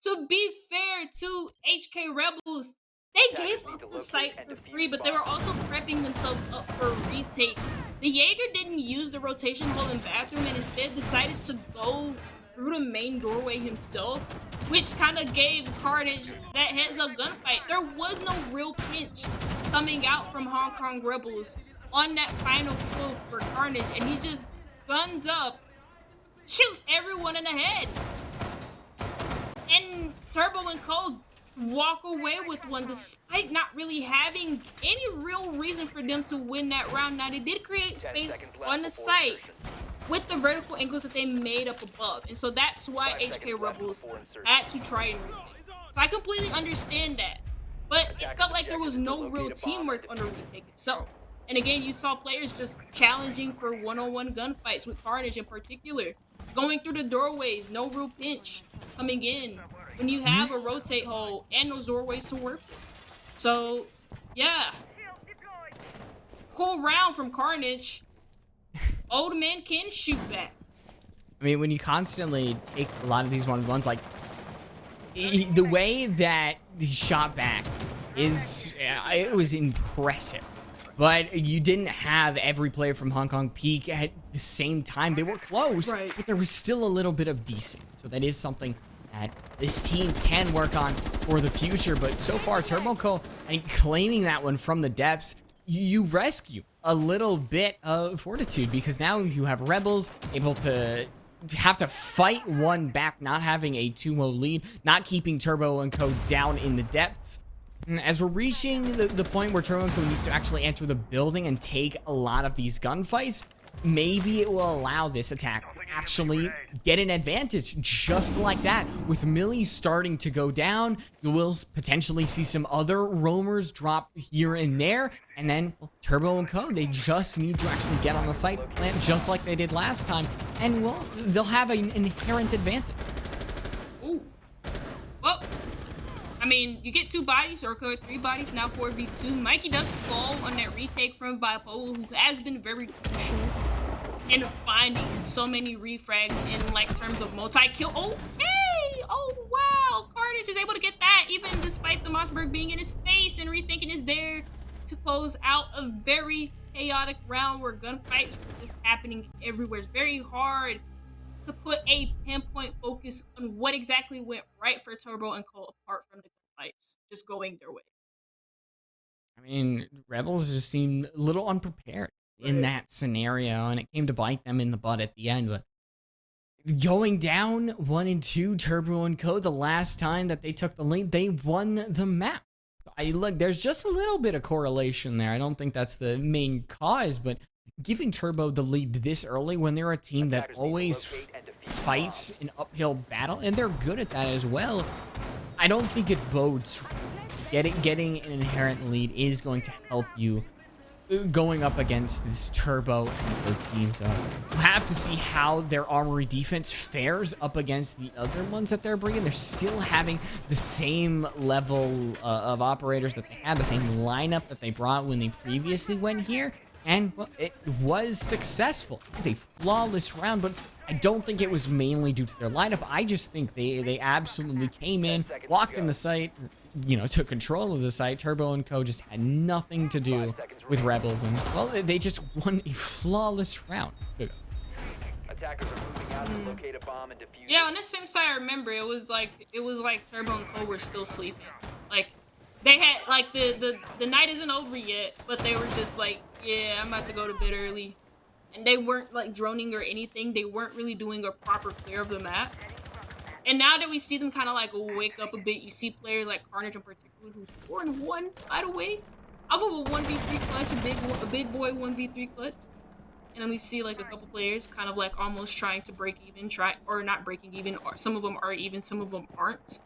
to be fair to HK Rebels, they gave up the site for free, but they were also prepping themselves up for a retake. The Jaeger didn't use the rotation hole in bathroom and instead decided to go through the main doorway himself, which kind of gave Carnage that heads-up gunfight. There was no real pinch coming out from Hong Kong Rebels on that final kill for Carnage, and he just guns up, shoots everyone in the head. And Turbo and Cole walk away with one despite not really having any real reason for them to win that round. Now, they did create space on the site with the vertical angles that they made up above. And so that's why HK Rebels had to try and retake. So I completely understand that. But it felt like there was no real teamwork on the retake itself. And again, you saw players just challenging for one-on-one gunfights with Carnage in particular. Going through the doorways, no real pinch coming in when you have a rotate hole and those doorways to work with. So, yeah. Cool round from Carnage. Old man can shoot back. I mean, when you constantly take a lot of these 1v1s, like, the way that he shot back is, it was impressive. But you didn't have every player from Hong Kong peak at the same time. They were close, right, but there was still a little bit of decent. So that is something that this team can work on for the future. But so far, Turbo Co, claiming that one from the depths, you rescue a little bit of fortitude, because now you have Rebels able to have to fight one back, not having a 2-0 lead, not keeping Turbo and Co down in the depths. As we're reaching the point where Turbo and Co needs to actually enter the building and take a lot of these gunfights, maybe it will allow this attack to actually get an advantage just like that. With Millie starting to go down, you will potentially see some other roamers drop here and there, and then Turbo and Co, they just need to actually get on the site plant just like they did last time, and well, they'll have an inherent advantage. Ooh. Well, I mean, you get 2 bodies, or 3 bodies, now 4v2. Mikey does fall on that retake from Bipolar, who has been very crucial in finding so many refrags in, like, terms of multi-kill. Oh, hey! Oh, wow! Carnage is able to get that, even despite the Mossberg being in his face, and Rethinking is there to close out a very chaotic round where gunfights were just happening everywhere. It's very hard to put a pinpoint focus on what exactly went right for Turbo and Cole apart from the fights just going their way. I mean, Rebels just seemed a little unprepared in that scenario, and it came to bite them in the butt at the end. But going down 1-2, Turbo and Co, the last time that they took the lead, they won the map. Look, there's just a little bit of correlation there. I don't think that's the main cause, but giving Turbo the lead this early when they're a team that always fights an uphill battle, and they're good at that as well, I don't think it bodes. Getting an inherent lead is going to help you going up against this Turbo and their team. So we'll have to see how their armory defense fares up against the other ones that they're bringing. They're still having the same level of operators that they had, the same lineup that they brought when they previously went here. And well, it was successful. It was a flawless round, but I don't think it was mainly due to their lineup. I just think they absolutely came in, walked in the site, you know, took control of the site. Turbo and Co just had nothing to do with Rebels, and well, they just won a flawless round. Attackers are moving out to locate a bomb and defuse. Yeah, on this same side, I remember it was like Turbo and Co were still sleeping. Like they had like the night isn't over yet, but they were just like, yeah, I'm about to go to bed early. And they weren't like droning or anything. They weren't really doing a proper clear of the map. And now that we see them kind of like wake up a bit, you see players like Carnage in particular, who's 4-1, by the way, off of a 1v3 clutch, a big boy 1v3 clutch. And then we see like a couple players kind of like almost trying to break even, or not breaking even, or some of them are even, some of them aren't.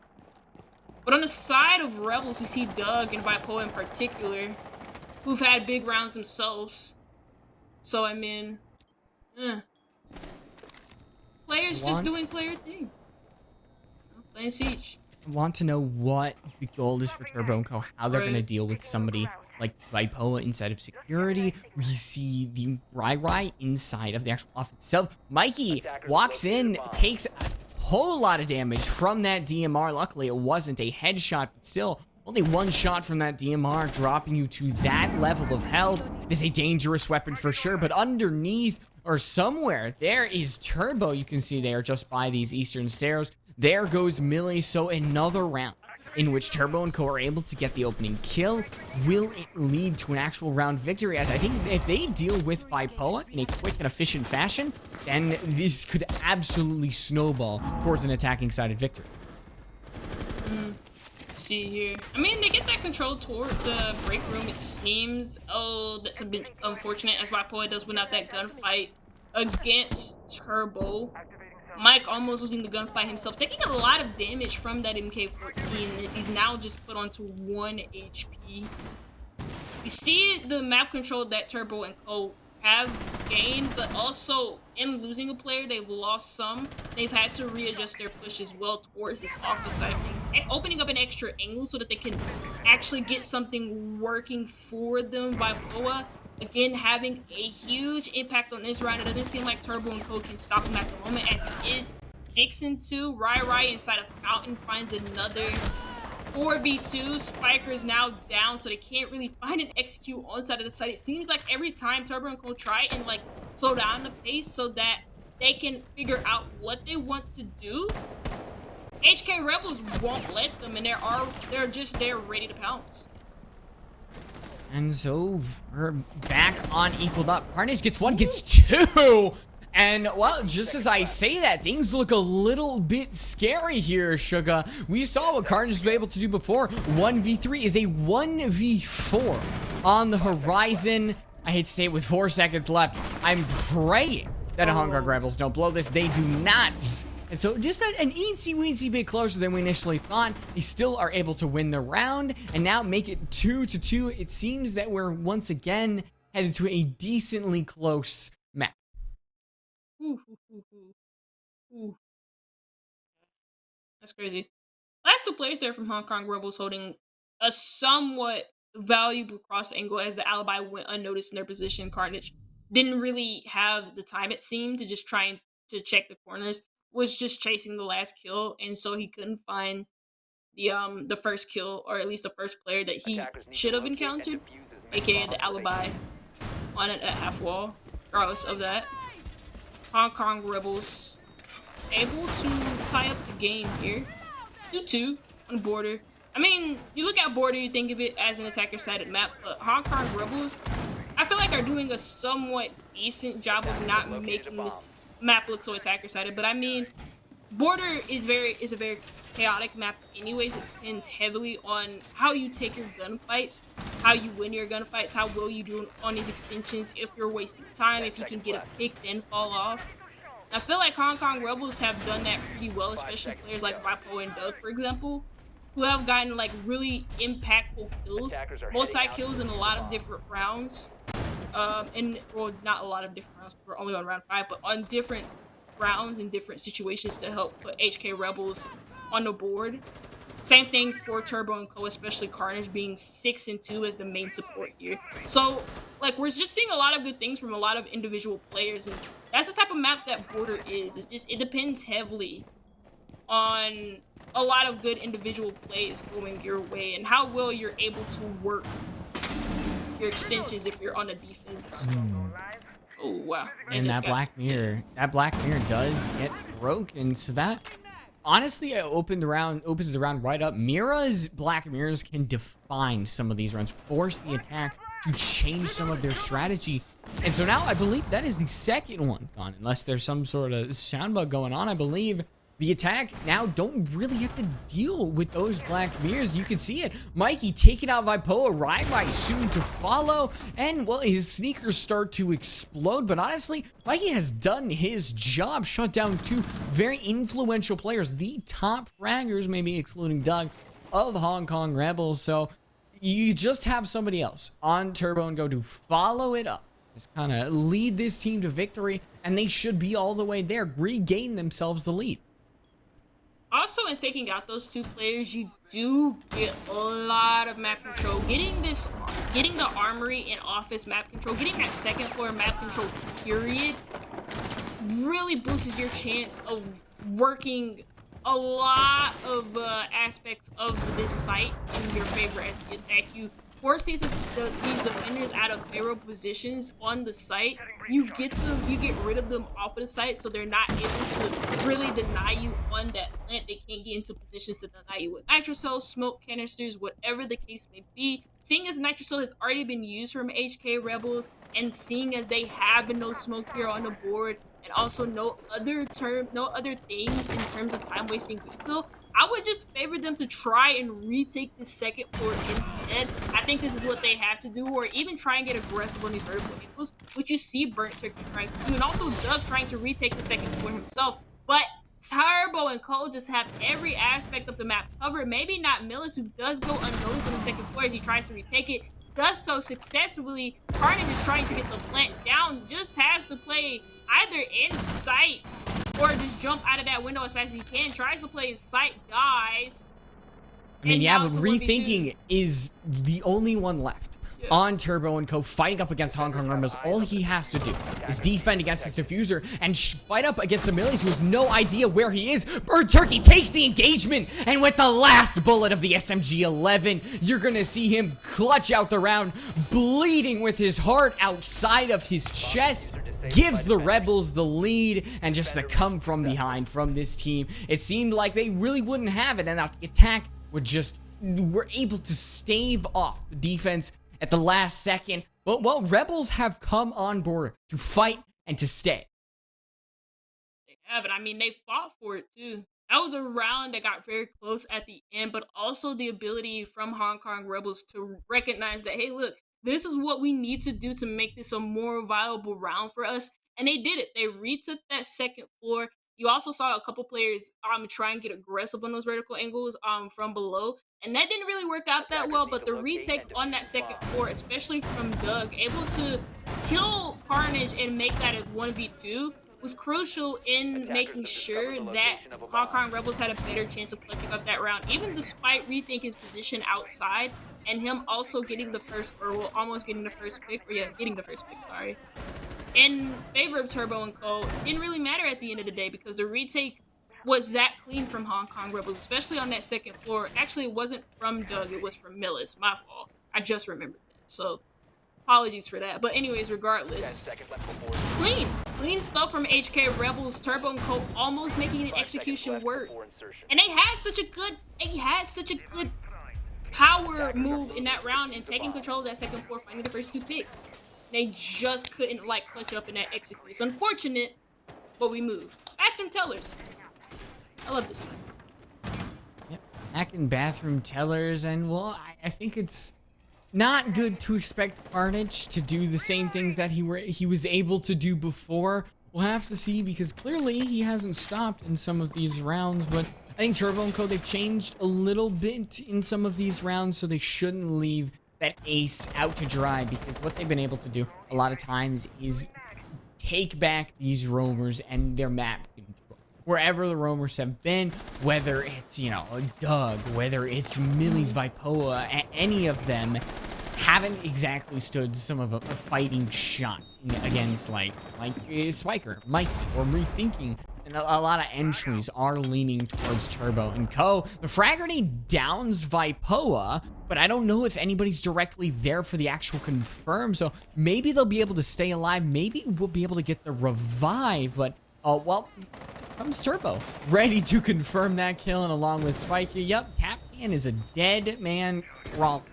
But on the side of Rebels, we see Doug and Vipo in particular, who've had big rounds themselves. So, I mean, players just doing player thing. Playing Siege. I want to know what the goal is for Turbo and Co, how they're going to deal with somebody like Vipoa inside of security. We see the Rai inside of the actual offense itself. Mikey walks in, takes a whole lot of damage from that DMR. Luckily, it wasn't a headshot, but still, Only one shot from that DMR dropping you to that level of health. It is a dangerous weapon for sure, but underneath or somewhere there is Turbo. You can see there just by these eastern stairs. There goes Millie. So another round in which Turbo and Co are able to get the opening kill. Will it lead to an actual round victory? As I think if they deal with Vipoa in a quick and efficient fashion, then this could absolutely snowball towards an attacking sided victory. See here. I mean, they get that control towards break room, it seems. Oh, that's a bit unfortunate as Vipoa does win out that gunfight against Turbo. Mike almost losing the gunfight himself, taking a lot of damage from that MK14 as he's now just put onto 1 HP. You see the map control that Turbo and Co have gained, but also in losing a player, they've lost some. They've had to readjust their push as well towards this office side of things, and opening up an extra angle so that they can actually get something working for them. Vipoa again having a huge impact on this round. It doesn't seem like Turbo and Co can stop him at the moment as he is 6-2. Rai inside of Fountain finds another 4v2. Spiker is now down, so they can't really find an execute on side of the site. It seems like every time Turbo and Co try and like slow down the pace so that they can figure out what they want to do, HK Rebels won't let them, and they're just there ready to pounce. And so we're back on equaled up. Carnage gets one, gets two. And, well, just as I say that, things look a little bit scary here, Sugar. We saw what Carnage was able to do before. 1v3 is a 1v4 on the horizon. I hate to say it with 4 seconds left. I'm praying that Hong Kong Rebels don't blow this. They do not. And so just an eensy-weensy bit closer than we initially thought. They still are able to win the round and now make it 2-2. It seems that we're once again headed to a decently close map. Ooh. That's crazy. Last 2 players there from Hong Kong Rebels holding a somewhat valuable cross angle as the alibi went unnoticed in their position. Carnage didn't really have the time, it seemed, to just try to check the corners. Was just chasing the last kill, and so he couldn't find the first kill, or at least the first player that he should have encountered, aka the alibi on a half wall. Regardless of that, Hong Kong Rebels able to tie up the game here. 2-2 on border. I mean, you look at border, you think of it as an attacker-sided map, but Hong Kong Rebels, I feel like, are doing a somewhat decent job of not making this map look so attacker-sided. But I mean, border is a very chaotic map anyways. It depends heavily on how you take your gunfights, how you win your gunfights, how well you do on these extensions, if you're wasting time, if you can get a pick then fall off. I feel like Hong Kong Rebels have done that pretty well, especially players like Vipo and Doug, for example, who have gotten like really impactful kills, multi-kills in a lot of different rounds. Well, not a lot of different rounds, we're only on round 5, but on different rounds and different situations to help put HK Rebels on the board. Same thing for Turbo and Co, especially Carnage being 6-2 as the main support here. So, like, we're just seeing a lot of good things from a lot of individual players, and that's the type of map that border is. It depends heavily on a lot of good individual plays going your way and how well you're able to work your extensions if you're on a defense. Oh wow. And that black mirror does get broken, so that honestly opens the round right up. Mira's black mirrors can define some of these runs, force the attack to change some of their strategy. And so now I believe that is the second one gone, unless there's some sort of sound bug going on. I believe the attack now don't really have to deal with those black mirrors. You can see it. Mikey taking out Vipoa, Rai soon to follow, and well, his sneakers start to explode. But honestly, Mikey has done his job, shut down 2 very influential players, the top fraggers, maybe excluding Doug, of Hong Kong Rebels. So you just have somebody else on Turbo and Go to follow it up, just kind of lead this team to victory, and they should be all the way there, regain themselves the lead. Also, in taking out those 2 players, you do get a lot of map control. Getting the armory and office map control, getting that second floor map control period, really boosts your chance of working a lot of aspects of this site in your favor as the attack. You force these defenders out of favorable positions on the site. You get rid of them off of the site, so they're not able to really deny you on that plant. They can't get into positions to deny you with nitro cells, smoke canisters, whatever the case may be. Seeing as nitro cell has already been used from HK Rebels, and seeing as they have no smoke here on the board, and also no other things in terms of time wasting retail, I would just favor them to try and retake the second floor instead. I think this is what they have to do, or even try and get aggressive on these vertical angles, which you see Burnt Turkey trying to do, and also Doug trying to retake the second floor himself. But Turbo and Cole just have every aspect of the map covered. Maybe not Millis, who does go unnoticed on the second floor as he tries to retake it. Does so successfully. Carnage is trying to get the plant down, just has to play either in sight or just jump out of that window as fast as he can. Tries to play in sight, dies. I mean, And yeah, now but it's a 1v2. Rethinking is the only one left. On Turbo and Co. fighting up against Hong Kong Rebels. All he has to do is defend against his diffuser and fight up against the Millies, who has no idea where he is. Bird Turkey takes the engagement, and with the last bullet of the SMG-11, you're gonna see him clutch out the round, bleeding with his heart outside of his chest. Gives the Rebels the lead, and just the come from behind from this team. It seemed like they really wouldn't have it, and that the attack were able to stave off the defense at the last second. But well, Rebels have come on board to fight and to stay. They have it. I mean, they fought for it too. That was a round that got very close at the end, but also the ability from Hong Kong Rebels to recognize that, hey, look, this is what we need to do to make this a more viable round for us. And they did it. They retook that second floor. You also saw a couple players try and get aggressive on those vertical angles from below. And that didn't really work out that well, but the retake on that second floor, especially from Doug, able to kill Carnage and make that a 1v2, was crucial in making sure that Hong Kong Rebels had a better chance of clutching up that round, even despite rethinking's position outside and him also getting the first, or well, almost getting the first pick, or yeah, getting the first pick, sorry, in favor of Turbo and Co. It didn't really matter at the end of the day because the retake was that clean from Hong Kong Rebels, especially on that second floor. Actually, it wasn't from Doug, it was from Millis. My fault. I just remembered that. So, apologies for that. But anyways, regardless, clean stuff from HK Rebels. Turbo and Co. almost making an execution work. And they had such a good power move in that round and taking control of that second floor, finding the first two picks. They just couldn't like clutch up in that execute. It's unfortunate, but we moved. Back them tellers. I love this. Yep. Back in bathroom tellers, and well, I think it's not good to expect Carnage to do the same things that he was able to do before. We'll have to see, because clearly he hasn't stopped in some of these rounds, but I think Turbo and Co. they've changed a little bit in some of these rounds, so they shouldn't leave that ace out to dry, because what they've been able to do a lot of times is take back these roamers and their map control. Wherever the roamers have been, whether it's, you know, Doug, whether it's Millie's Vipoa, any of them haven't exactly stood some of a fighting shot against like Spiker, Mikey, or Rethinking. And a lot of entries are leaning towards Turbo and Co. The frag grenade downs Vipoa, but I don't know if anybody's directly there for the actual confirm, so maybe they'll be able to stay alive. Maybe we'll be able to get the revive, but, well, comes Turbo, ready to confirm that kill, and along with Spiker, yep, Capcan is a dead man crawling.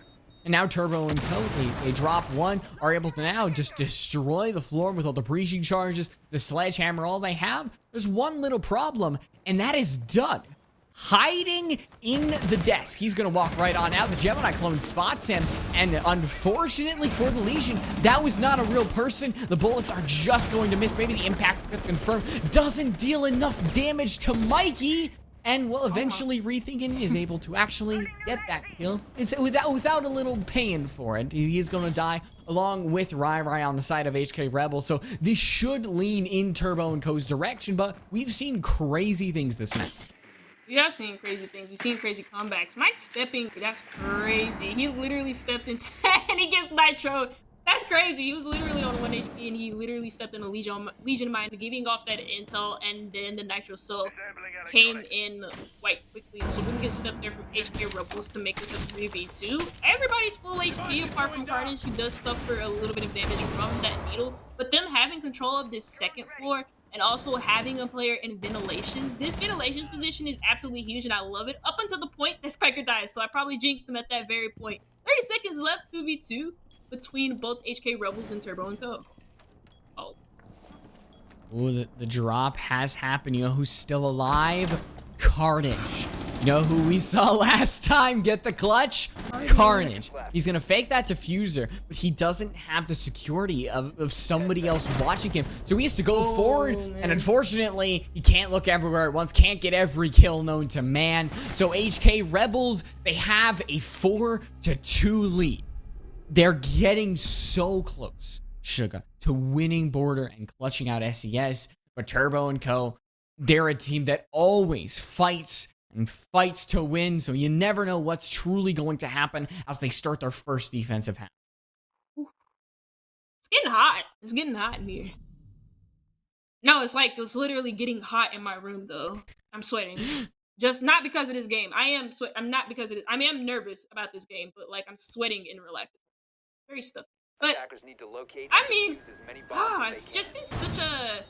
And now Turbo and Co, they drop one, are able to now just destroy the floor with all the breaching charges, the sledgehammer, all they have. There's one little problem, and that is Doug hiding in the desk. He's gonna walk right on out. The Gemini clone spots him, and unfortunately for the Legion, that was not a real person. The bullets are just going to miss. Maybe the impact with confirm doesn't deal enough damage to Mikey. And well, eventually Rethinking is able to actually get that kill. It's without a little pain for it. He's gonna die along with Rai on the side of HK Rebel. So this should lean in Turbo and Co.'s direction, but we've seen crazy things this match. We have seen crazy things. We've seen crazy comebacks. Mike stepping, that's crazy. He literally stepped into and he gets nitro That's crazy. He was literally on 1 HP and he literally stepped in a Legion Mine, giving off that intel, and then the Nitro Cell came in quite quickly. So we can get stuff there from HK Rebels to make this a 3v2. Everybody's full HP apart from Carnage, who does suffer a little bit of damage from that needle. But them having control of this second floor and also having a player in ventilations, this ventilations position is absolutely huge and I love it. Up until the point that Spiker dies, so I probably jinxed him at that very point. 30 seconds left, 2v2. Between both HK Rebels and Turbo and Co. Oh. Ooh, the drop has happened. You know who's still alive? Carnage. You know who we saw last time get the clutch? Carnage. He's gonna fake that diffuser, but he doesn't have the security of somebody else watching him. So he has to go forward, and unfortunately, he can't look everywhere at once, can't get every kill known to man. So HK Rebels, they have a 4-2 lead. They're getting so close, Sugar, to winning Border and clutching out SCS. But Turbo and Co., they're a team that always fights and fights to win. So you never know what's truly going to happen as they start their first defensive half. It's getting hot. It's getting hot in here. No, it's literally getting hot in my room, though. I'm sweating. Just not because of this game. I'm not because of this. I mean, I'm nervous about this game, but like I'm sweating in real life. Very stuff. But I mean, it's just been such a.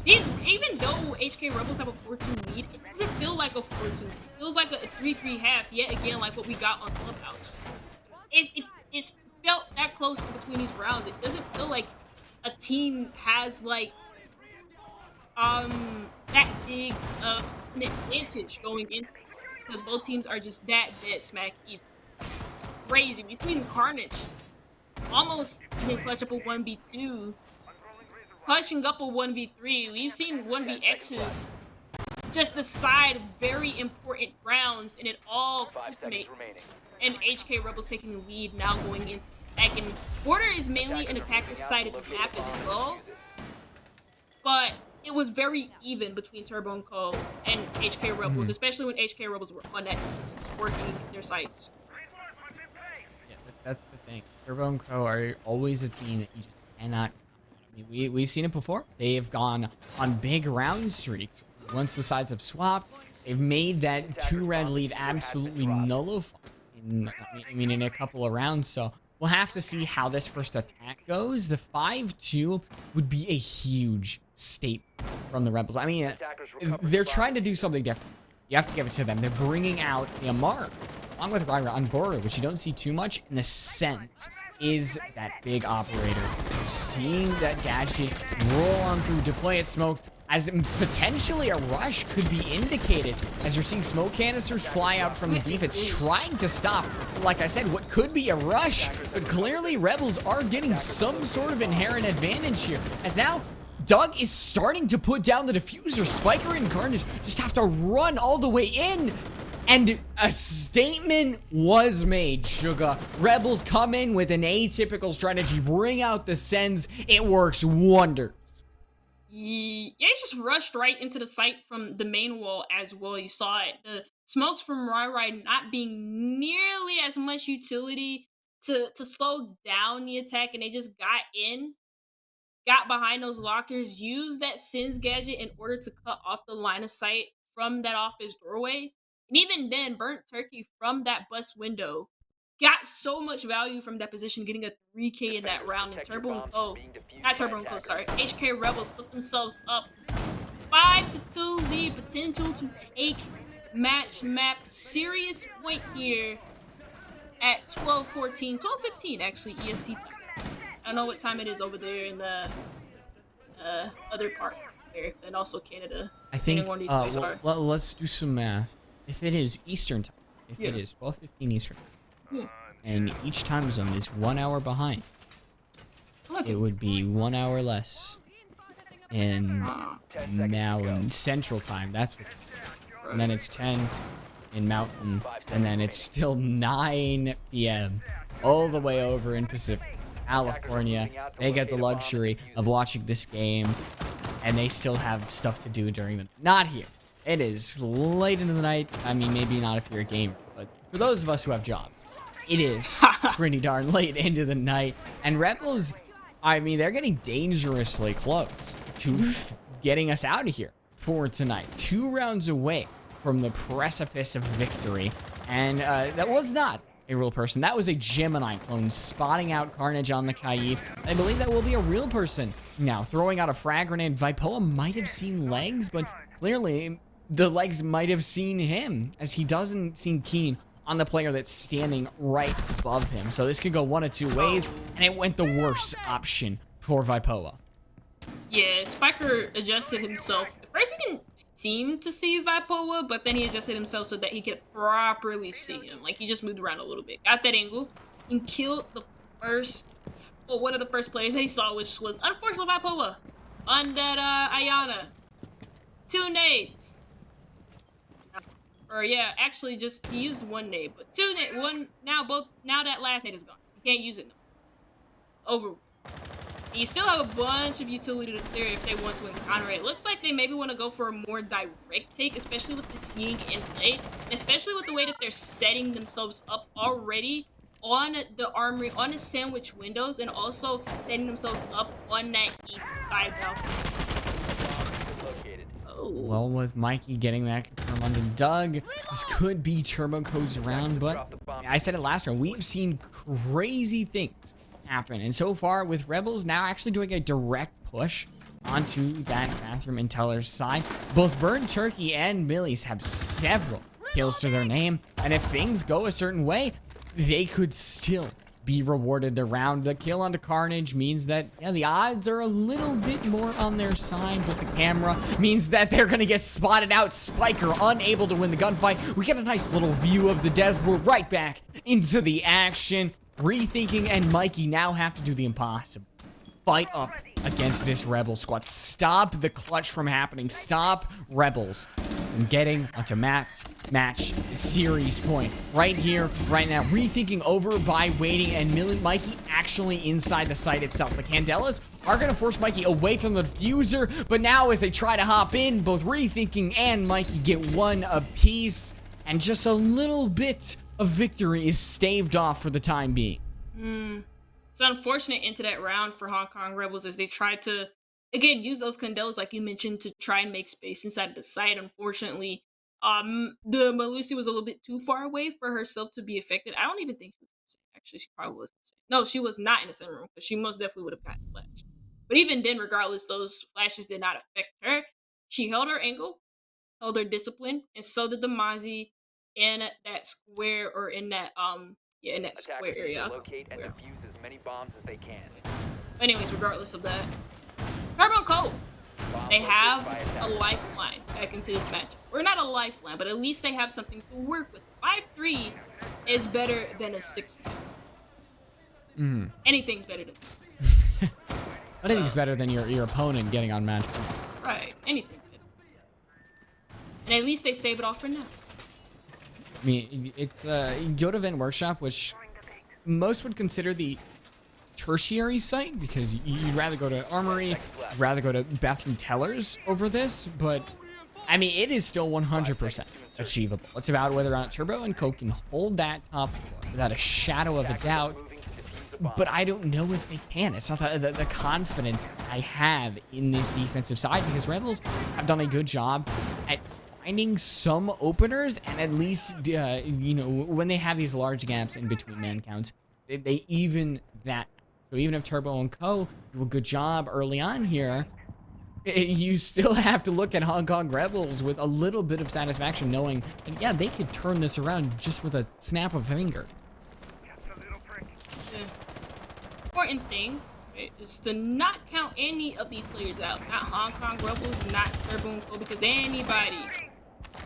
Even though HK Rebels have a 4-2 lead, it doesn't feel like a 4-2 lead. It feels like a 3-3 half yet again, like what we got on Clubhouse. It's felt that close between these rounds. It doesn't feel like a team has like that big an advantage going into it, because both teams are just that dead smack even. It's crazy. We've seen Carnage almost even clutch up a 1v2, clutching up a 1v3. We've seen 1vx's just decide very important rounds, and it all culminates and HK Rebels taking the lead now going into attack. And Border is mainly an attacker-sided map as well, but it was very even between Turbo and Co. and HK Rebels, especially when HK Rebels were on that working their sites. Yeah, that's the thing. Turbo and Co. are always a team that you just cannot. I mean, we've seen it before. They have gone on big round streaks. Once the sides have swapped, they've made that 2-red lead absolutely nullified in a couple of rounds. So we'll have to see how this first attack goes. The 5-2 would be a huge statement from the Rebels. I mean, they're trying to do something different. You have to give it to them. They're bringing out the Amar along with Ryra on Border, which you don't see too much in the sense is that big operator. Seeing that gadget roll on through, deploy its smokes, as potentially a rush could be indicated, as you're seeing smoke canisters fly out from the defense, trying to stop, like I said, what could be a rush, but clearly Rebels are getting some sort of inherent advantage here, as now Doug is starting to put down the diffuser. Spiker and Carnage just have to run all the way in, and a statement was made, Sugar. Rebels come in with an atypical strategy, bring out the sends, it works wonders. Yeah, he just rushed right into the site from the main wall as well. You saw it. The smokes from Rai not being nearly as much utility to slow down the attack, and they just got behind those lockers, used that Sins gadget in order to cut off the line of sight from that office doorway. And even then, Burnt Turkey from that bus window got so much value from that position, getting a 3K in that round. And HK Rebels put themselves up 5-2 lead, potential to take match map. Serious point here at 12:14, 12:15 actually EST time. I don't know what time it is over there in the other part there, and also Canada. I think let's do some math. If it is Eastern time, it is 12:15 Eastern time, and each time zone is 1 hour behind, it would be 1 hour less. And now in Central time, that's what. And then it's 10 in Mountain, and then it's still 9 p.m. all the way over in Pacific California. They get the luxury of watching this game, and they still have stuff to do during the. Not here. It is late into the night. I mean, maybe not if you're a gamer, but for those of us who have jobs, it is pretty darn late into the night. And Rebels, I mean, they're getting dangerously close to getting us out of here for tonight. 2 rounds away from the precipice of victory. And that was not a real person. That was a Gemini clone spotting out Carnage on the Kaib. I believe that will be a real person now, throwing out a frag grenade. Vipoa might have seen legs, but clearly the legs might have seen him, as he doesn't seem keen on the player that's standing right above him. So this could go one of 2 ways, and it went the worst option for Vipoa. Yeah, Spiker adjusted himself. At first, he didn't seem to see Vipoa, but then he adjusted himself so that he could properly see him. Like, he just moved around a little bit. Got that angle and killed the first, well, one of the first players that he saw, which was, unfortunately, Vipoa on that Ayana. 2 nades. Or, yeah, actually, just, he used 1 nade, but 2 nade, one, now that last nade is gone. You can't use it now. Over. You still have a bunch of utility to clear if they want to encounter it. Looks like they maybe want to go for a more direct take, especially with this Ying in play, and especially with the way that they're setting themselves up already on the armory, on the sandwich windows, and also setting themselves up on that east side balcony. Oh. Well, with Mikey getting that confirmed onto Doug, this could be Turbo Code's round, but I said it last round, we've seen crazy things happen. And so far, with Rebels now actually doing a direct push onto that bathroom and teller's side, both Bird Turkey and Millies have several kills to their name. And if things go a certain way, they could still be rewarded the round. The kill onto Carnage means that, yeah, the odds are a little bit more on their side, but the camera means that they're going to get spotted out. Spiker unable to win the gunfight. We get a nice little view of the Desboard right back into the action. Rethinking and Mikey now have to do the impossible. Fight up against this Rebel squad. Stop the clutch from happening. Stop Rebels from getting onto match series point. Right here, right now. Rethinking over by waiting, and Mikey actually inside the site itself. The Candelas are going to force Mikey away from the diffuser, but now as they try to hop in, both Rethinking and Mikey get 1 apiece, and just a little bit of victory is staved off for the time being. It's unfortunate into that round for Hong Kong Rebels as they tried to, again, use those Candelas, like you mentioned, to try and make space inside of the site. Unfortunately, the Malusi was a little bit too far away for herself to be affected. I don't even think she was insane. Actually, she probably was insane. No, she was not in the center room, but she most definitely would have gotten flashed. But even then, regardless, those flashes did not affect her. She held her angle, held her discipline, and so did the Mozzie in that square, or in that in that square area. Locate and defuse as many bombs as they can. Anyways, regardless of that, Turbo and Cole, they have a lifeline back into this match. Or not a lifeline, but at least they have something to work with. 5-3 is better than a 6-2. Anything's better than that. Anything's better than your opponent getting on match point. Right, anything. And at least they stave it off for now. I mean, it's go to Vent Workshop, which most would consider the tertiary site, because you'd rather go to Armory, you'd rather go to Bathroom Tellers over this, but I mean, it is still 100% achievable. It's about whether or not Turbo and Coke can hold that top floor without a shadow of a doubt, but I don't know if they can. It's not the confidence I have in this defensive side, because Rebels have done a good job at finding some openers, and at least, you know, when they have these large gaps in between man counts, they even that. So even if Turbo and Co. do a good job early on here, you still have to look at Hong Kong Rebels with a little bit of satisfaction, knowing that, yeah, they could turn this around just with a snap of a finger. The important thing, right, is to not count any of these players out. Not Hong Kong Rebels, not Turbo and Co. Because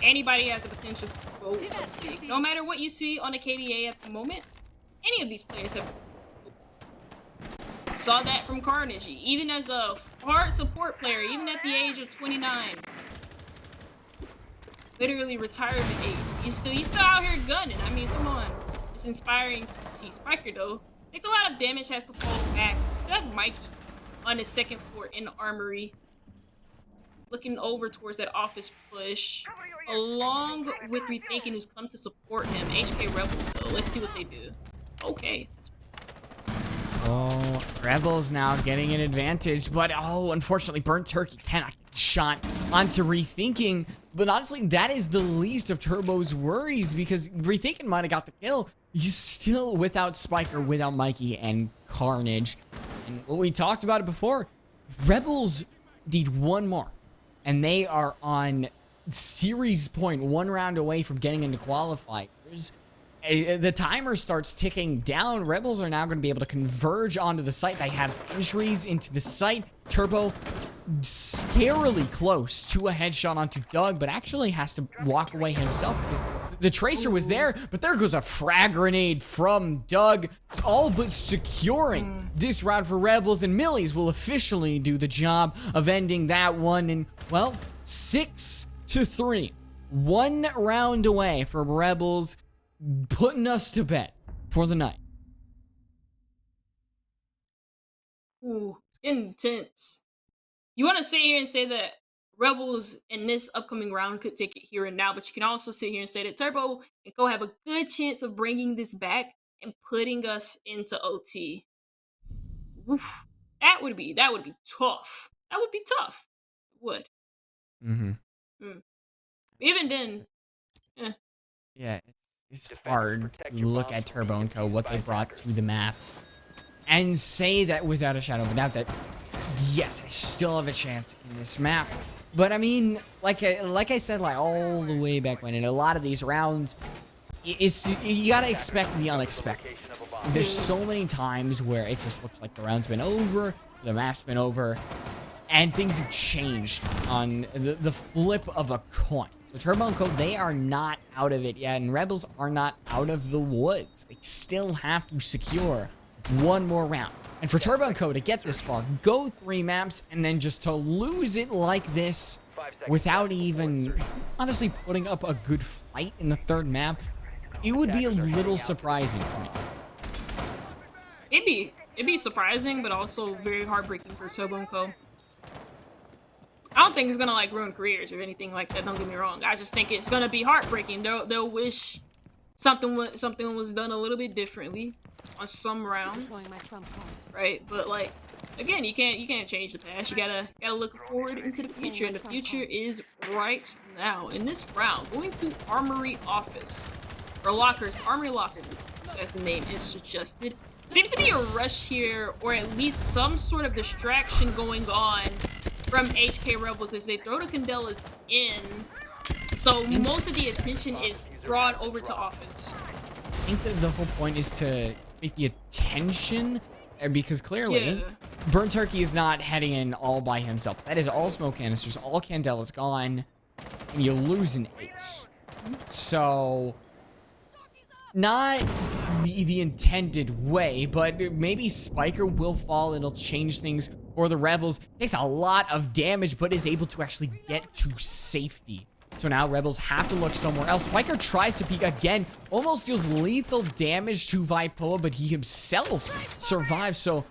anybody has the potential to go up big. No matter what you see on the KDA at the moment, any of these players have. Saw that from Carnage, even as a hard support player, even at the age of 29. Literally retirement age. He's still out here gunning. I mean, come on. It's inspiring to see. Spiker, though, takes a lot of damage, has to fall back. So that's Mikey on the second floor in the Armory. looking over towards that office push, along with Rethinking, who's come to support him. HK Rebels, though. Let's see what they do. Okay. Oh, Rebels now getting an advantage, but unfortunately, Burnt Turkey cannot get shot onto Rethinking. But honestly, that is the least of Turbo's worries, because Rethinking might have got the kill. He's still without Spiker, without Mikey, and Carnage. And what we talked about it before, Rebels need one more, and they are on series point, 1 round away from getting into qualifiers. The timer starts ticking down. Rebels are now going to be able to converge onto the site. They have entries into the site. Turbo scarily close to a headshot onto Doug, but actually has to walk away himself because the tracer was there, but there goes a frag grenade from Doug, all but securing this round for Rebels, and Millies will officially do the job of ending that one. And, well, 6-3. 1 round away from Rebels putting us to bed for the night. Ooh, it's getting intense. You want to sit here and say that Rebels in this upcoming round could take it here and now, but you can also sit here and say that Turbo and Co have a good chance of bringing this back and putting us into OT. Oof. That would be tough. That would be tough. It would. Even then, yeah, it's hard to look at Turbo and Co, what they brought to the map, and say that without a shadow of a doubt that yes, they still have a chance in this map. But I mean, like I said, like all the way back when, in a lot of these rounds, you gotta expect the unexpected. There's so many times where it just looks like the round's been over, the map's been over, and things have changed on the flip of a coin. So Turbo and Co, they are not out of it yet, and Rebels are not out of the woods. They still have to secure one more round. And for Turbo and Co to get this far, go 3 maps, and then just to lose it like this without even honestly putting up a good fight in the 3rd map, it would be a little surprising to me. It'd be surprising, but also very heartbreaking for Turbo and Co. I don't think it's gonna like ruin careers or anything like that. Don't get me wrong. I just think it's gonna be heartbreaking. They'll wish something was done a little bit differently on some rounds, right? But like again, you can't change the past. You gotta look forward into the future, and the future is right now. In this round, going to Armory Office or Lockers, Armory Lockers, as the name is suggested. Seems to be a rush here, or at least some sort of distraction going on from HK Rebels as they throw the Candelas in. So most of the attention is drawn over to offense. I think that the whole point is to make the attention, because clearly Burnt Turkey is not heading in all by himself. That is all smoke canisters, all Candelas gone, and you lose an ace. So not the intended way, but maybe Spiker will fall. It'll change things for the Rebels. Takes a lot of damage, but is able to actually get to safety. So now Rebels have to look somewhere else. Spiker tries to peek again, almost deals lethal damage to Vipoa, but he himself survives. So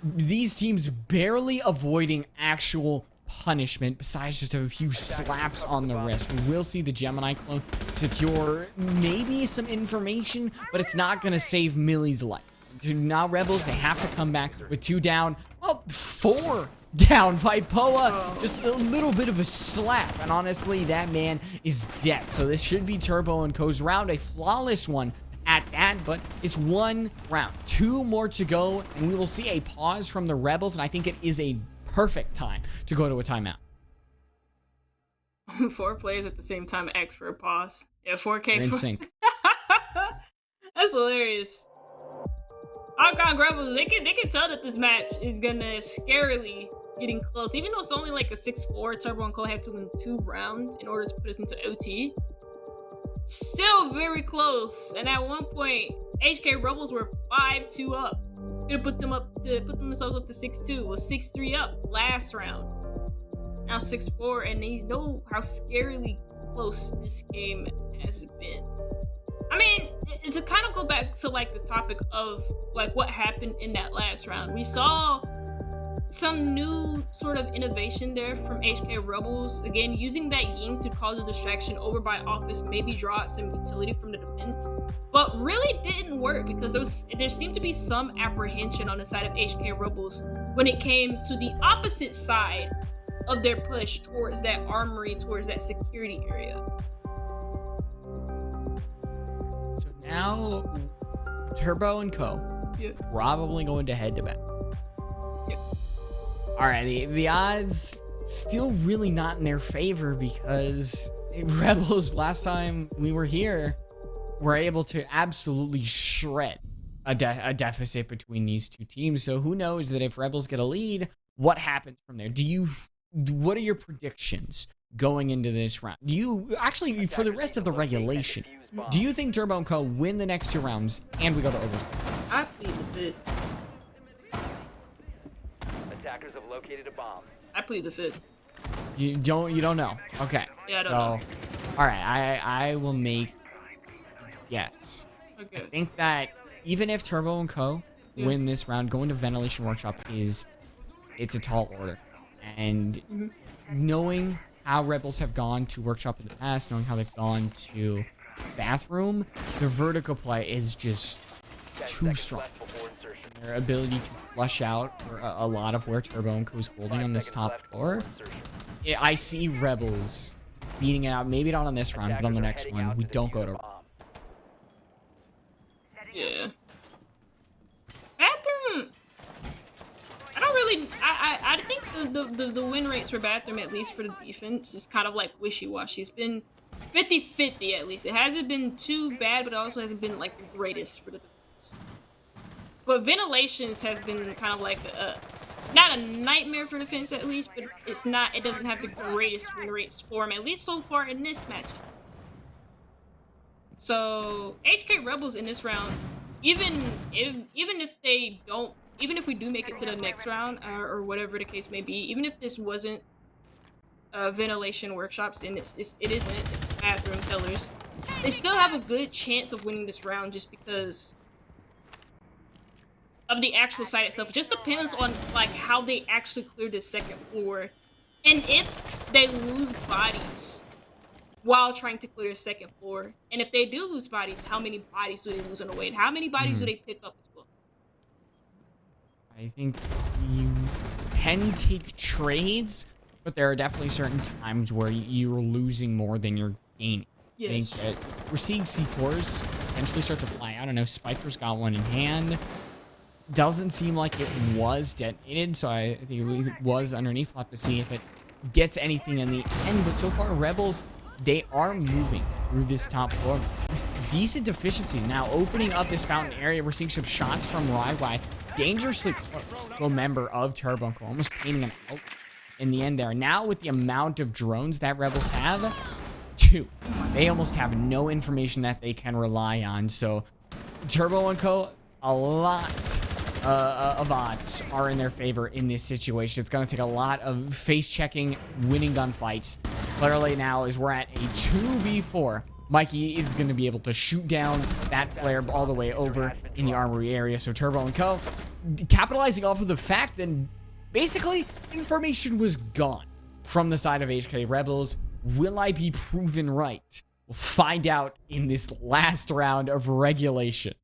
these teams barely avoiding actual punishment besides just a few slaps on the wrist. We will see the Gemini clone secure maybe some information, but it's not going to save Millie's life. Now Rebels, they have to come back with 2 down. Well, 4 down. Vipoa, just a little bit of a slap, and honestly, that man is dead. So this should be Turbo and Co's round, a flawless one at that, but it's 1 round. 2 more to go, and we will see a pause from the Rebels, and I think it is a perfect time to go to a timeout. 4 players at the same time ask for a pause. Yeah, 4K. They're in sync. That's hilarious. Outground Rebels, they can tell that this match is gonna scarily getting close. Even though it's only like a 6-4, Turbo and Co have to win 2 rounds in order to put us into OT. Still very close. And at one point, HK Rebels were 5-2 up. Could have put themselves up to 6-2. Was 6-3 up last round. Now 6-4, and they know how scarily close this game has been. I mean, to kind of go back to like the topic of like what happened in that last round. We saw some new sort of innovation there from HK Rebels. Again, using that Ying to cause a distraction over by Office, maybe draw out some utility from the defense, but really didn't work because there seemed to be some apprehension on the side of HK Rebels when it came to the opposite side of their push towards that armory, towards that security area. So now, Turbo and Co. probably going to head to battle. All right, the odds still really not in their favor because Rebels, last time we were here, were able to absolutely shred a deficit between these two teams. So who knows that if Rebels get a lead, what happens from there? What are your predictions going into this round? Do you actually, for the rest of the regulation, do you think Turbo and Co. win the next 2 rounds and we go to overtime? I plead the fifth. Attackers have located a bomb. I plead the fifth. You don't know. Okay. Yeah, I don't know. All right, I will make yes. Okay. I think that even if Turbo and Co. win this round, going to Ventilation Workshop it's a tall order. And knowing how Rebels have gone to Workshop in the past, knowing how they've gone to Bathroom, the vertical play is just too strong. Their ability to flush out for a lot of where Turbo and Co. is holding on this top floor. I see Rebels beating it out. Maybe not on this round, but on the next one, we don't go to. Yeah. Bathroom. I don't really. I think the win rates for Bathroom, at least for the defense, is kind of like wishy-washy. It's been 50-50 at least. It hasn't been too bad, but it also hasn't been like the greatest for the defense. But Ventilations has been kind of like not a nightmare for defense at least, but it doesn't have the greatest win rates for him, at least so far in this matchup. So HK Rebels in this round, even if we do make it to the next round or whatever the case may be, even if this wasn't Ventilation Workshops and it isn't, it's Bathroom Tellers, they still have a good chance of winning this round just because of the actual site itself. It just depends on like how they actually clear the second floor, and if they lose bodies while trying to clear the second floor, and if they do lose bodies, how many bodies do they lose on the way, and how many bodies do they pick up as well? I think you can take trades, but there are definitely certain times where you're losing more than you're gaining. Yes. I think we're seeing C4s potentially start to fly. I don't know. Spiker's got one in hand. Doesn't seem like it was detonated, so I think it was underneath. We'll have to see if it gets anything in the end. But so far, Rebels, they are moving through this top floor with decent efficiency. Now, opening up this fountain area, we're seeing some shots from Rywai. Dangerously close to a member of Turbo, almost painting an out in the end there. Now, with the amount of drones that Rebels have, 2. They almost have no information that they can rely on. So, Turbo and Co., a lot of odds are in their favor in this situation. It's going to take a lot of face-checking, winning gunfights. Clearly now, as we're at a 2v4, Mikey is going to be able to shoot down that player all the way over in the armory area. So Turbo and Co. capitalizing off of the fact that basically information was gone from the side of HK Rebels. Will I be proven right? We'll find out in this last round of regulation.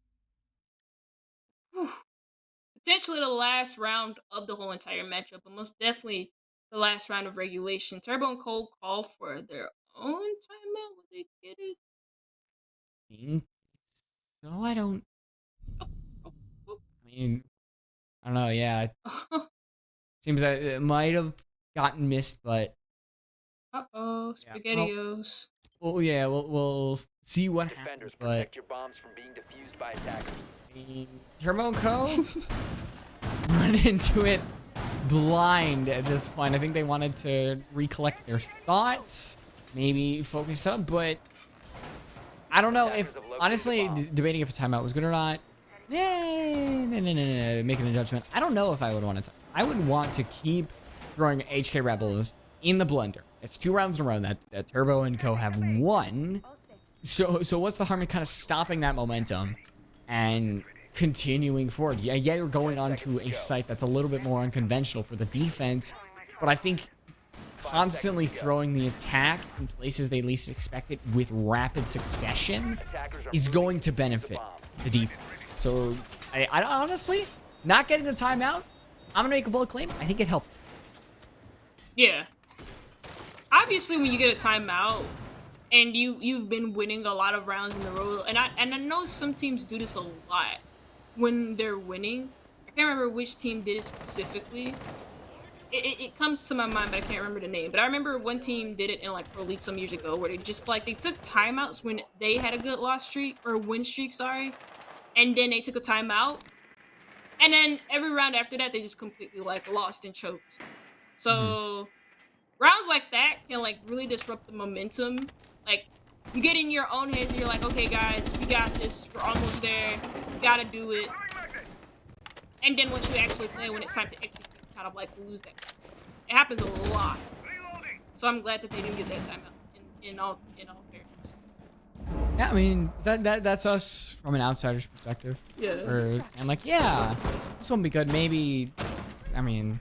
Potentially the last round of the whole entire matchup, but most definitely the last round of regulation. Turbo and Co. call for their own timeout. Would they get it? No, I don't. I mean, I don't know. Yeah, seems that it might have gotten missed, but SpaghettiOs. Well, yeah, we'll see what happens. Defenders, But protect your bombs from being defused by attackers. Turbo and Co. run into it blind at this point. I think they wanted to recollect their thoughts, maybe focus up, but I don't know if, honestly, debating if a timeout was good or not. No, making a judgment. I don't know if I would want to. I would want to keep throwing HK Rebels in the blender. It's 2 rounds in a row that Turbo and Co. have won. So what's the harm in kind of stopping that momentum and continuing forward. Yeah, you're going onto a site that's a little bit more unconventional for the defense, but I think constantly throwing the attack in places they least expect it with rapid succession is going to benefit the defense. So I honestly, not getting the timeout, I'm gonna make a bold claim. I think it helped. Yeah. Obviously, when you get a timeout and you've been winning a lot of rounds in a row, and I know some teams do this a lot when they're winning. I can't remember which team did it specifically. It comes to my mind, but I can't remember the name. But I remember one team did it in like Pro League some years ago, where they just like they took timeouts when they had a good loss streak or win streak, sorry, and then they took a timeout, and then every round after that they just completely like lost and choked. So rounds like that can like really disrupt the momentum. Like you get in your own heads and you're like, okay guys, we got this, we're almost there, we gotta do it. And then once you actually play, when it's time to execute, you kind of like lose that. It happens a lot. So I'm glad that they didn't get that timeout in all fairness. Yeah, I mean that's us from an outsider's perspective. Yeah. I'm like, yeah, this won't be good. Maybe, I mean,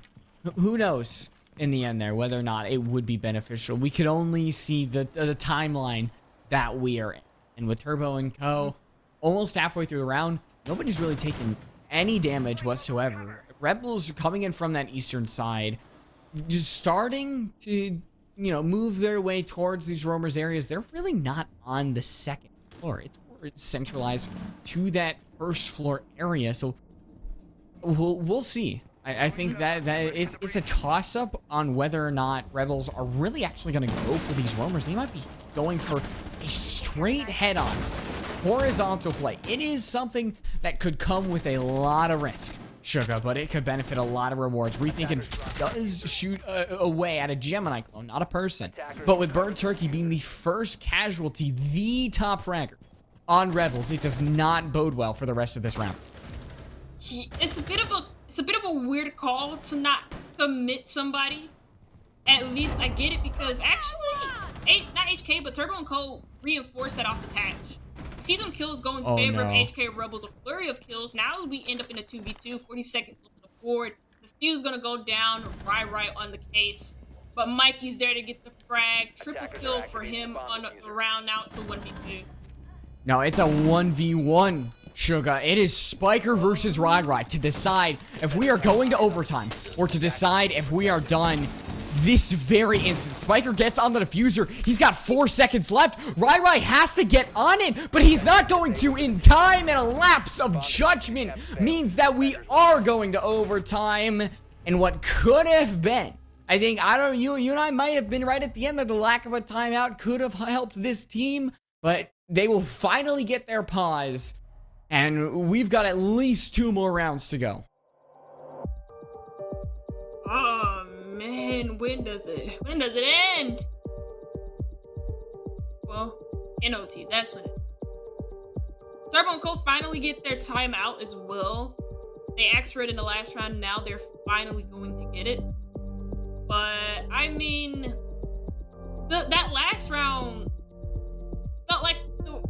who knows in the end there whether or not it would be beneficial. We could only see the timeline that we are in, and with Turbo and Co. almost halfway through the round, nobody's really taken any damage whatsoever. Rebels are coming in from that eastern side, just starting to, move their way towards these roamers areas. They're really not on the second floor. It's more centralized to that first floor area. So we'll see. I think that it's a toss-up on whether or not Rebels are really actually going to go for these roamers. They might be going for a straight head-on horizontal play. It is something that could come with a lot of risk, Sugar, but it could benefit a lot of rewards. Rethinking does shoot away at a Gemini clone, not a person. But with Bird Turkey being the first casualty, the top fragger on Rebels, it does not bode well for the rest of this round. It's a bit of a weird call to not commit somebody. At least I get it, because actually, not HK, but Turbo and Co. reinforced that off his hatch. See some kills go in favor of HK Rebels, a flurry of kills. Now we end up in a 2v2, 40 seconds left on the board. The fuse gonna go down, right on the case. But Mikey's there to get the frag. Triple kill for him on the round out, so 1v2. No, it's a 1v1, Sugar. It is Spiker versus Rai to decide if we are going to overtime, or to decide if we are done this very instant. Spiker gets on the diffuser. He's got 4 seconds left. Rai has to get on it, but he's not going to in time, and a lapse of judgment means that we are going to overtime. And what could have been, I think, you and I might have been right at the end that the lack of a timeout could have helped this team, but they will finally get their pause, and we've got at least 2 more rounds to go. Oh man, when does it end? Well, in OT, that's when it. Turbo and Co. finally get their timeout as well. They asked for it in the last round, now they're finally going to get it. But I mean, that last round felt like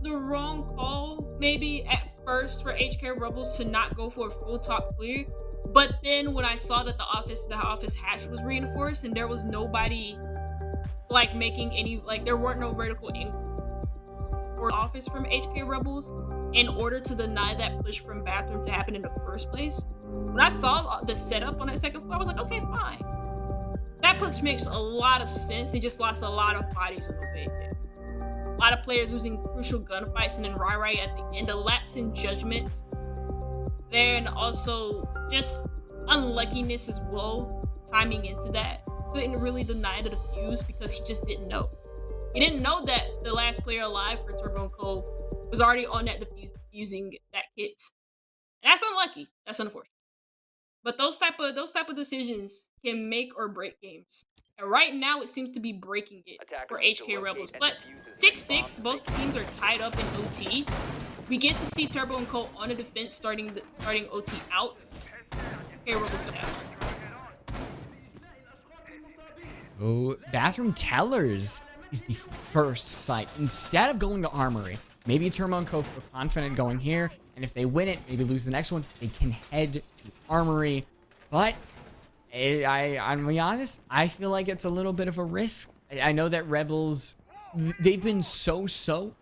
the wrong call, maybe at first, for HK Rebels to not go for a full top clear. But then when I saw that the office hatch was reinforced and there was nobody like making any, like there weren't no vertical or office from HK Rebels in order to deny that push from bathroom to happen in the first place. When I saw the setup on that second floor, I was like, okay, fine. That push makes a lot of sense. They just lost a lot of bodies on the way there. A lot of players losing crucial gunfights, and then Rai at the end, a lapse in judgment there, and also just unluckiness as well, timing into that. Couldn't really deny the defuse because he just didn't know. He didn't know that the last player alive for Turbo and Co. was already on that defuse using that kit. And that's unlucky. That's unfortunate. But those type of decisions can make or break games. And right now it seems to be breaking it for HK Rebels. But 6-6, both teams are tied up in OT. We get to see Turbo and Co. on the defense starting OT out. HK Rebels down. Oh, Bathroom Tellers is the first site. Instead of going to Armory, Maybe Turbo and Co feel confident going here, and if they win it, maybe lose the next one, they can head to Armory. But I'm gonna be honest, I feel like it's a little bit of a risk. I know that Rebels, they've been so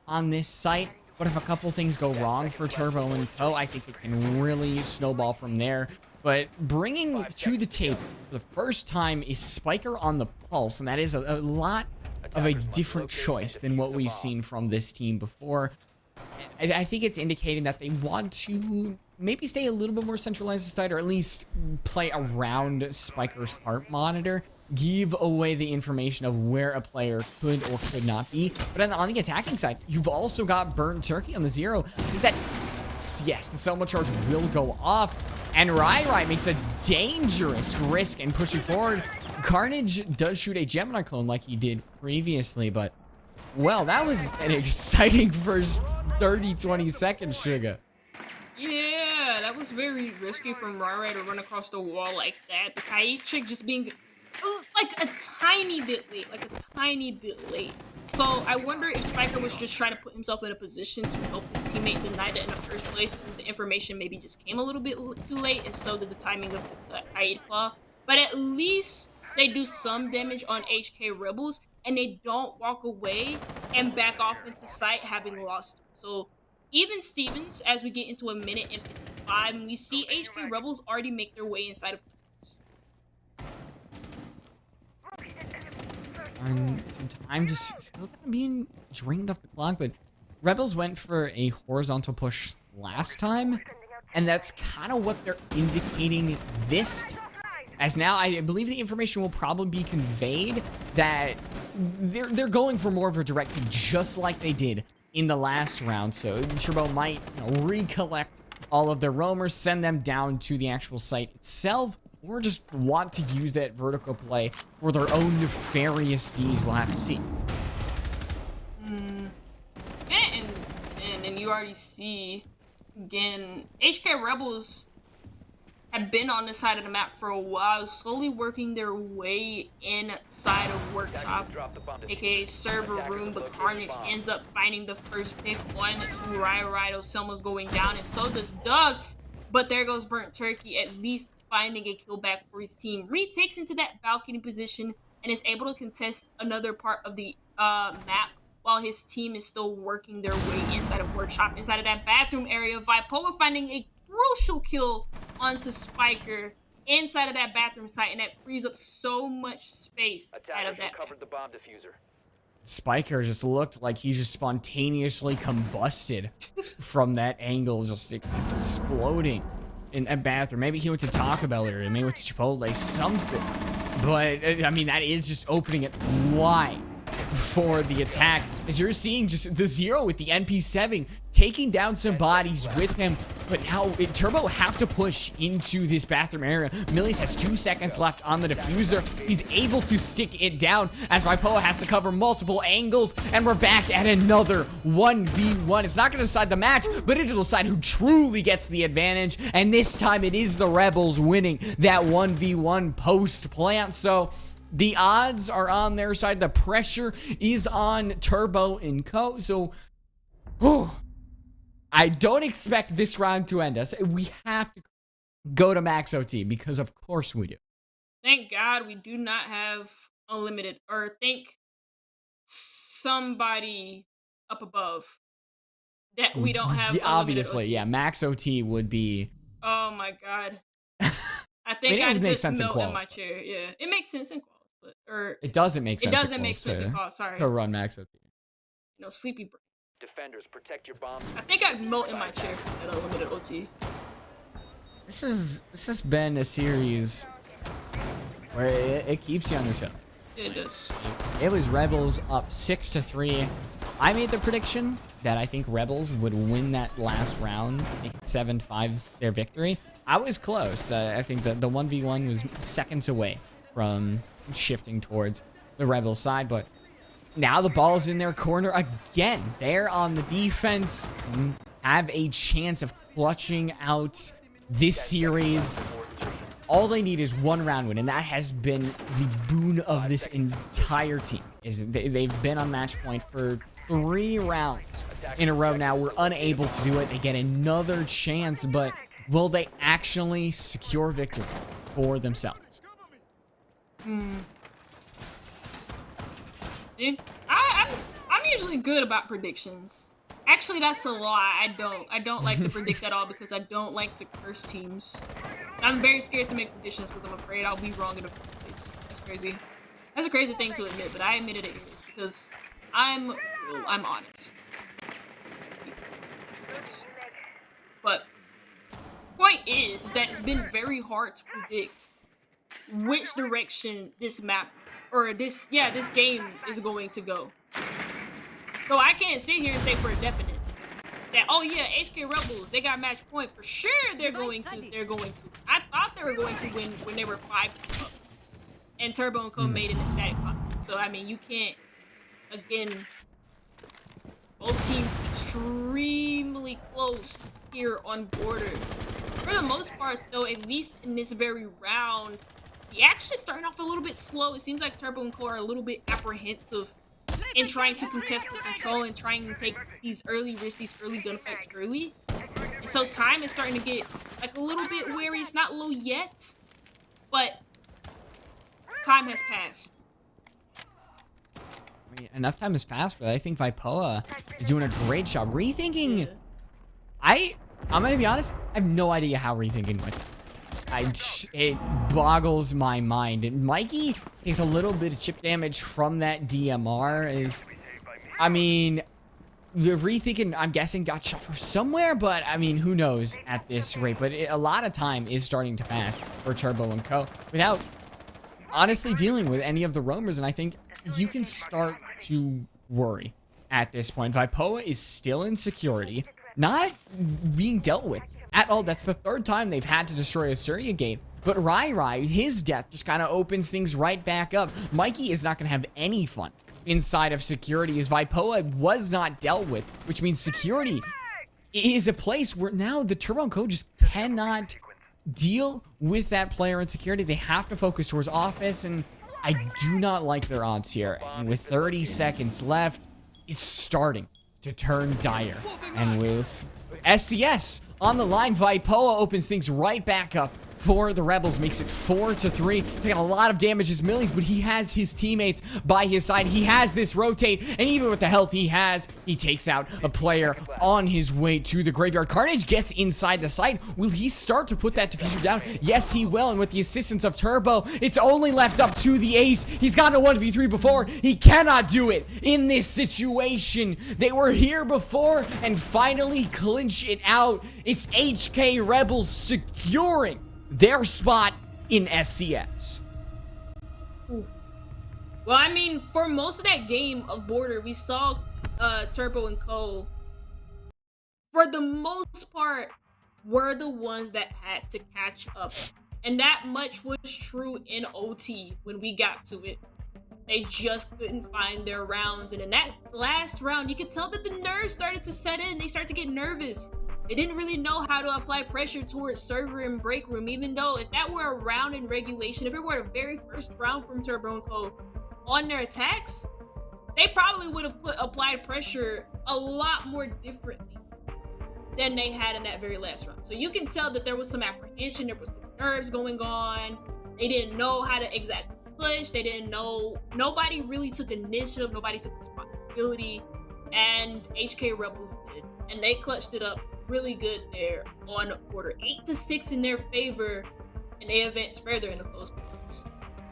on this site, but if a couple things go wrong for Turbo and Co, I think it can really snowball from there. But bringing to the table for the first time is Spiker on the pulse, and that is a lot of a different choice than what we've seen from this team before. I think it's indicating that they want to maybe stay a little bit more centralized inside, or at least play around Spiker's heart monitor, give away the information of where a player could or could not be. But on the attacking side, you've also got Burnt Turkey on the 0. I think that, yes, the Selma charge will go off, and Rai makes a dangerous risk in pushing forward. Carnage does shoot a Gemini clone like he did previously, but, well, that was an exciting first 30-20 seconds, Suga. Yeah, that was very risky from Rai to run across the wall like that. The Kaid chick just being like a tiny bit late. So I wonder if Spiker was just trying to put himself in a position to help his teammate deny that in the first place, and the information maybe just came a little bit too late, and so did the timing of the Kaid claw. But at least they do some damage on HK Rebels, and they don't walk away and back off into sight having lost. So even Stevens, as we get into a minute and 55, and we see HK Rebels already make their way inside of And some time just still kind of being drained off the clock, but Rebels went for a horizontal push last time, and that's kind of what they're indicating this time. As now, I believe the information will probably be conveyed that they're going for more of a direct hit, just like they did in the last round. So Turbo might, recollect all of their roamers, send them down to the actual site itself, or just want to use that vertical play for their own nefarious deeds. We'll have to see. And you already see, again, HK Rebels have been on this side of the map for a while, slowly working their way inside of Workshop, aka server room, but Carnage ends up finding the first pick. 1-2 Rai, Selma's going down, and so does Doug. But there goes Burnt Turkey, at least finding a kill back for his team. Reed takes into that balcony position and is able to contest another part of the map while his team is still working their way inside of Workshop, inside of that bathroom area. Vipoa finding a crucial kill onto Spiker inside of that bathroom site, and that frees up so much space out of that. Covered the bomb diffuser. Spiker just looked like he just spontaneously combusted from that angle, just exploding in a bathroom. Maybe he went to Taco Bell area, maybe went to Chipotle, something. But, I mean, that is just opening it wide for the attack, as you're seeing just the 0 with the NP7 taking down some bodies with him. But now Turbo have to push into this bathroom area. Millies has 2 seconds left on the diffuser. He's able to stick it down as Vipoa has to cover multiple angles, and we're back at another 1v1. It's not going to decide the match, but it'll decide who truly gets the advantage, and this time it is the Rebels winning that 1v1 post plant. So the odds are on their side. The pressure is on Turbo and Co. So, I don't expect this round to end us. We have to go to max OT, because of course we do. Thank God we do not have unlimited, or thank somebody up above that we don't have Obviously, OT. yeah, max OT would be... Oh my God. I think I'd just melt in my chair. Yeah, it makes sense in quals. It doesn't make sense. It doesn't make sense in calls. Sorry. To run max OT. Sleepy brain. Defenders, protect your bombs. I think I'd melt in my chair for that unlimited OT. This has been a series where it keeps you on your toe. It does. It was Rebels up 6-3. I made the prediction that I think Rebels would win that last round, make it 7-5 their victory. I was close. I think that the 1v1 was seconds away from shifting towards the Rebel side, but now the ball's in their corner again. They're on the defense, have a chance of clutching out this series. All they need is one round win, and that has been the boon of this entire team. Is they've been on match point for 3 rounds in a row now. We're unable to do it. They get another chance, but will they actually secure victory for themselves? Dude, I'm usually good about predictions. Actually, that's a lie. I don't like to predict at all because I don't like to curse teams. I'm very scared to make predictions because I'm afraid I'll be wrong in the first place. That's crazy. That's a crazy thing to admit, but I admitted it is because I'm real. I'm honest. But point is that it's been very hard to predict which direction this map or this game is going to go. So I can't sit here and say for a definite that, oh yeah, HK Rebels, they got match point for sure. They're going to. I thought they were going to win when they were 5-2 up, and Turbo and Co made an ecstatic pop. So I mean, you can't. Again, both teams extremely close here on border. For the most part, though, at least in this very round, the action is starting off a little bit slow. It seems like Turbo and Co are a little bit apprehensive in trying to contest with control and trying to take these early risks, these early gunfights early. And so time is starting to get like a little bit wary. It's not low yet, but time has passed. I mean, enough time has passed for that. I think Vipoa is doing a great job. Rethinking, Yeah. I'm gonna be honest, I have no idea how Rethinking went. It boggles my mind. And Mikey takes a little bit of chip damage from that DMR. I mean, the Rethinking, I'm guessing, got shot from somewhere, but I mean, who knows at this rate. But a lot of time is starting to pass for Turbo and Co without honestly dealing with any of the roamers, and I think you can start to worry at this point. Vipoa is still in security, not being dealt with at all. That's the 3rd time they've had to destroy a Surya gate. But Rai, his death just kind of opens things right back up. Mikey is not going to have any fun inside of security as Vipoa was not dealt with, which means security is a place where now the Turbo and Co just cannot deal with that player in security. They have to focus towards office, and I do not like their odds here. And with 30 seconds left, it's starting to turn dire. And with SCS on the line, Vipoa opens things right back up for the Rebels, makes it 4-3. Taking a lot of damage as Millies, but he has his teammates by his side. He has this rotate, and even with the health he has, he takes out a player on his way to the graveyard. Carnage gets inside the site. Will he start to put that diffuser down? Yes, he will, and with the assistance of Turbo, it's only left up to the ace. He's gotten a 1v3 before. He cannot do it in this situation. They were here before and finally clinch it out. It's HK Rebels securing their spot in SCS. Ooh. Well, I mean, for most of that game of Border, we saw Turbo and Co, for the most part, were the ones that had to catch up. And that much was true in OT when we got to it. They just couldn't find their rounds. And in that last round, you could tell that the nerves started to set in. They started to get nervous. They didn't really know how to apply pressure towards server and break room, even though if that were a round in regulation, if it were the very first round from Turbo and Co on their attacks, they probably would have applied pressure a lot more differently than they had in that very last round. So you can tell that there was some apprehension, there was some nerves going on. They didn't know how to exactly push. They didn't know. Nobody really took initiative. Nobody took responsibility. And HK Rebels did. And they clutched it up really good there on order. 8-6 in their favor, and they advanced further in the close quarters.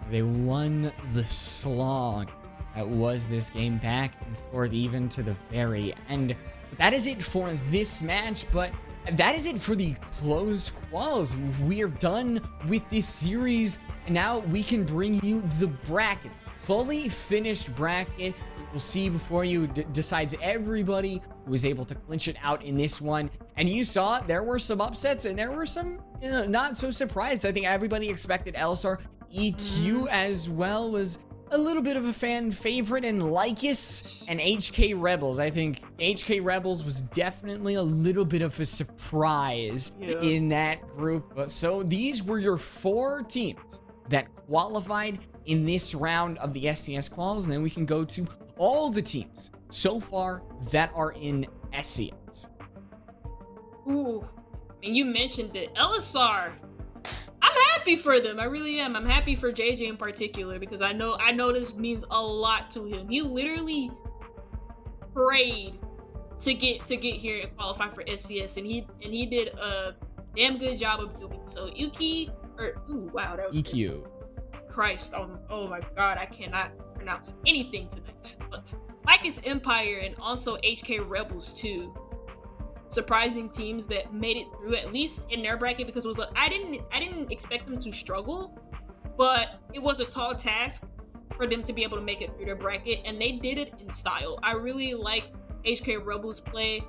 They won the slog that was this game back and forth even to the very end. That is it for this match, but that is it for the closed quals. We are done with this series, and now we can bring you the bracket. Fully finished bracket. We'll see before you decides everybody who was able to clinch it out in this one. And you saw there were some upsets and there were some not so surprised. I think everybody expected Elsar. EQ as well was a little bit of a fan favorite, and Lycus and HK Rebels. I think HK Rebels was definitely a little bit of a surprise in that group. So these were your 4 teams that qualified in this round of the SCS quals, and then we can go to all the teams so far that are in SCS. Ooh, and you mentioned it. LSR. I'm happy for them. I really am. I'm happy for JJ in particular because I know this means a lot to him. He literally prayed to get here and qualify for SCS, and he did a damn good job of doing so. Wow, that was EQ. good. Christ, oh my God, I cannot pronounce anything tonight. But Lycus Empire and also HK Rebels too. Surprising teams that made it through, at least in their bracket, because it was I didn't expect them to struggle, but it was a tall task for them to be able to make it through their bracket, and they did it in style. I really liked HK Rebels play.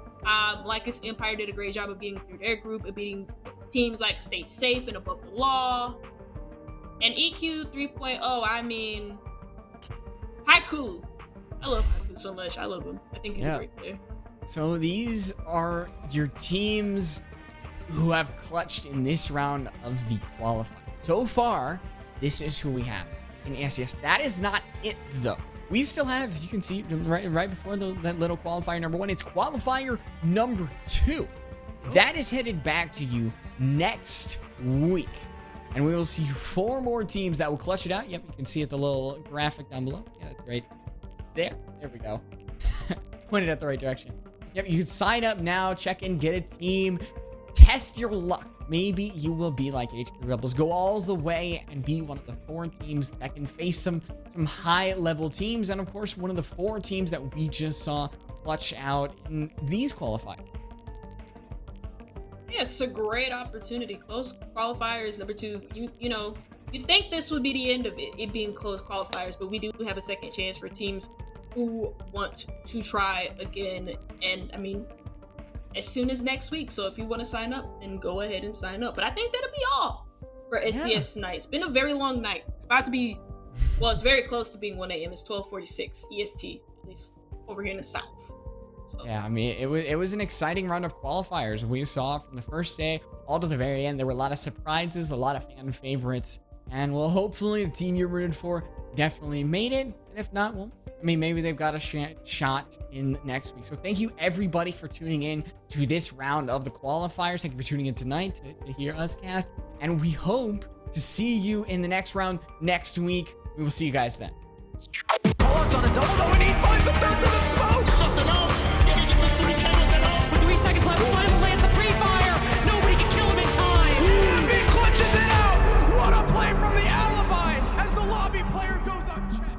Lycus Empire did a great job of getting through their group and beating teams like Stay Safe and Above the Law. And EQ 3.0, I mean, Haiku. I love Haiku so much. I love him. I think he's a great player. So these are your teams who have clutched in this round of the qualifier. So far, this is who we have in SCS. That is not it, though. We still have, you can see right before that little qualifier number 1, it's qualifier number 2. That is headed back to you next week. And we will see 4 more teams that will clutch it out. Yep, you can see it, the little graphic down below. Yeah, that's right there. There we go. Pointed at the right direction. Yep, you can sign up now, check in, get a team, test your luck. Maybe you will be like HK Rebels. Go all the way and be one of the 4 teams that can face some high-level teams. And, of course, one of the 4 teams that we just saw clutch out in these qualifiers. Yeah, it's a great opportunity. Close qualifiers, number 2. You know, you'd think this would be the end of it being close qualifiers, but we do have a second chance for teams who want to try again, and I mean, as soon as next week. So if you want to sign up, then go ahead and sign up. But I think that'll be all for SCS tonight. It's been a very long night. It's about to be, well, it's very close to being 1 a.m. It's 12:46 EST, at least over here in the South. So. Yeah, I mean, it was an exciting round of qualifiers. We saw from the first day all to the very end. There were a lot of surprises, a lot of fan favorites, and well, hopefully the team you're rooting for definitely made it. And if not, well, I mean, maybe they've got a shot in next week. So thank you, everybody, for tuning in to this round of the qualifiers. Thank you for tuning in tonight to hear us cast. And we hope to see you in the next round next week. We will see you guys then. Call-outs on a double, though, and he finds a third to the smoke. Just an out. Getting it to 3K with an out. With 3 seconds left, Simon lands the pre-fire. Nobody can kill him in time. And he clutches it out. What a play from the alibi as the lobby player goes unchecked.